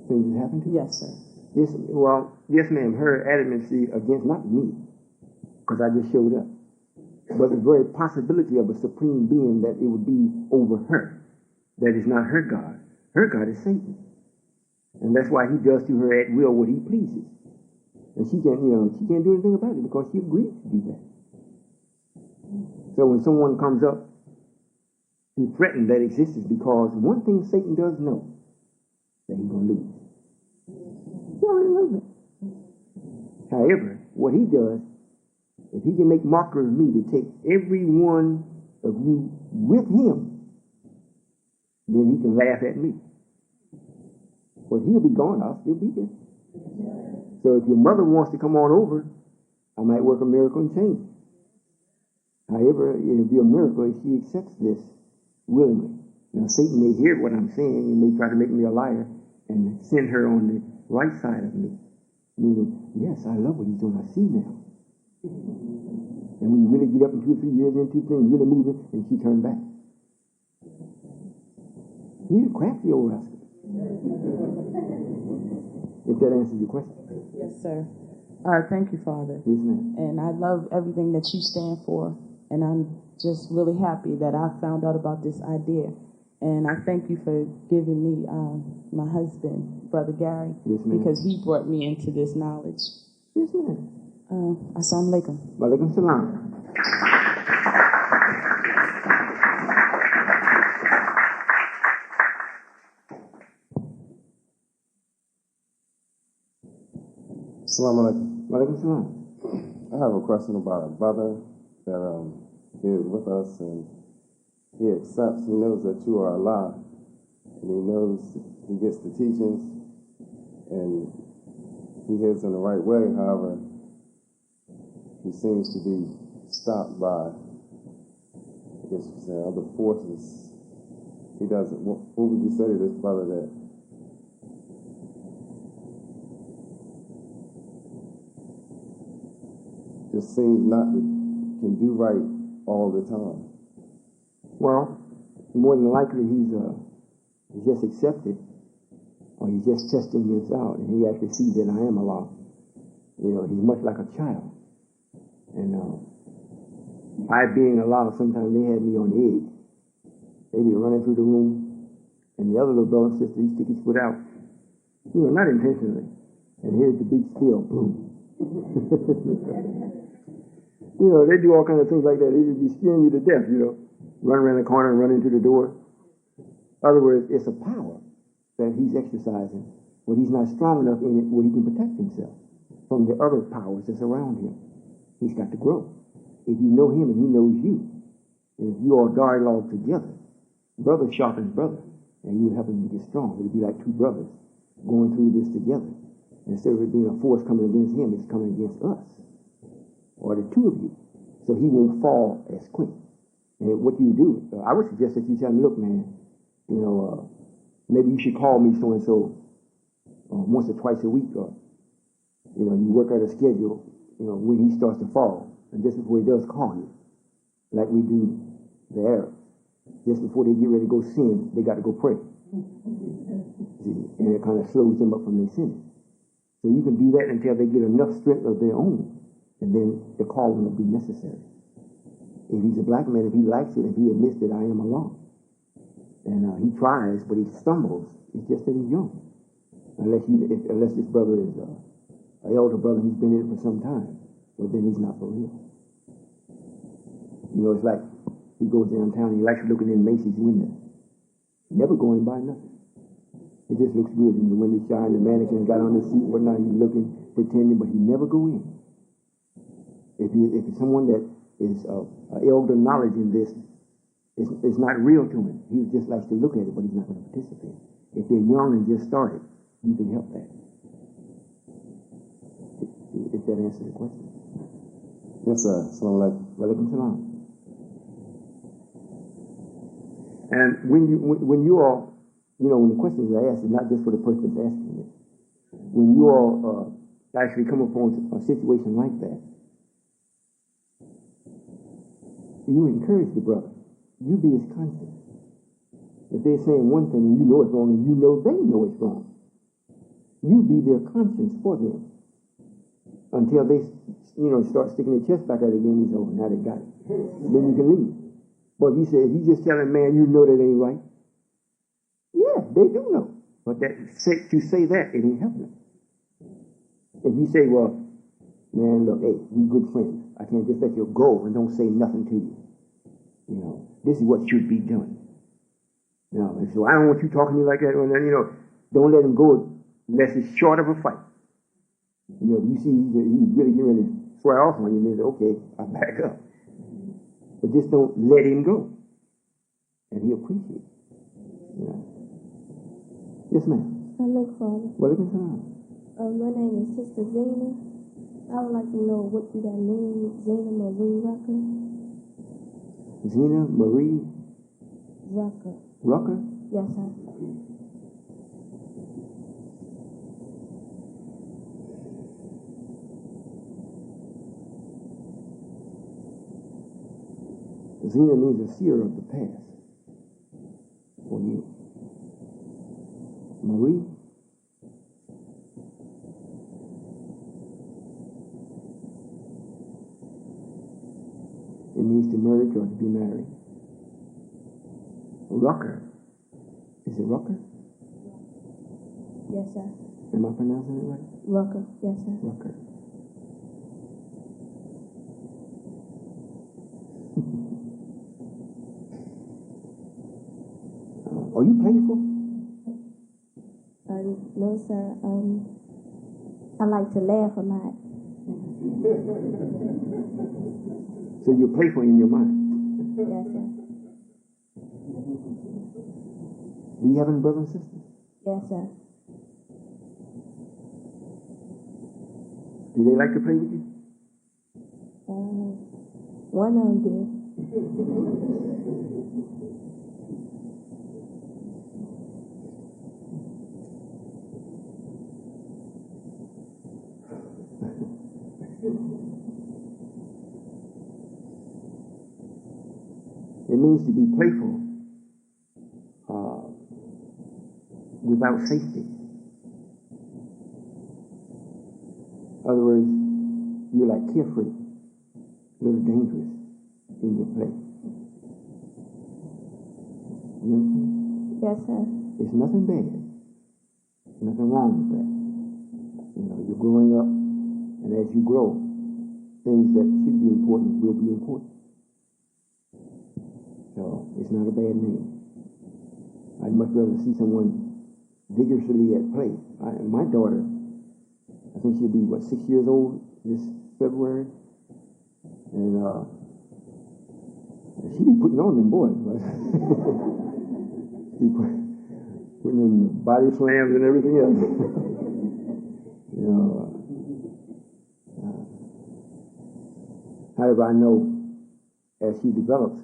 things that happened to you? Yes, sir. Yes, ma'am. Her adamancy against not me, because I just showed up, but the very possibility of a supreme being that it would be over her, that is not her God. Her God is Satan. And that's why he does to her at will what he pleases. And she can't do anything about it because she agreed to do that. So when someone comes up to threaten that existence, because one thing Satan does know, that he's going to lose. He already knows it. However, what he does, if he can make mockery of me to take every one of you with him, then he can laugh at me. But he'll be gone, I'll still be here. So if your mother wants to come on over, I might work a miracle and change it. However, it'll be a miracle if she accepts this willingly. Now, Satan may hear what I'm saying and may try to make me a liar and send her on the right side of me. Meaning, yes, I love what he's doing. I see now. And when you really get up in 2 or 3 years into things, really moving, and she turned back. He's a crafty old rascal. If that answers your question. Yes, sir. Thank you, Father. Yes, ma'am. And I love everything that you stand for. And I'm just really happy that I found out about this idea. And I thank you for giving me my husband, Brother Gary, yes, ma'am, because he brought me into this knowledge. Yes, ma'am. Assalamu alaikum. Wa alaikum salam. Assalamu alaikum. Wa alaikum salam. I have a question about a brother that is with us, and he knows that you are Allah, and he gets the teachings, and he heads in the right way. However, he seems to be stopped by, I guess you say, other forces. He doesn't. What would you say to this brother that just seems not to can do right all the time? Well, more than likely he's just accepted, or he's just testing this out, and he actually sees that I am Allah. He's much like a child. And I being Allah, sometimes they had me on the edge. They'd be running through the room, and the other little brother and sister, he stick his foot out. Not intentionally. And here's the big spill, boom. They do all kinds of things like that. They would be scaring you to death, Run around the corner and run into the door. In other words, it's a power that he's exercising, but he's not strong enough in it where he can protect himself from the other powers that's around him. He's got to grow. If you know him and he knows you, and if you all dialogue together, brother sharpens brother, and you help him to get strong. It'll be like two brothers going through this together. Instead of it being a force coming against him, it's coming against us, or the two of you. So he won't fall as quick. And what you do, I would suggest that you tell him, look, man, maybe you should call me so-and-so once or twice a week, or, you work out a schedule, when he starts to fall, and just before he does, call you, like we do the Arabs. Just before they get ready to go sin, they got to go pray. See? And it kind of slows them up from their sin. So you can do that until they get enough strength of their own, and then the calling will be necessary. If he's a black man, if he likes it, if he admits that I am Allah, and he tries, but he stumbles, it's just that he's young. Unless this brother is an elder brother, he's been in it for some time, but then he's not for real. It's like he goes downtown and he likes looking in Macy's window, never going by nothing. It just looks good, and the window shine, the mannequin got on the seat, whatnot, he's looking, pretending, but he never go in. If it's someone that is elder knowledge in this, it's not real to him. He just likes to look at it, but he's not going to participate. If they're young and just started, you can help that. If that answers the question. Yes, sir. Assalamu alaikum. Wa alaikum salam. And when you all, when the questions are asked, it's not just for the person that's asking it. when you all actually come upon a situation like that, you encourage the brother. You be his conscience. If they're saying one thing and you know it's wrong and you know they know it's wrong, you be their conscience for them until they, start sticking their chest back out again. You say, oh, now they got it. Then you can leave. But if you just tell a man you know that ain't right, yeah, they do know. But to say that, it ain't helping them. If you say, well, man, look, hey, we good friends. I can't just let you go and don't say nothing to you. This is what should be done. So I don't want you talking to me like that. And then, don't let him go unless it's short of a fight. You see he's really getting ready to swear off on you, and then say, okay, I'll back up. But just don't let him go. And he'll appreciate it. Yes, ma'am. Hello, Father. Welcome to the my name is Sister Zena. I would like to know what do that mean, Zena Marie Rucker? Zena Marie Rucker. Rucker? Yes, sir. Zena means a seer of the past for you. Marie? It means to merge or to be married. Rucker. Is it Rucker? Yes, sir. Am I pronouncing it right? Rucker. Yes, sir. Rucker. Are you playful? No, sir. I like to laugh a lot. So you're playful in your mind? Yes, sir. Do you have any brothers and sisters? Yes, sir. Do they like to play with you? One of them do. It means to be playful without safety. In other words, you're like carefree, a little dangerous in your play. You understand? Yes, sir. It's nothing bad. Nothing wrong with that. You're growing up, and as you grow, things that should be important will be important. So it's not a bad name. I'd much rather see someone vigorously at play. My daughter, I think she'll be, 6 years old this February? And she be putting on them boys. She putting in body slams and everything else. However, I know as she develops,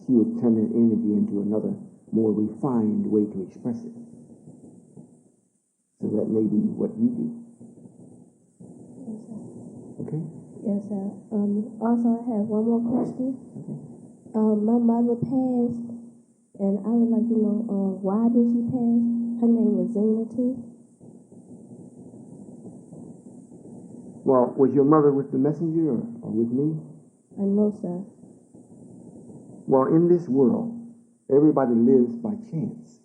she would turn that energy into another, more refined way to express it. So that may be what you do. Okay? Yes, sir. Also, I have one more question. Okay. My mother passed, and I would like to know why did she pass? Her name was Zena, too. Well, was your mother with the messenger or with me? No, sir. Well, in this world, everybody lives by chance.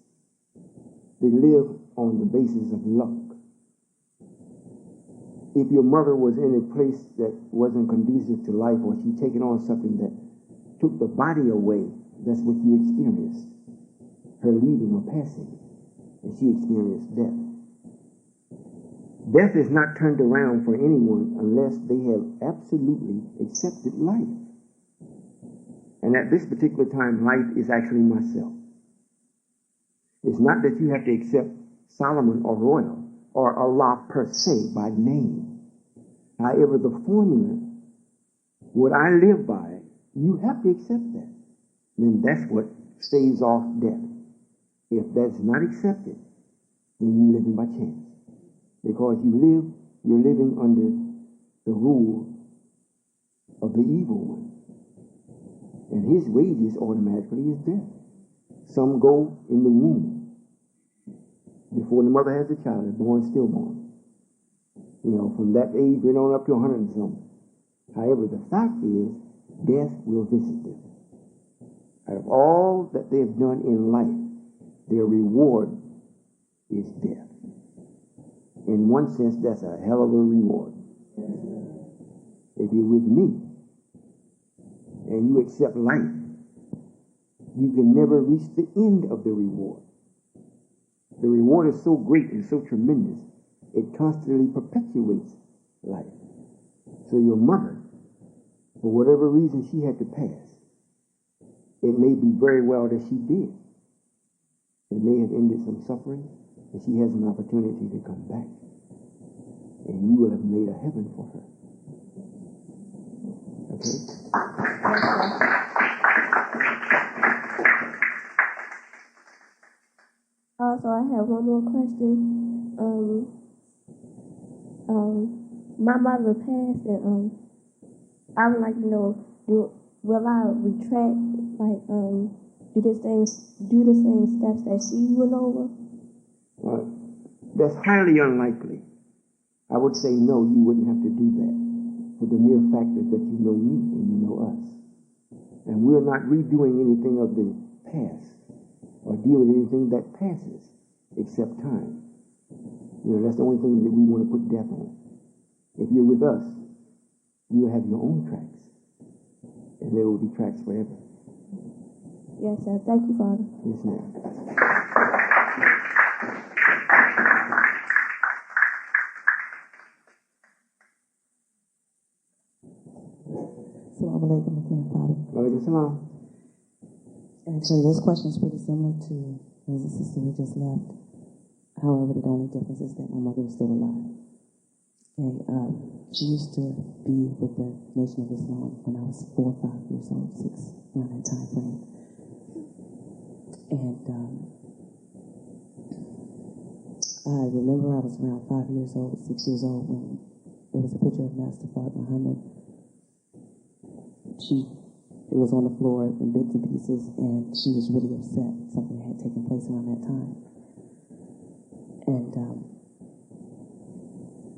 They live on the basis of luck. If your mother was in a place that wasn't conducive to life, or she taken on something that took the body away, that's what you experienced. Her leaving or passing. And she experienced death. Death is not turned around for anyone unless they have absolutely accepted life. And at this particular time, life is actually myself. It's not that you have to accept Solomon or Royall or Allah per se by name. However, the formula, what I live by, you have to accept that. Then that's what staves off death. If that's not accepted, then you're living by chance. Because you're living under the rule of the evil one. And his wages automatically is death. Some go in the womb before the mother has a child, is born stillborn. You know, from that age right on up to 100 and something. However, the fact is, death will visit them. Out of all that they've done in life, their reward is death. In one sense, that's a hell of a reward. If you're with me and you accept life, you can never reach the end of the reward. The reward is so great and so tremendous, it constantly perpetuates life. So your mother, for whatever reason she had to pass, it may be very well that she did. It may have ended some suffering, and she has an opportunity to come back. And you will have made a heaven for her. Okay? Also, I have one more question. My mother passed, and I would like to know, will I retract, like, do the same steps that she went over? That's highly unlikely. I would say no, you wouldn't have to do that for the mere fact that you know me and you know us. And we're not redoing anything of the past or deal with anything that passes except time. You know, that's the only thing that we want to put death on. If you're with us, you will have your own tracks. And there will be tracks forever. Yes, sir. Thank you, Father. Yes, ma'am. Assalamu alaikum again, Father. Walaikum salam. Actually, this question is pretty similar to the sister who just left. However, the only difference is that my mother is still alive. Okay, she used to be with the Nation of Islam when I was 4 or 5 years old, 6, around that time frame. And I remember I was around 5 years old, 6 years old, when there was a picture of Master Fard Muhammad. It was on the floor in bits and pieces, and she was really upset. Something had taken place around that time. And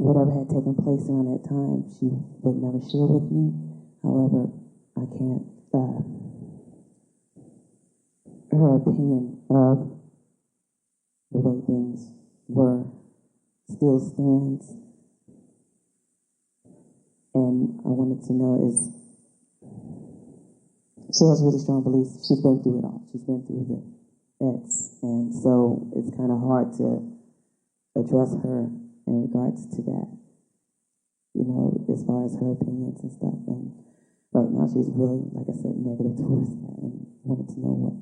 whatever had taken place around that time, she would never share with me. However, I can't, her opinion of the way things were still stands. And I wanted to know she has really strong beliefs. She's been through it all. She's been through the X. And so it's kind of hard to address her in regards to that, you know, as far as her opinions and stuff. And right now she's really, like I said, negative towards that, and wanted to know what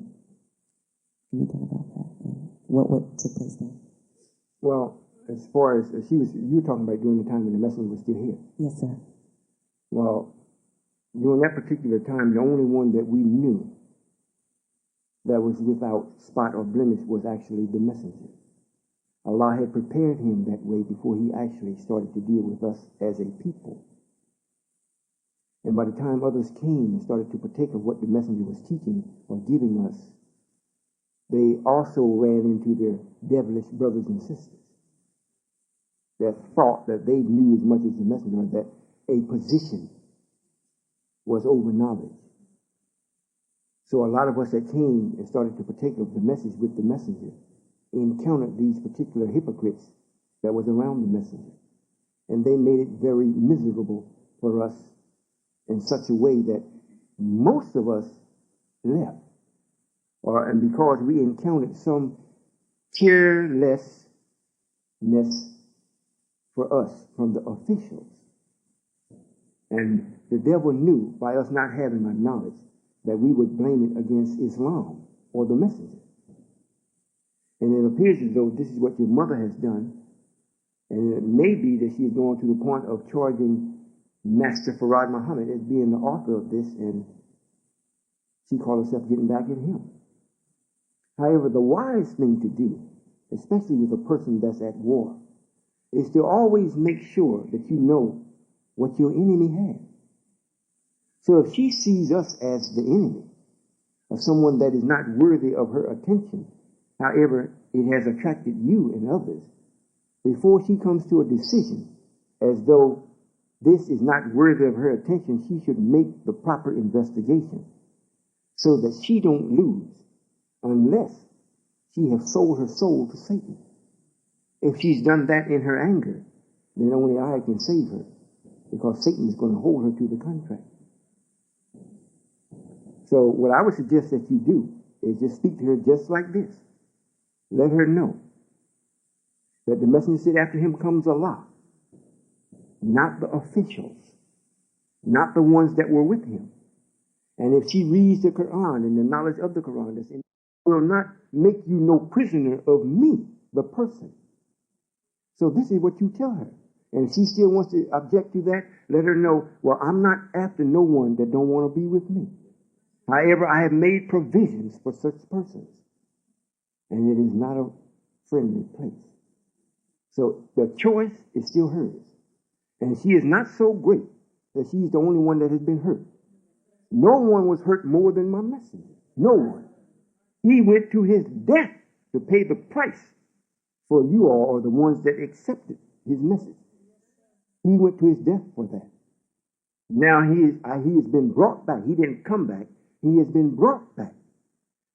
can be done about that and what took place then. Well, as far as you were talking about during the time when the messenger was still here. Yes, sir. Well, during that particular time, the only one that we knew that was without spot or blemish was actually the messenger. Allah had prepared him that way before he actually started to deal with us as a people. And by the time others came and started to partake of what the messenger was teaching or giving us, they also ran into their devilish brothers and sisters that thought that they knew as much as the messenger, that a position was over knowledge. So a lot of us that came and started to partake of the message with the messenger encountered these particular hypocrites that was around the messenger. And they made it very miserable for us in such a way that most of us left. And because we encountered some carelessness for us from the officials. And the devil knew by us not having our knowledge that we would blame it against Islam or the messenger. And it appears as though this is what your mother has done. And it may be that she is going to the point of charging Master Fard Muhammad as being the author of this, and she called herself getting back at him. However, the wise thing to do, especially with a person that's at war, is to always make sure that you know what your enemy has. So if she sees us as the enemy of someone that is not worthy of her attention, however, it has attracted you and others, before she comes to a decision as though this is not worthy of her attention, she should make the proper investigation so that she don't lose unless she has sold her soul to Satan. If she's done that in her anger, then only I can save her, because Satan is going to hold her to the contract. So what I would suggest that you do is just speak to her just like this. Let her know that the messenger said after him comes Allah, not the officials, not the ones that were with him. And if she reads the Quran and the knowledge of the Quran, it will not make you no prisoner of me, the person. So this is what you tell her. And if she still wants to object to that, let her know, well, I'm not after no one that don't want to be with me. However, I have made provisions for such persons. And it is not a friendly place. So the choice is still hers. And she is not so great that she's the only one that has been hurt. No one was hurt more than my messenger. No one. He went to his death to pay the price for you all, or the ones that accepted his message. He went to his death for that. Now he has been brought back. He didn't come back. He has been brought back.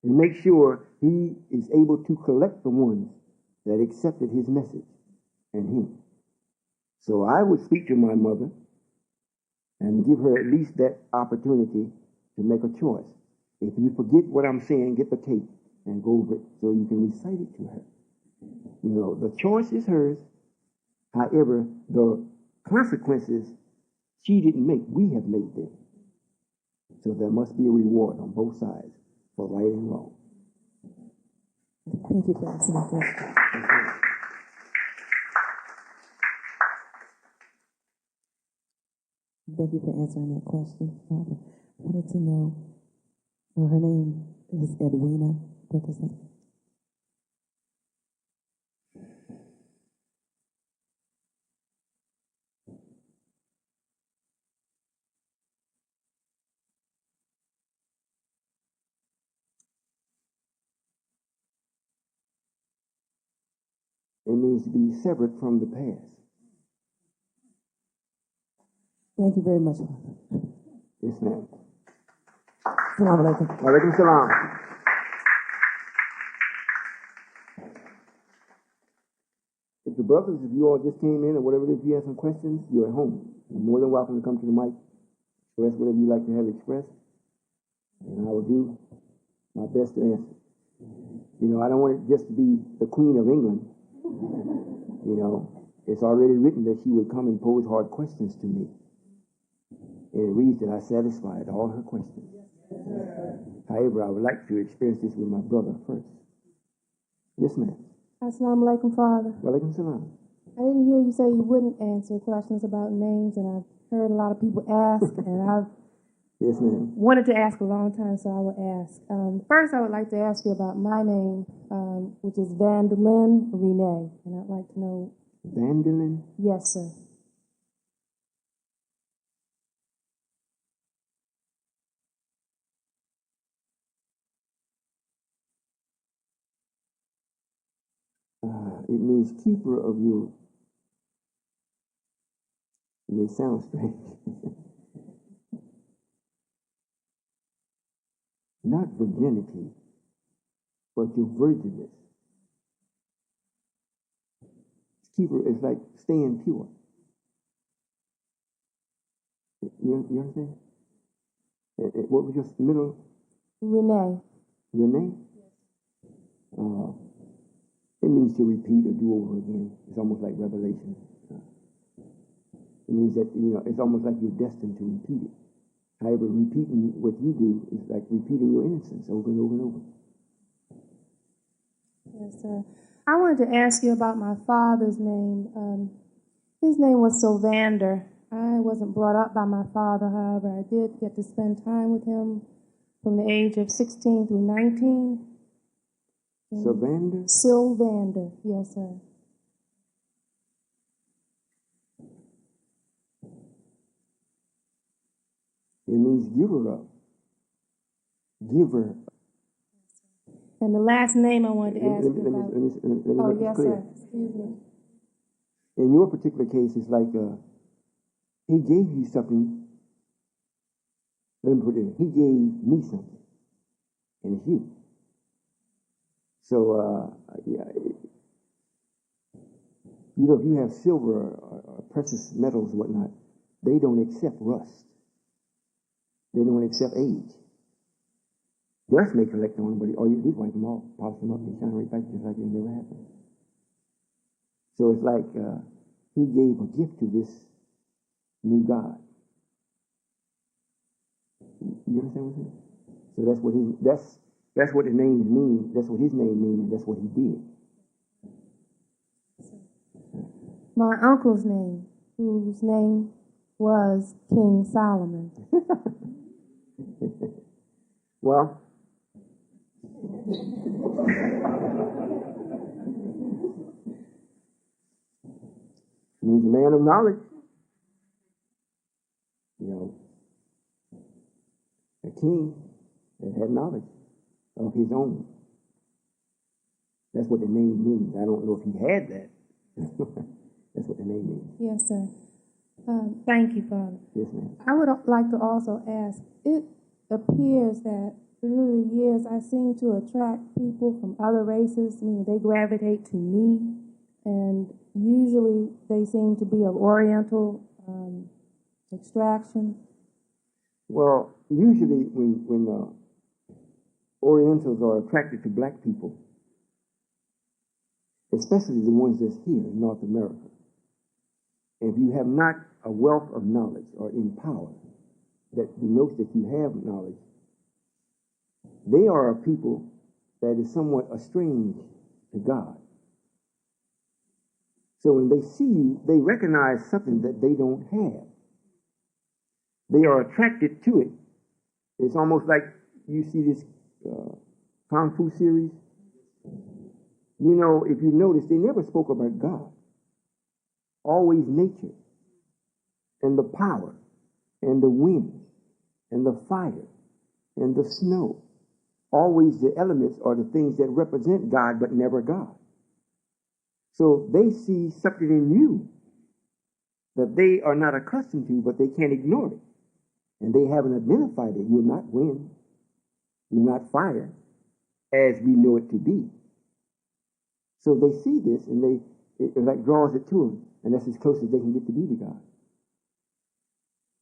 And make sure he is able to collect the ones that accepted his message and him. So I would speak to my mother and give her at least that opportunity to make a choice. If you forget what I'm saying, get the tape and go over it so you can recite it to her. You know, the choice is hers. However, the consequences she didn't make, we have made them. So there must be a reward on both sides for right and wrong. Thank you for asking that question. Thank you for answering that question, Father. I wanted to know, her name is Edwina. What does that mean? It means to be severed from the past. Thank you very much, Father. Yes, ma'am. Assalamu alaikum. Walaikum salam. If the brothers, if you all just came in or whatever it is, if you have some questions, you're at home. You're more than welcome to come to the mic, express whatever you like to have expressed, and I will do my best to answer. You know, I don't want it just to be the Queen of England. You know, it's already written that she would come and pose hard questions to me. And it reads that I satisfied all her questions. However, I would like to experience this with my brother first. Yes, ma'am. Assalamu alaikum, Father. Walaikum salam. I didn't hear you say you wouldn't answer questions about names, and I've heard a lot of people ask, and I've Yes, ma'am. wanted to ask a long time, so I will ask. First, I would like to ask you about my name, which is Vandalyn Renee, and I'd like to know. Vandalyn? Yes, sir. It means keeper of you. It may sound strange. Not virginity, but your virginness. Keeper is like staying pure. You understand? What was your middle? Renee. Renee? It means to repeat or do over again. It's almost like revelation. It means that, you know, it's almost like you're destined to repeat it. However, repeating what you do is like repeating your innocence over and over and over. Yes, sir. I wanted to ask you about my father's name. His name was Sylvander. I wasn't brought up by my father, however, I did get to spend time with him from the age of 16 through 19. Sylvander? Sylvander, yes, sir. It means giver of. Giver. And the last name I wanted to ask you about. Let me yes, clear. sir. Excuse me. In your particular case, it's like he gave you something. Let me put it. He gave me something, and it's you. So, yeah, you know, if you have silver or precious metals and whatnot, they don't accept rust. They don't accept age. Dust may collect on them, but all you do is wipe them off, polish them up, and shine right back just like it never happened. So it's like he gave a gift to this new God. You understand what I'm saying? So that's what the names mean. That's what his name means, and that's what he did. My uncle's name, whose name was King Solomon. Well, he's a man of knowledge. You know, a king that had knowledge of his own. That's what the name means. I don't know if he had that. That's what the name means. Yes, sir. Thank you, Father. Yes, ma'am. I would like to also ask, it appears that through the years I seem to attract people from other races. I mean, they gravitate to me, and usually they seem to be of Oriental extraction. Well, usually when Orientals are attracted to black people, especially the ones that's here in North America, if you have not a wealth of knowledge or in power that denotes that you have knowledge, they are a people that is somewhat estranged to God. So when they see you, they recognize something that they don't have. They are attracted to it. It's almost like you see this Kung Fu series. You know, if you notice, they never spoke about God. Always nature and the power and the wind and the fire and the snow. Always the elements are the things that represent God, but never God. So they see something in you that they are not accustomed to, but they can't ignore it. And they haven't identified it. You're not wind. You're not fire, as we know it to be. So they see this, and it like draws it to them, and that's as close as they can get to be to God.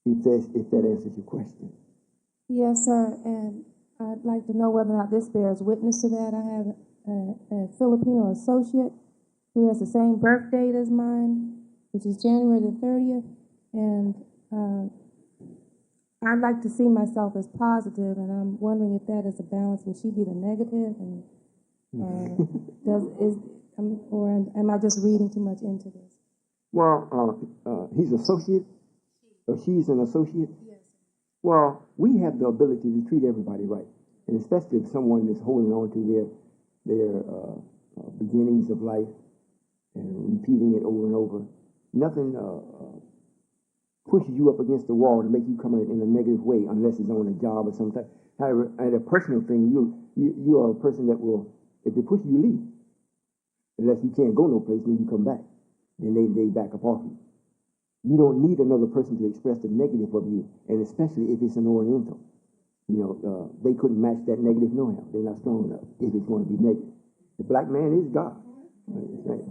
If that answers your question. Yes, sir. And I'd like to know whether or not this bears witness to that. I have a Filipino associate who has the same birth date as mine, which is January the 30th, and I'd like to see myself as positive, and I'm wondering if that is a balance. Would she be the negative, and or am I just reading too much into this? Well, he's an associate, or she's an associate. Yes. Well, we have the ability to treat everybody right, and especially if someone is holding on to their beginnings of life and repeating it over and over. Nothing pushes you up against the wall to make you come in a negative way, unless it's on a job or something. However, at a personal thing, you are a person that will, if they push you, leave. Unless you can't go no place, then you come back. Then they back up off you. You don't need another person to express the negative of you, and especially if it's an Oriental. You know, they couldn't match that negative no-how. They're not strong enough if it's going to be negative. The black man is God. Right?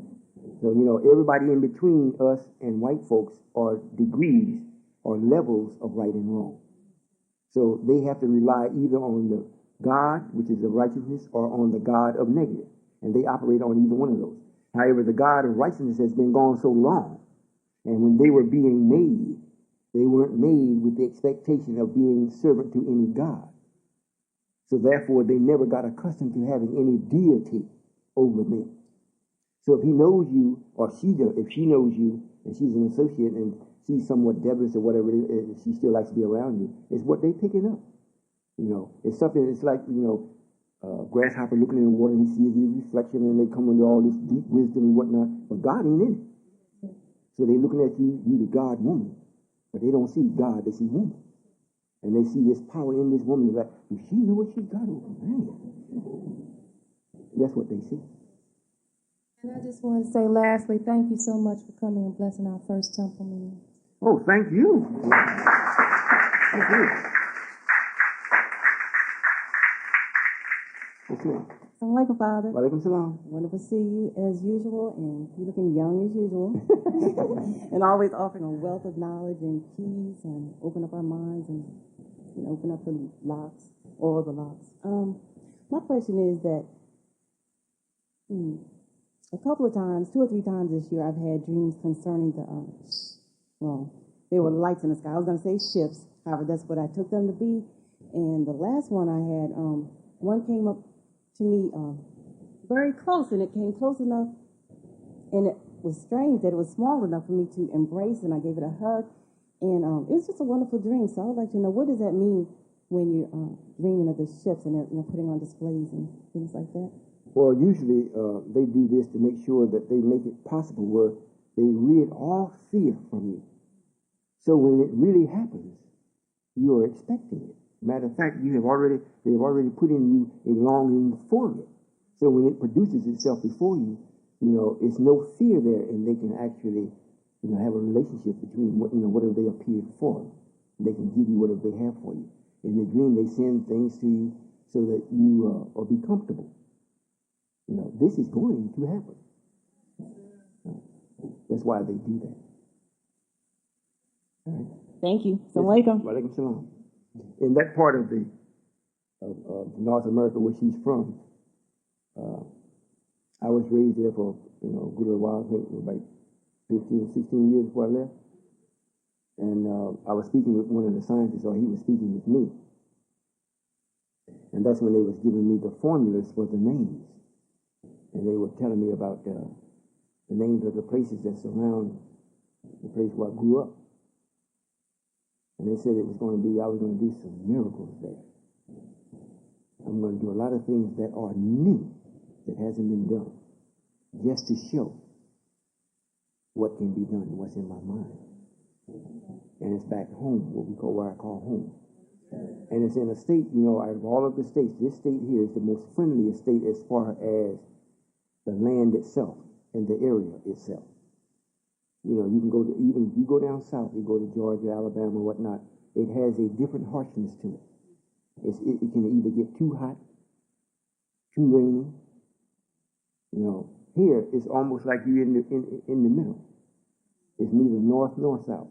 So, you know, everybody in between us and white folks are degrees or levels of right and wrong. So they have to rely either on the God, which is the righteousness, or on the God of negative. And they operate on either one of those. However, the God of righteousness has been gone so long, and when they were being made, they weren't made with the expectation of being servant to any God. So therefore, they never got accustomed to having any deity over them. So if he knows you, or if she knows you, and she's an associate, and she's somewhat devilish or whatever it is, she still likes to be around you, it's what they picking up. You know, it's something, it's like, you know, grasshopper looking in the water, and he sees the reflection, and they come into all this deep wisdom and whatnot, but God ain't in it. So they're looking at you the God woman, but they don't see God, they see woman. and they see this power in this woman. They're like, does she know what she got over? Man. That's what they see. And I just want to say lastly, thank you so much for coming and blessing our first temple meeting. Oh, thank you. Thank you. Yes, ma'am. Assalamualaikum, Father. Walaikum salam. Wonderful to see you as usual, and you looking young as usual, and always offering a wealth of knowledge and keys, and open up our minds and open up the locks, all the locks. My question is that a couple of times, 2 or 3 times this year, I've had dreams concerning they were lights in the sky. I was going to say ships, however, that's what I took them to be. And the last one I had, one came up to me very close, and it came close enough, and it was strange that it was small enough for me to embrace, and I gave it a hug, and it was just a wonderful dream. So I would like to know, what does that mean when you're dreaming of the ships and they're putting on displays and things like that? Well, usually they do this to make sure that they make it possible where they rid all fear from you. So when it really happens, you are expecting it. Matter of fact, they've already put in you a longing for it. So when it produces itself before you, it's no fear there, and they can actually, have a relationship between whatever they appeared for. They can give you whatever they have for you. In the dream, they send things to you so that you will be comfortable. This is going to happen. That's why they do that. All right. Thank you. Assalamualaikum. Walaikum salam. In that part of North America where she's from, I was raised there for a good little while. I think about 15, 16 years before I left. And I was speaking with one of the scientists, or he was speaking with me. And that's when they was giving me the formulas for the names. And they were telling me about the names of the places that surround the place where I grew up. And they said I was going to do some miracles there. I'm going to do a lot of things that are new, that hasn't been done, just to show what can be done and what's in my mind. And it's back home, where I call home. And it's in a state, out of all of the states, this state here is the most friendliest state as far as the land itself and the area itself. You can go to, even if you go down south, you go to Georgia, Alabama, whatnot, it has a different harshness to it. It can either get too hot, too rainy. Here it's almost like you're in the middle. It's neither north nor south.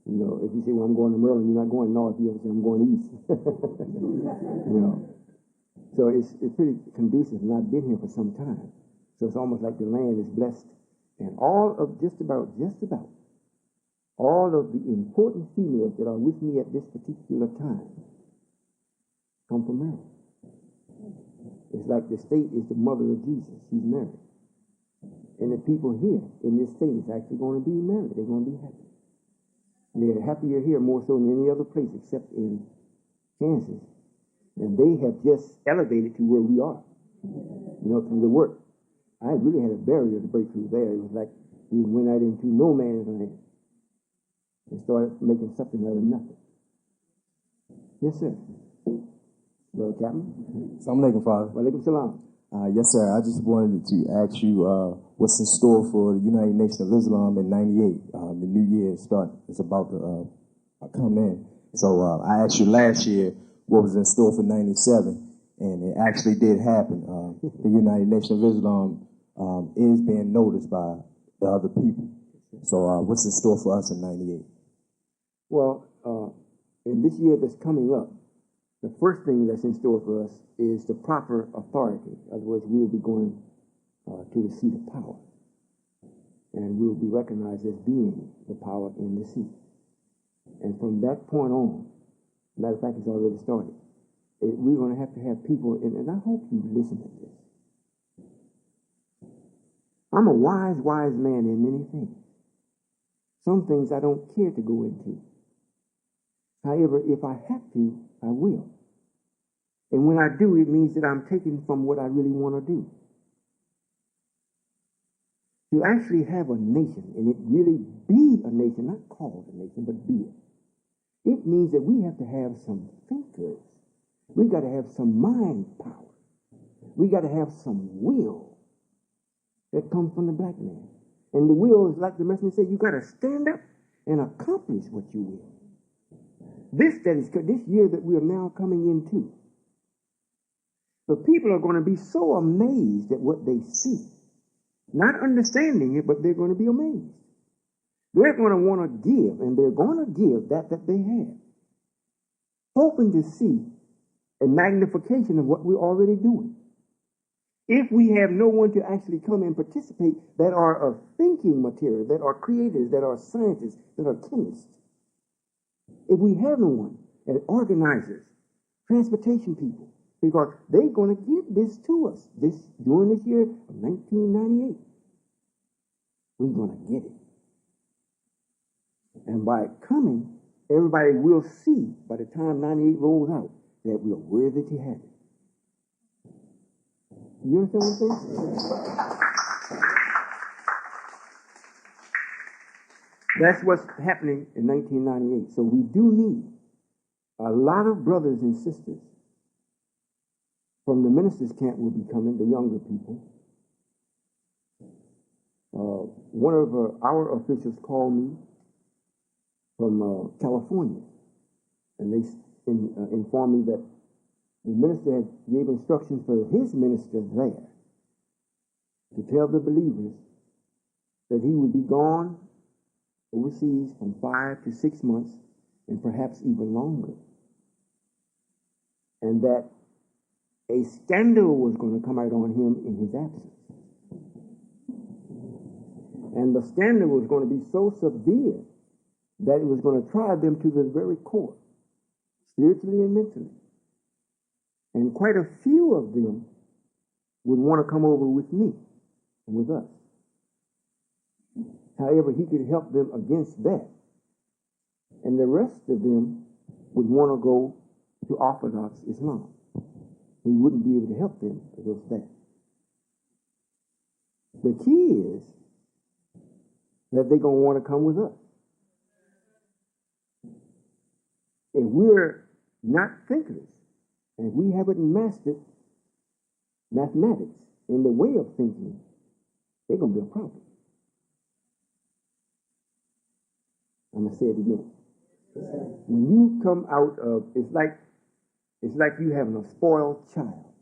If you say, well, I'm going to Maryland, you're not going north, you have to say, I'm going east. So it's pretty conducive, and I've been here for some time. So it's almost like the land is blessed. And just about all of the important females that are with me at this particular time come from Maryland. It's like the state is the mother of Jesus. She's married. And the people here in this state is actually going to be married. They're going to be happy. They're happier here more so than any other place except in Kansas. And they have just elevated to where we are, through the work. I really had a barrier to break through there. It was like we went out into no man's land and started making something out of nothing. Yes, sir. Brother Captain. Assalamualaikum, Father. Walaikum salam. Yes, sir. I just wanted to ask you what's in store for the United Nations of Islam in '98. The new year is about to come in. So I asked you last year what was in store for '97, and it actually did happen. The United Nations of Islam is being noticed by the other people. So what's in store for us in '98? Well, in this year that's coming up, the first thing that's in store for us is the proper authority. In other words, we'll be going to the seat of power. And we'll be recognized as being the power in the seat. And from that point on, matter of fact, it's already started. We're going to have people, and I hope you listen to this. I'm a wise man in many things. Some things I don't care to go into. However, if I have to, I will. And when I do, it means that I'm taking from what I really want to do. To actually have a nation, and it really be a nation, not called a nation, but be it. It means that we have to have some thinkers. We got to have some mind power. We got to have some will that comes from the black man. And the will is like the messenger said, you got to stand up and accomplish what you will. This year that we are now coming into, the people are going to be so amazed at what they see. Not understanding it, but they're going to be amazed. They're going to want to give, and they're going to give that they have, hoping to see a magnification of what we're already doing. If we have no one to actually come and participate that are of thinking material, that are creators, that are scientists, that are chemists, if we have no one, and organizers, transportation people, because they're going to give this to us during this year of 1998. We're going to get it. And by coming, everybody will see by the time 98 rolls out that we are worthy to have it. You understand what I'm saying? That's what's happening in 1998. So we do need a lot of brothers and sisters from the ministers' camp will be coming, the younger people. One of our officials called me from California, and they informed me that the minister had gave instructions for his minister there to tell the believers that he would be gone overseas from 5 to 6 months and perhaps even longer. And that a scandal was going to come out on him in his absence. And the scandal was going to be so severe that it was going to try them to the very core, spiritually and mentally. And quite a few of them would want to come over with me and with us. However, he could help them against that. And the rest of them would want to go to Orthodox Islam. He wouldn't be able to help them against that. The key is that they're going to want to come with us. If we're not thinkers, and if we haven't mastered mathematics in the way of thinking, they're going to be a problem. I'm going to say it again. When you come out of, it's like you having a spoiled child.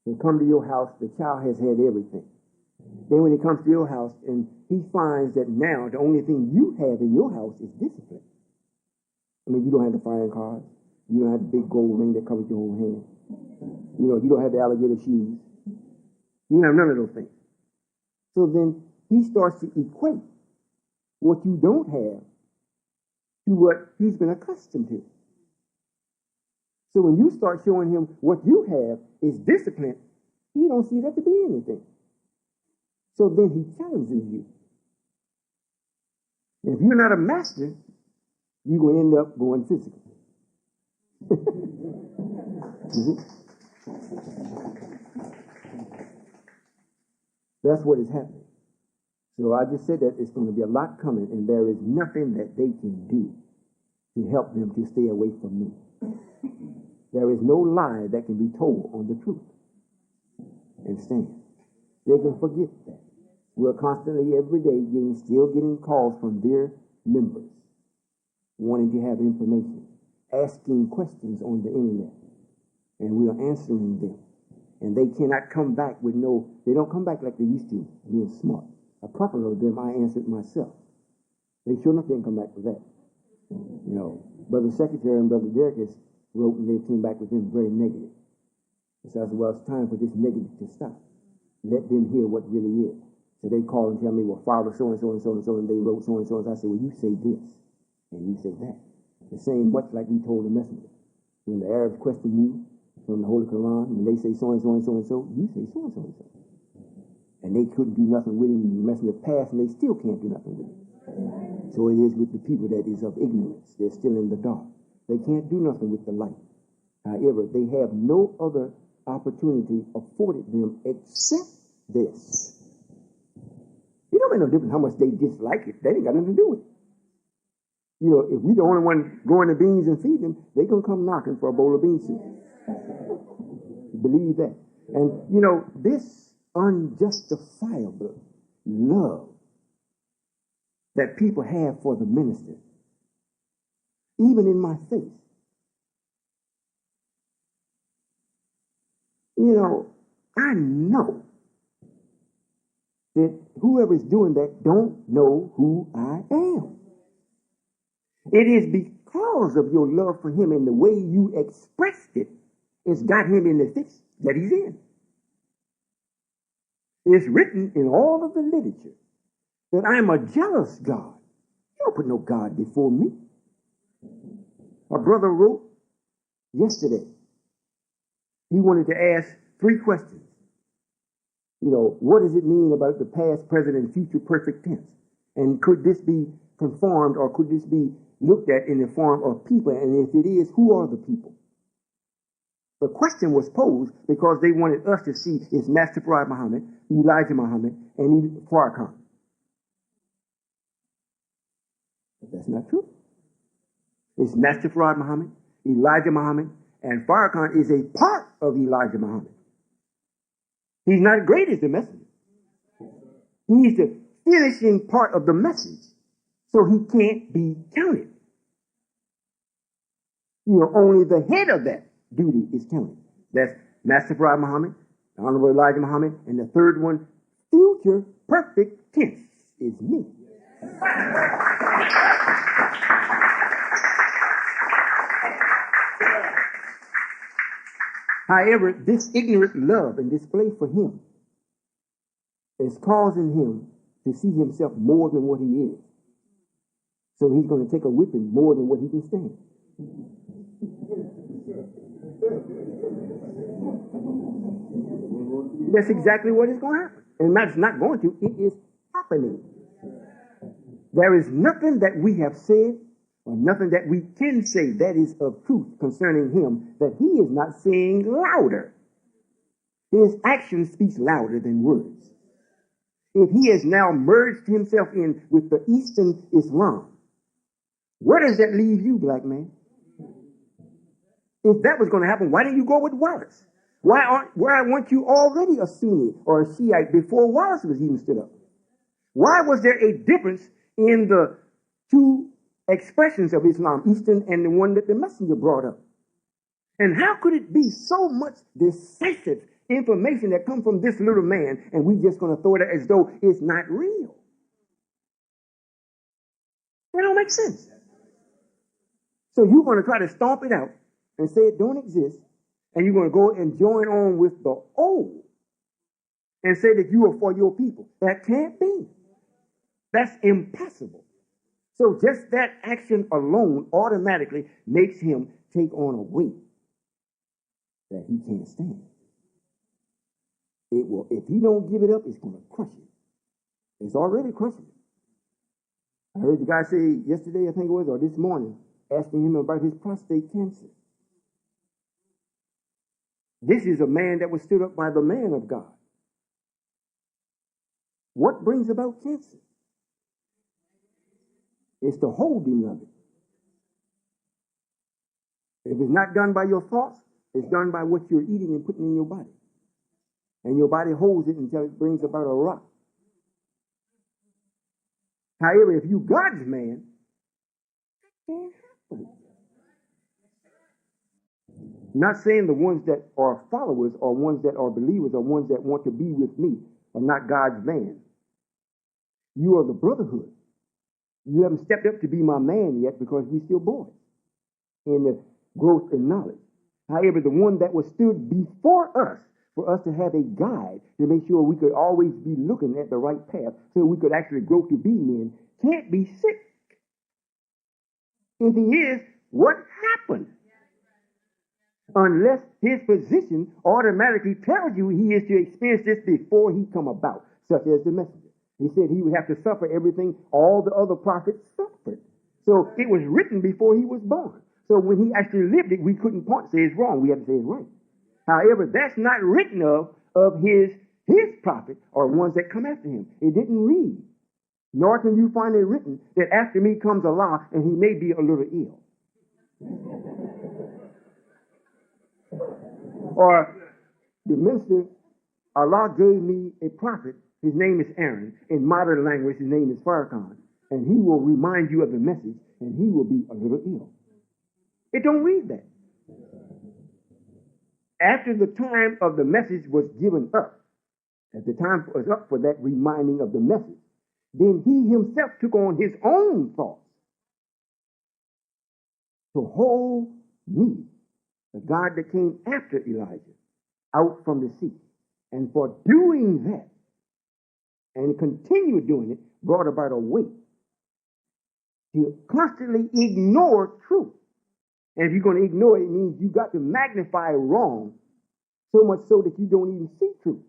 They come to your house, the child has had everything. Then when he comes to your house and he finds that now the only thing you have in your house is discipline. I mean, you don't have the fine cars. You don't have the big gold ring that covers your whole hand. You know, you don't have the alligator shoes. You don't have none of those things. So then he starts to equate what you don't have to what he's been accustomed to. So when you start showing him what you have is discipline, he don't see that to be anything. So then he challenges you. And if you're not a master, you're going to end up going physical. That's what is happening. So I just said that it's going to be a lot coming, and there is nothing that they can do to help them to stay away from me. There is no lie that can be told on the truth and stand. They can forget that. We're constantly, every day, still getting calls from their members wanting to have information, asking questions on the internet, and we are answering them. And they cannot come back with they don't come back like they used to, being smart. A couple of them I answered myself. They sure enough didn't come back with that. You know, Brother Secretary and Brother Derek wrote, and they came back with them very negative. So I said, well, it's time for this negative to stop. Let them hear what really is. So they call and tell me, well, Father so-and-so and so-and-so, and they wrote so-and-so. And I said, well, you say this, and you say that. The same much like we told the messenger. When the Arabs question you from the Holy Quran, when they say so-and-so and so-and-so, you say so-and-so and so. And they couldn't do nothing with him. The messenger passed, and they still can't do nothing with him. So it is with the people that is of ignorance. They're still in the dark. They can't do nothing with the light. However, they have no other opportunity afforded them except this. It don't make no difference how much they dislike it. That ain't got nothing to do with it. You know, if we the only one growing the beans and feeding them, they're going to come knocking for a bowl of bean soup. Believe that. And, you know, this unjustifiable love that people have for the minister, even in my face, you know, I know that whoever is doing that don't know who I am. It is because of your love for him and the way you expressed it, it's got him in the fix that he's in. It's written in all of the literature that I'm a jealous God. You don't put no God before me. A brother wrote yesterday. He wanted to ask 3 questions. You know, what does it mean about the past, present, and future perfect tense? And could this be conformed or could this be looked at in the form of people? And if it is, who are the people? The question was posed because they wanted us to see is Master Farad Muhammad, Elijah Muhammad, and Farrakhan. But that's not true. It's Master Farad Muhammad, Elijah Muhammad, and Farrakhan is a part of Elijah Muhammad. He's not great as the messenger. He's the finishing part of the message, so he can't be counted. You know, only the head of that duty is counted. That's Master Farad Muhammad, the Honorable Elijah Muhammad, and the third one, future perfect tense, is me. However, this ignorant love and display for him is causing him to see himself more than what he is. So he's going to take a whipping more than what he can stand. That's exactly what is going to happen. And it's not going to, it is happening. There is nothing that we have said or nothing that we can say that is of truth concerning him that he is not saying louder. His action speaks louder than words. If he has now merged himself in with the Eastern Islam, where does that leave you, black man? If that was going to happen, why didn't you go with Wallace? Why weren't you already a Sunni or a Shiite before Wallace was even stood up? Why was there a difference in the 2 expressions of Islam, Eastern and the one that the messenger brought up? And how could it be so much decisive information that comes from this little man and we just going to throw it as though it's not real? That don't make sense. So you're going to try to stomp it out and say it don't exist, and you're going to go and join on with the old and say that you are for your people. That can't be. That's impossible. So just that action alone automatically makes him take on a weight that he can't stand. It will, if he don't give it up, it's going to crush him. It's already crushing him. I heard the guy say yesterday, I think it was, or this morning, asking him about his prostate cancer. This is a man that was stood up by the man of God. What brings about cancer? It's the holding of it. If it's not done by your thoughts, it's done by what you're eating and putting in your body. And your body holds it until it brings about a rot. However, if you God's man, that can't happen. Not saying the ones that are followers or ones that are believers or ones that want to be with me are not God's man. You are the brotherhood. You haven't stepped up to be my man yet because we're still boys in the growth in knowledge. However, the one that was stood before us for us to have a guide to make sure we could always be looking at the right path so we could actually grow to be men can't be sick. If he is, what happened? Unless his position automatically tells you he is to experience this before he come about, such as the messenger. He said he would have to suffer everything all the other prophets suffered. So it was written before he was born. So when he actually lived it, we couldn't point say it's wrong. We had to say it's right. However, that's not written of his prophet or ones that come after him. It didn't read Nor can you find it written that after me comes Allah and he may be a little ill. Or the minister, Allah gave me a prophet, his name is Aaron. In modern language, his name is Farrakhan. And he will remind you of the message and he will be a little ill. It don't read that. After the time of the message was given up, as the time was up for that reminding of the message, then he himself took on his own thoughts to hold me, the God that came after Elijah, out from the sea. And for doing that, and continue doing it, brought about a weight to constantly ignore truth. And if you're going to ignore it, it means you got to magnify wrong so much so that you don't even see truth.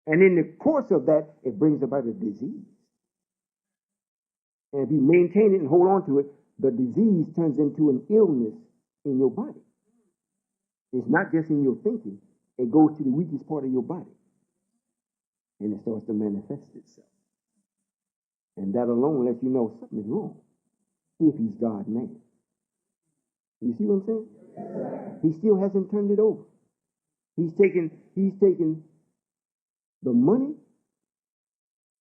And in the course of that, it brings about a disease. And if you maintain it and hold on to it, the disease turns into an illness in your body. It's not just in your thinking. It goes to the weakest part of your body. And it starts to manifest itself. And that alone lets you know something is wrong if he's God man. You see what I'm saying? He still hasn't turned it over. He's taken the money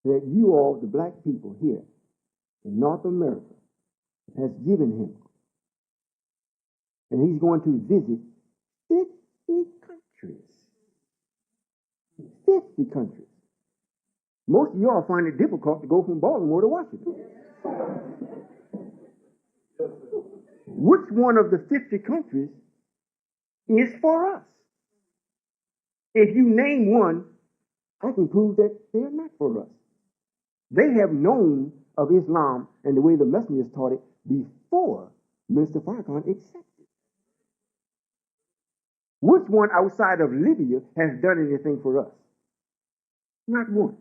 that you all, the black people here in North America, has given him. And he's going to visit 50 countries. 50 countries. Most of y'all find it difficult to go from Baltimore to Washington. Which one of the 50 countries is for us? If you name one, I can prove that they're not for us. They have known of Islam and the way the messengers taught it before Mr. Farrakhan accepted. Which one outside of Libya has done anything for us? Not one.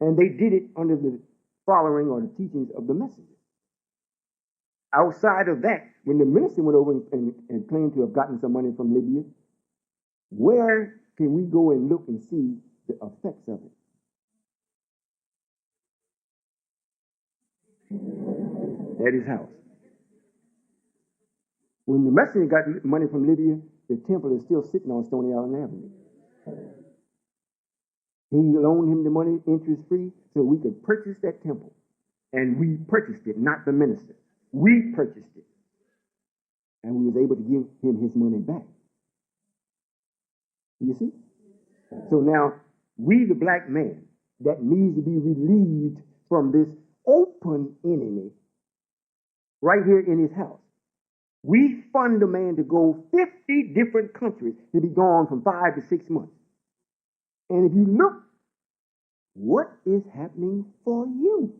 And they did it under the following or the teachings of the messenger. Outside of that, when the minister went over and claimed to have gotten some money from Libya, where can we go and look and see the effects of it? At his house. When the messenger got money from Libya, the temple is still sitting on Stony Island Avenue. He loaned him the money interest-free so we could purchase that temple. And we purchased it, not the minister. We purchased it. And we was able to give him his money back. You see? So now, we the black man that needs to be relieved from this open enemy right here in his house. We fund a man to go 50 different countries to be gone from 5 to 6 months. And if you look, what is happening for you?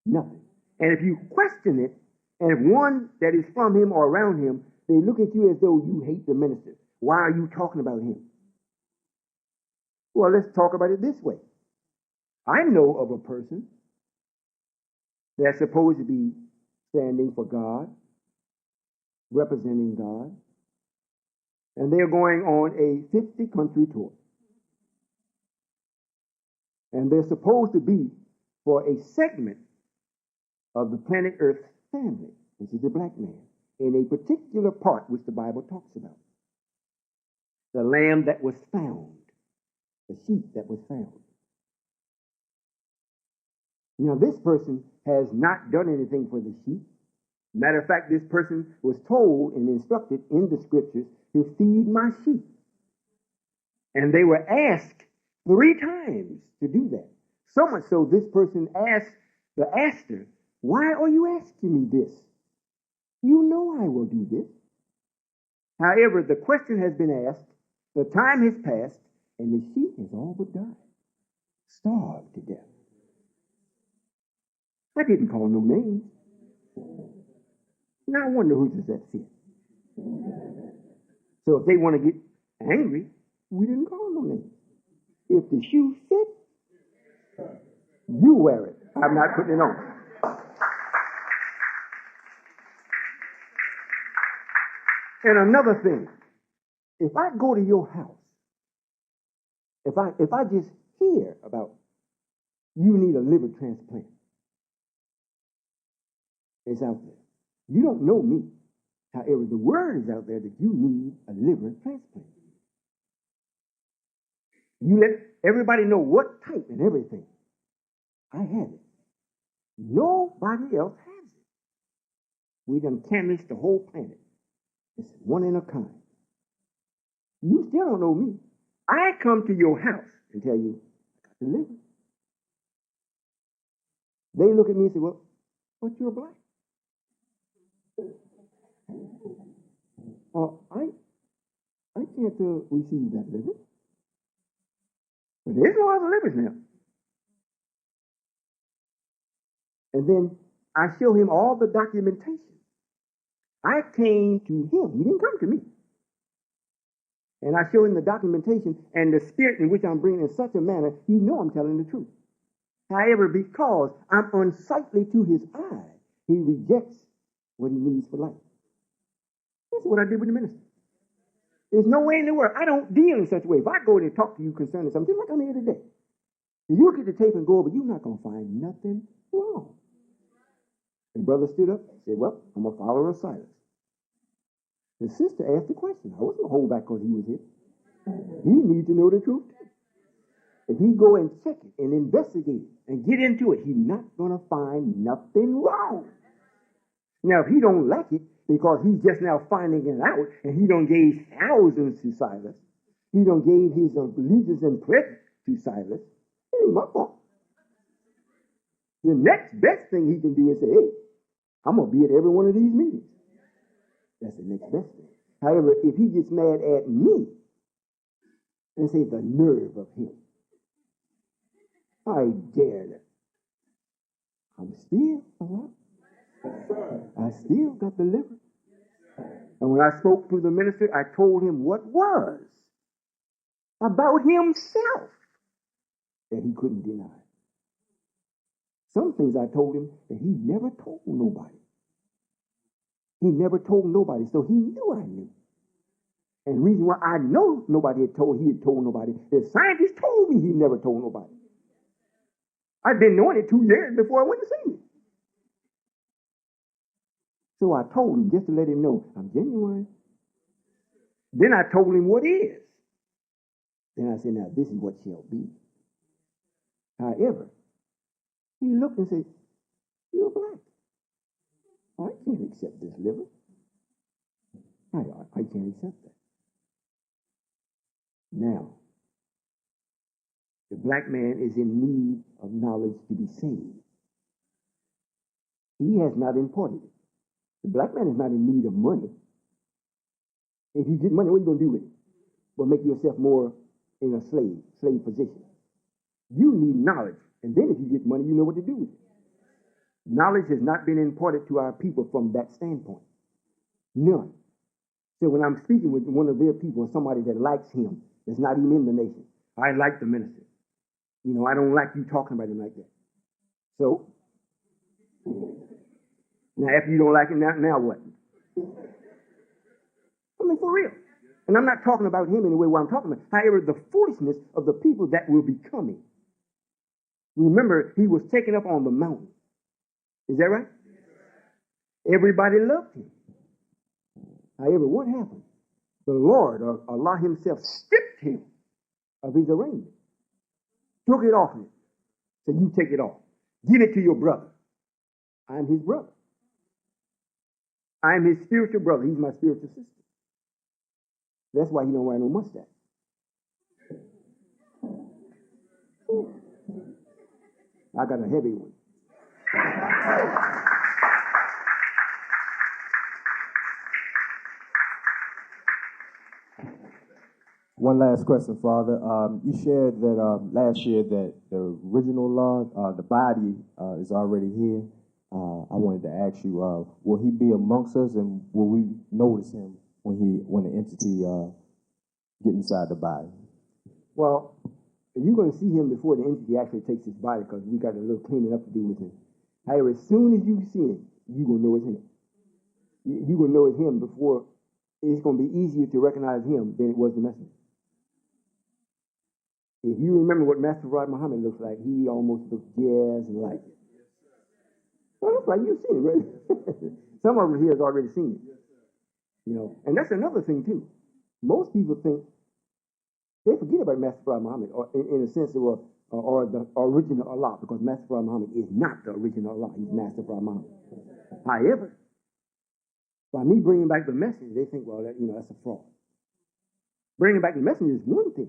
Nothing. And if you question it, and if one that is from him or around him, they look at you as though you hate the minister. Why are you talking about him? Well, let's talk about it this way. I know of a person that's supposed to be standing for God, representing God, and they're going on a 50-country tour. And they're supposed to be for a segment of the planet Earth family, which is the black man, in a particular part which the Bible talks about. The lamb that was found, the sheep that was found. Now, this person has not done anything for the sheep. Matter of fact, this person was told and instructed in the scriptures to feed my sheep. And they were asked 3 times to do that. So much so, this person asked the asker, "Why are you asking me this? You know I will do this." However, the question has been asked, the time has passed, and the sheep has all but died, starved to death. I didn't call no names. Now I wonder who does that fit. So if they want to get angry, we didn't call no names. If the shoe fit, you wear it. I'm not putting it on. And another thing, if I go to your house, if I just hear about You need a liver transplant. It's out there. You don't know me. However, the word is out there that you need a liver transplant. You let everybody know what type and everything. I have it. Nobody else has it. We done canvassed the whole planet. It's one in a kind. You still don't know me. I come to your house and tell you, I got the liver. They look at me and say, well, but you're black. I can't receive that liver. But there's no other livers now. And then I show him all the documentation. I came to him. He didn't come to me. And I show him the documentation and the spirit in which I'm bringing in such a manner, he know I'm telling the truth. However, because I'm unsightly to his eye, he rejects what he needs for life. That's what I did with the minister. There's no way in the world. I don't deal in such a way. If I go there and talk to you concerning something, just like I'm here today, you look at the tape and go over, you're not going to find nothing wrong. The brother stood up and said, well, I'm a follower of Silas. The sister asked the question. I wasn't going to hold back because he was here. He needs to know the truth. If he go and check it and investigate it and get into it, he's not going to find nothing wrong. Now, if he don't like it because he's just now finding it out and he don't gave thousands to Silas, he don't gave his allegiance and pledge to Silas, it ain't my fault. The next best thing he can do is say, hey, I'm going to be at every one of these meetings. That's the next best thing. However, if he gets mad at me and say the nerve of him, I dare that. I'm still alive. I still got the liver. And when I spoke to the minister, I told him what was about himself that he couldn't deny. Some things I told him that he never told nobody. He never told nobody, so he knew I knew. And the reason why I know nobody he had told nobody, the scientists told me he never told nobody. I'd been knowing it 2 years before I went to see him. So I told him just to let him know I'm genuine. Then I told him what is. Then I said, now this is what shall be. However, he looked and said, you're black. I can't accept this liver. I can't accept that. Now, the black man is in need of knowledge to be saved. He has not imported it. The black man is not in need of money. If you get money, what are you going to do with it? Well, make yourself more in a slave position. You need knowledge. And then if you get money, you know what to do with it. Knowledge has not been imparted to our people from that standpoint. None. So when I'm speaking with one of their people, somebody that likes him, that's not even in the nation, I like the minister. You know, I don't like you talking about him like that. So, now after you don't like him, now what? I mean, for real. And I'm not talking about him in the way where I'm talking about. However, the foolishness of the people that will be coming. Remember, he was taken up on the mountain. Is that right? Everybody loved him. However, what happened? The Lord, or Allah himself, stripped him of his arraignment. Took it off him. Said, you take it off. Give it to your brother. I'm his brother. I'm his spiritual brother. He's my spiritual sister. That's why he don't wear no mustache. I got a heavy one. One last question, Father. You shared that last year that the original law, the body, is already here. I wanted to ask you, will he be amongst us, and will we notice him when the entity get inside the body? Well, you're going to see him before the entity actually takes his body, because we got a little cleaning up to do with him. However, as soon as you see him, you're going to know it's him. You're going to know it's him before. It's going to be easier to recognize him than it was the messenger. If you remember what Master Rod Muhammad looks like, he almost looks just like it. Well, that's right. You've seen it, right? Some of us here has already seen it. You know, and that's another thing too. Most people think they forget about Master Rod Muhammad, or in a sense, or the original Allah, because Master Rod Muhammad is not the original Allah. He's Master Rod Muhammad. However, by me bringing back the message, they think, well, that's a fraud. Bringing back the message is one thing.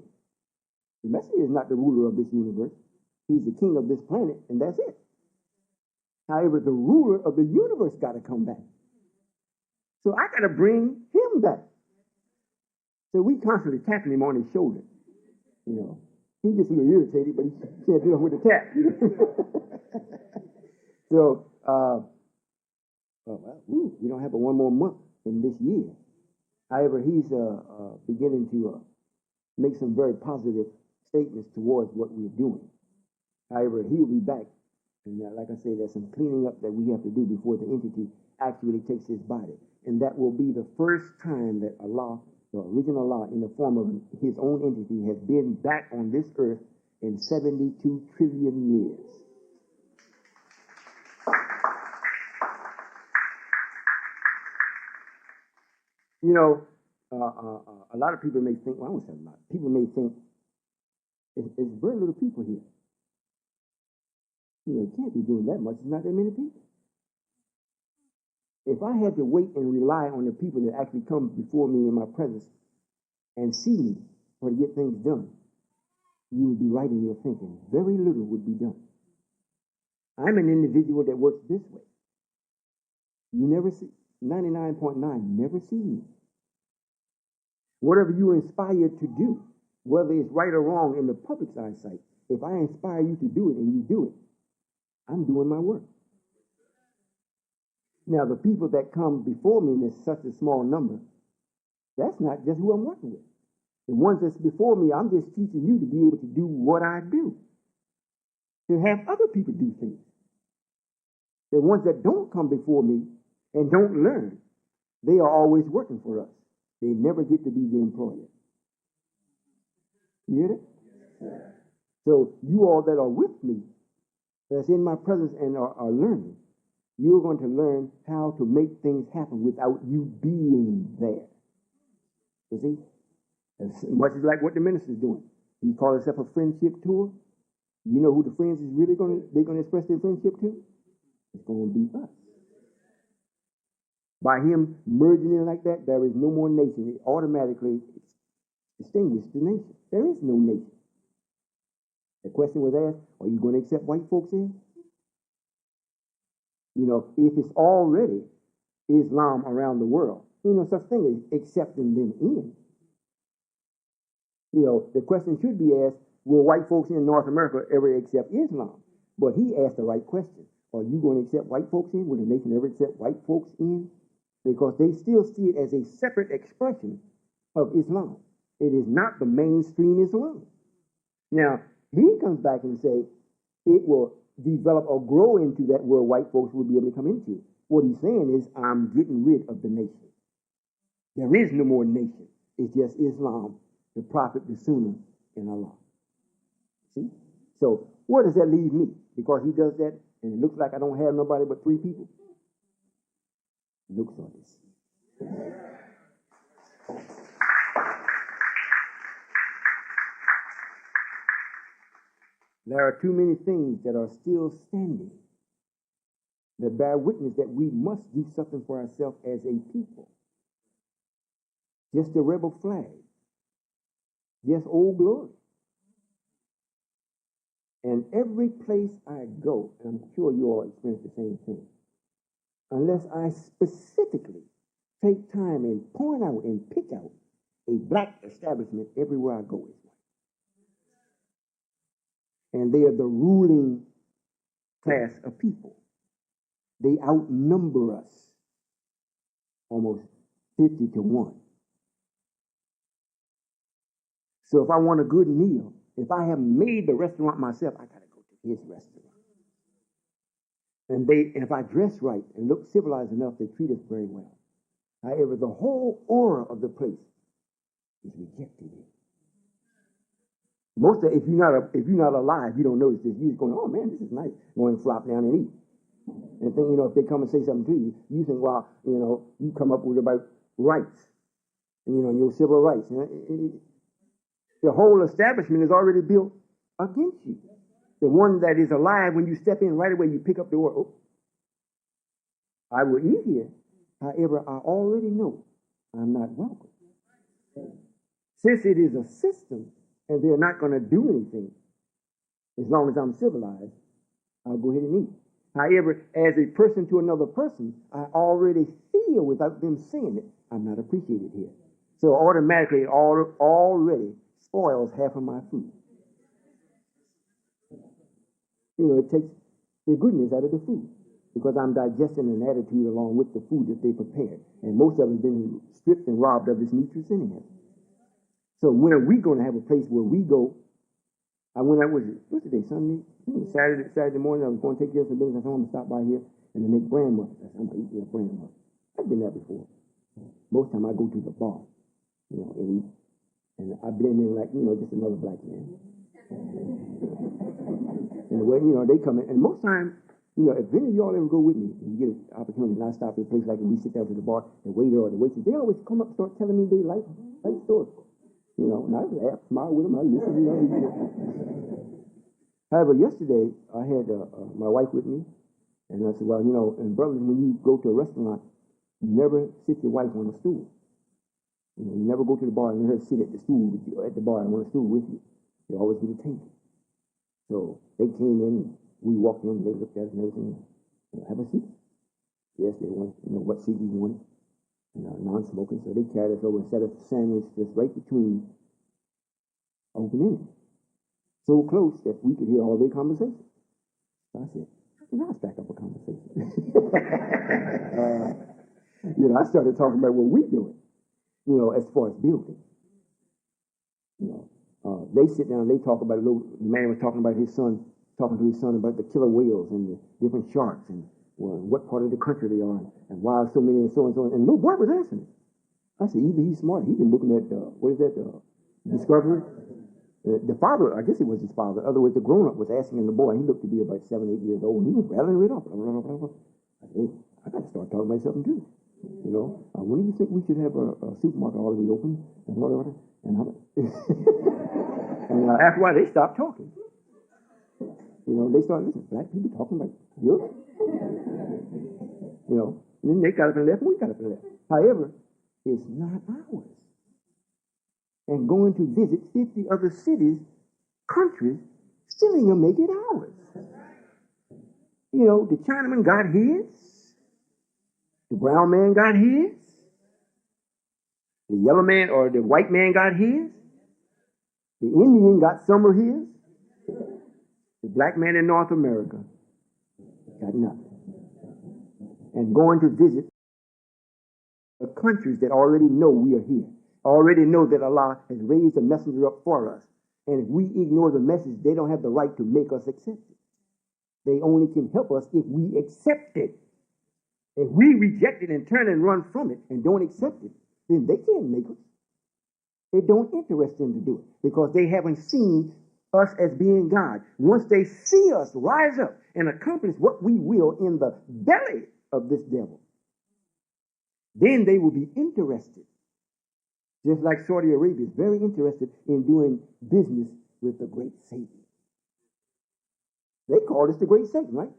The messenger is not the ruler of this universe. He's the king of this planet, and that's it. However, the ruler of the universe got to come back. So I got to bring him back. So we constantly tapping him on his shoulder. You know, he gets a little irritated, but he can't do it with a tap. So, we don't have but one more month in this year. However, he's beginning to make some very positive statements towards what we're doing. However, he'll be back. And like I say, there's some cleaning up that we have to do before the entity actually takes his body. And that will be the first time that Allah, the original Allah, in the form of his own entity, has been back on this earth in 72 trillion years. You know, a lot of people may think, well, I won't say a lot. People may think, it's very little people here. You know, it can't be doing that much. There's not that many people. If I had to wait and rely on the people that actually come before me in my presence and see me or to get things done, you would be right in your thinking. Very little would be done. I'm an individual that works this way. You never see, 99.9 never see me. Whatever you are inspired to do, whether it's right or wrong in the public's eyesight, if I inspire you to do it and you do it, I'm doing my work. Now, the people that come before me in such a small number, that's not just who I'm working with. The ones that's before me, I'm just teaching you to be able to do what I do. To have other people do things. The ones that don't come before me and don't learn, they are always working for us. They never get to be the employer. You hear it? So you all that are with me, that's in my presence and are learning, you're going to learn how to make things happen without you being there. You see? As much as like what the minister's doing. He calls himself a friendship tour. You know who the friends is really going to express their friendship to? It's going to be us. By him merging in like that, there is no more nation. It automatically extinguishes the nation. There is no nation. The question was asked, are you going to accept white folks in? You know, if it's already Islam around the world, such thing as accepting them in. You know, the question should be asked, will white folks in North America ever accept Islam? But he asked the right question. Are you going to accept white folks in? Will the nation ever accept white folks in? Because they still see it as a separate expression of Islam. It is not the mainstream Islam. Now, he comes back and say it will develop or grow into that where white folks will be able to come into. What he's saying is, I'm getting rid of the nation. There is no more nation. It's just Islam, the Prophet, the Sunnah, and Allah. See? So, where does that leave me? Because he does that, and it looks like I don't have nobody but 3 people. Looks like this. There are too many things that are still standing that bear witness that we must do something for ourselves as a people. Just a rebel flag. Just Old Glory. And every place I go, and I'm sure you all experience the same thing, unless I specifically take time and point out and pick out a black establishment everywhere I go. And they are the ruling class of people. They outnumber us almost 50 to 1. So if I want a good meal, if I have made the restaurant myself, I got to go to his restaurant. And if I dress right and look civilized enough, they treat us very well. However, the whole aura of the place is rejecting it. If you're not alive, you don't notice this. You're just going, oh man, this is nice. Go and flop down and eat. And think, if they come and say something to you, you think, well, you come up with about rights, and your civil rights. The whole establishment is already built against you. The one that is alive, when you step in right away, you pick up the word. Oh, I will eat here. However, I already know I'm not welcome. Since it is a system, and they're not going to do anything, as long as I'm civilized, I'll go ahead and eat. However, as a person to another person, I already feel without them saying it, I'm not appreciated here. So automatically, it already spoils half of my food. It takes the goodness out of the food because I'm digesting an attitude along with the food that they prepared. And most of it has been stripped and robbed of its nutrients anyhow. So when are we going to have a place where we go? I went out with, what's the day, Sunday? Saturday morning, I was going to take care of some business. I said, I'm going to stop by here and they make bran muffins. I said, I'm going to eat their bran muffins. I've been there before. Most time I go to the bar, and eat. And I blend in like, just another black man. And the way, they come in. And most time, if any of y'all ever go with me and you get an opportunity, and I stop at a place like we sit down to the bar, the waiter or the waitress, they always come up and start telling me their life story. And I laugh, smile with them, I listen, However, yesterday, I had my wife with me, and I said, well, and brothers, when you go to a restaurant, you never sit your wife on a stool. You never go to the bar and let her sit at the stool with you, at the bar and on a stool with you. You always get a table. So they came in, and we walked in, they looked at us and everything. Have a seat. Yes, they wanted, what seat we wanted. Non-smoking. So they carried us over and set us a sandwich just right between open end. So close that we could hear all their conversation. So I said, how can I stack up a conversation? I started talking about what we're doing, as far as building. They sit down, they talk about the man was talking to his son about the killer whales and the different sharks and what part of the country they are and why so many and so and so. And the little boy was answering it. I said, either he's smart, he's been looking at, Discovery. The father, I guess it was his father, in other words, the grown-up was asking the boy, and he looked to be about 7, 8 years old, and he was rattling it off. I said, hey, I got to start talking about something too. When do you think we should have a supermarket all the way open? And whatever. And after a while, they stopped talking. They started listening. Black people talking about you. And then they got up and left, and we got up and left. However, it's not ours. And going to visit 50 other cities, countries, still ain't gonna make it ours. The Chinaman got his. The brown man got his. The yellow man or the white man got his. The Indian got some of his. The black man in North America got nothing. And going to visit the countries that already know we are here, already know that Allah has raised a messenger up for us. And if we ignore the message, they don't have the right to make us accept it. They only can help us if we accept it. If we reject it and turn and run from it and don't accept it, then they can't make us. It don't interest them to do it because they haven't seen us as being God. Once they see us rise up and accomplish what we will in the belly of this devil, then they will be interested. Just like Saudi Arabia is very interested in doing business with the great Satan. They call this the great Satan, right?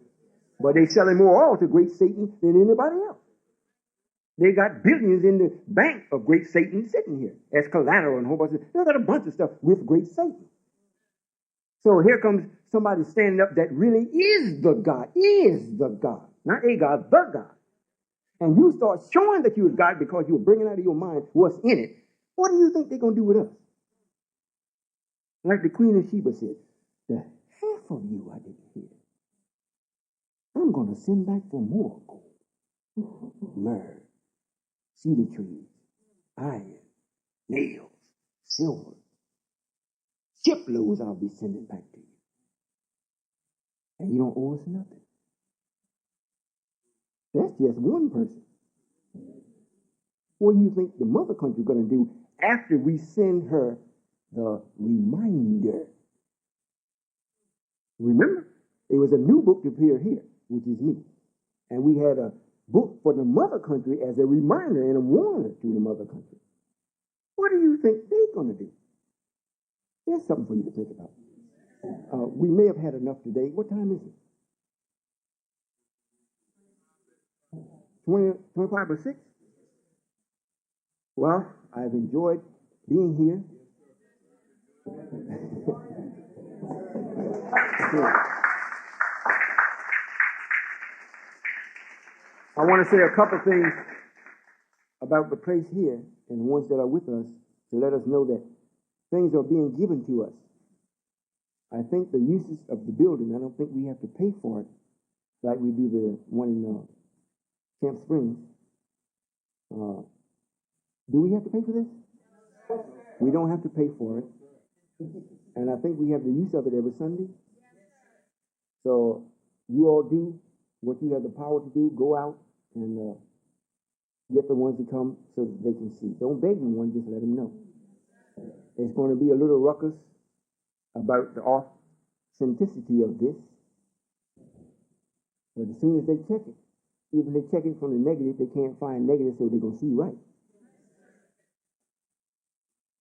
But they're selling more oil to great Satan than anybody else. They got billions in the bank of great Satan sitting here as collateral and a whole bunch of, they got a bunch of stuff with great Satan. So here comes somebody standing up that really is the God, not a God, the God. And you start showing that you're God because you're bringing out of your mind what's in it. What do you think they're going to do with us? Like the Queen of Sheba said, the half of you I didn't hear. I'm going to send back for more gold, myrrh, cedar trees, iron, nails, silver. Shiploads I'll be sending back to you. And you don't owe us nothing. That's just one person. What do you think the mother country is going to do after we send her the reminder. Remember? It was a new book to appear here, which is me. And we had a book for the mother country as a reminder and a warner to the mother country. What do you think they're going to do? There's something for you to think about. We may have had enough today. What time is it? 25 or 6? Well, I've enjoyed being here. I want to say a couple things about the place here and the ones that are with us to let us know that things are being given to us. I think the uses of the building, I don't think we have to pay for it like we do the one in Camp Springs. Do we have to pay for this? We don't have to pay for it. And I think we have the use of it every Sunday. So you all do what you have the power to do. Go out and get the ones to come so that they can see. Don't beg them one, just let them know. There's going to be a little ruckus about the authenticity of this. But as soon as they check it, even if they check it from the negative, they can't find negative, so they're going to see right.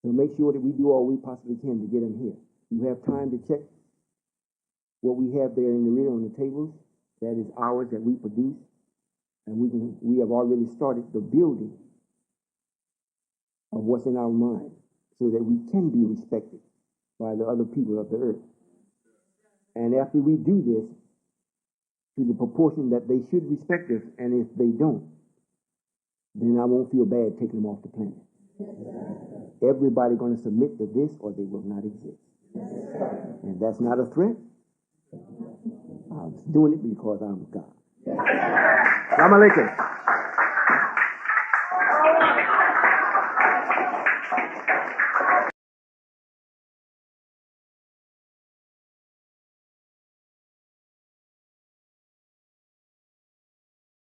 So make sure that we do all we possibly can to get them here. You have time to check what we have there in the rear on the tables. That is ours that we produce. And we have already started the building of what's in our mind so that we can be respected by the other people of the earth. And after we do this, to the proportion that they should respect us, and if they don't, then I won't feel bad taking them off the planet. Everybody going to submit to this or they will not exist. And that's not a threat. I'm doing it because I'm God. Assalamu alaikum.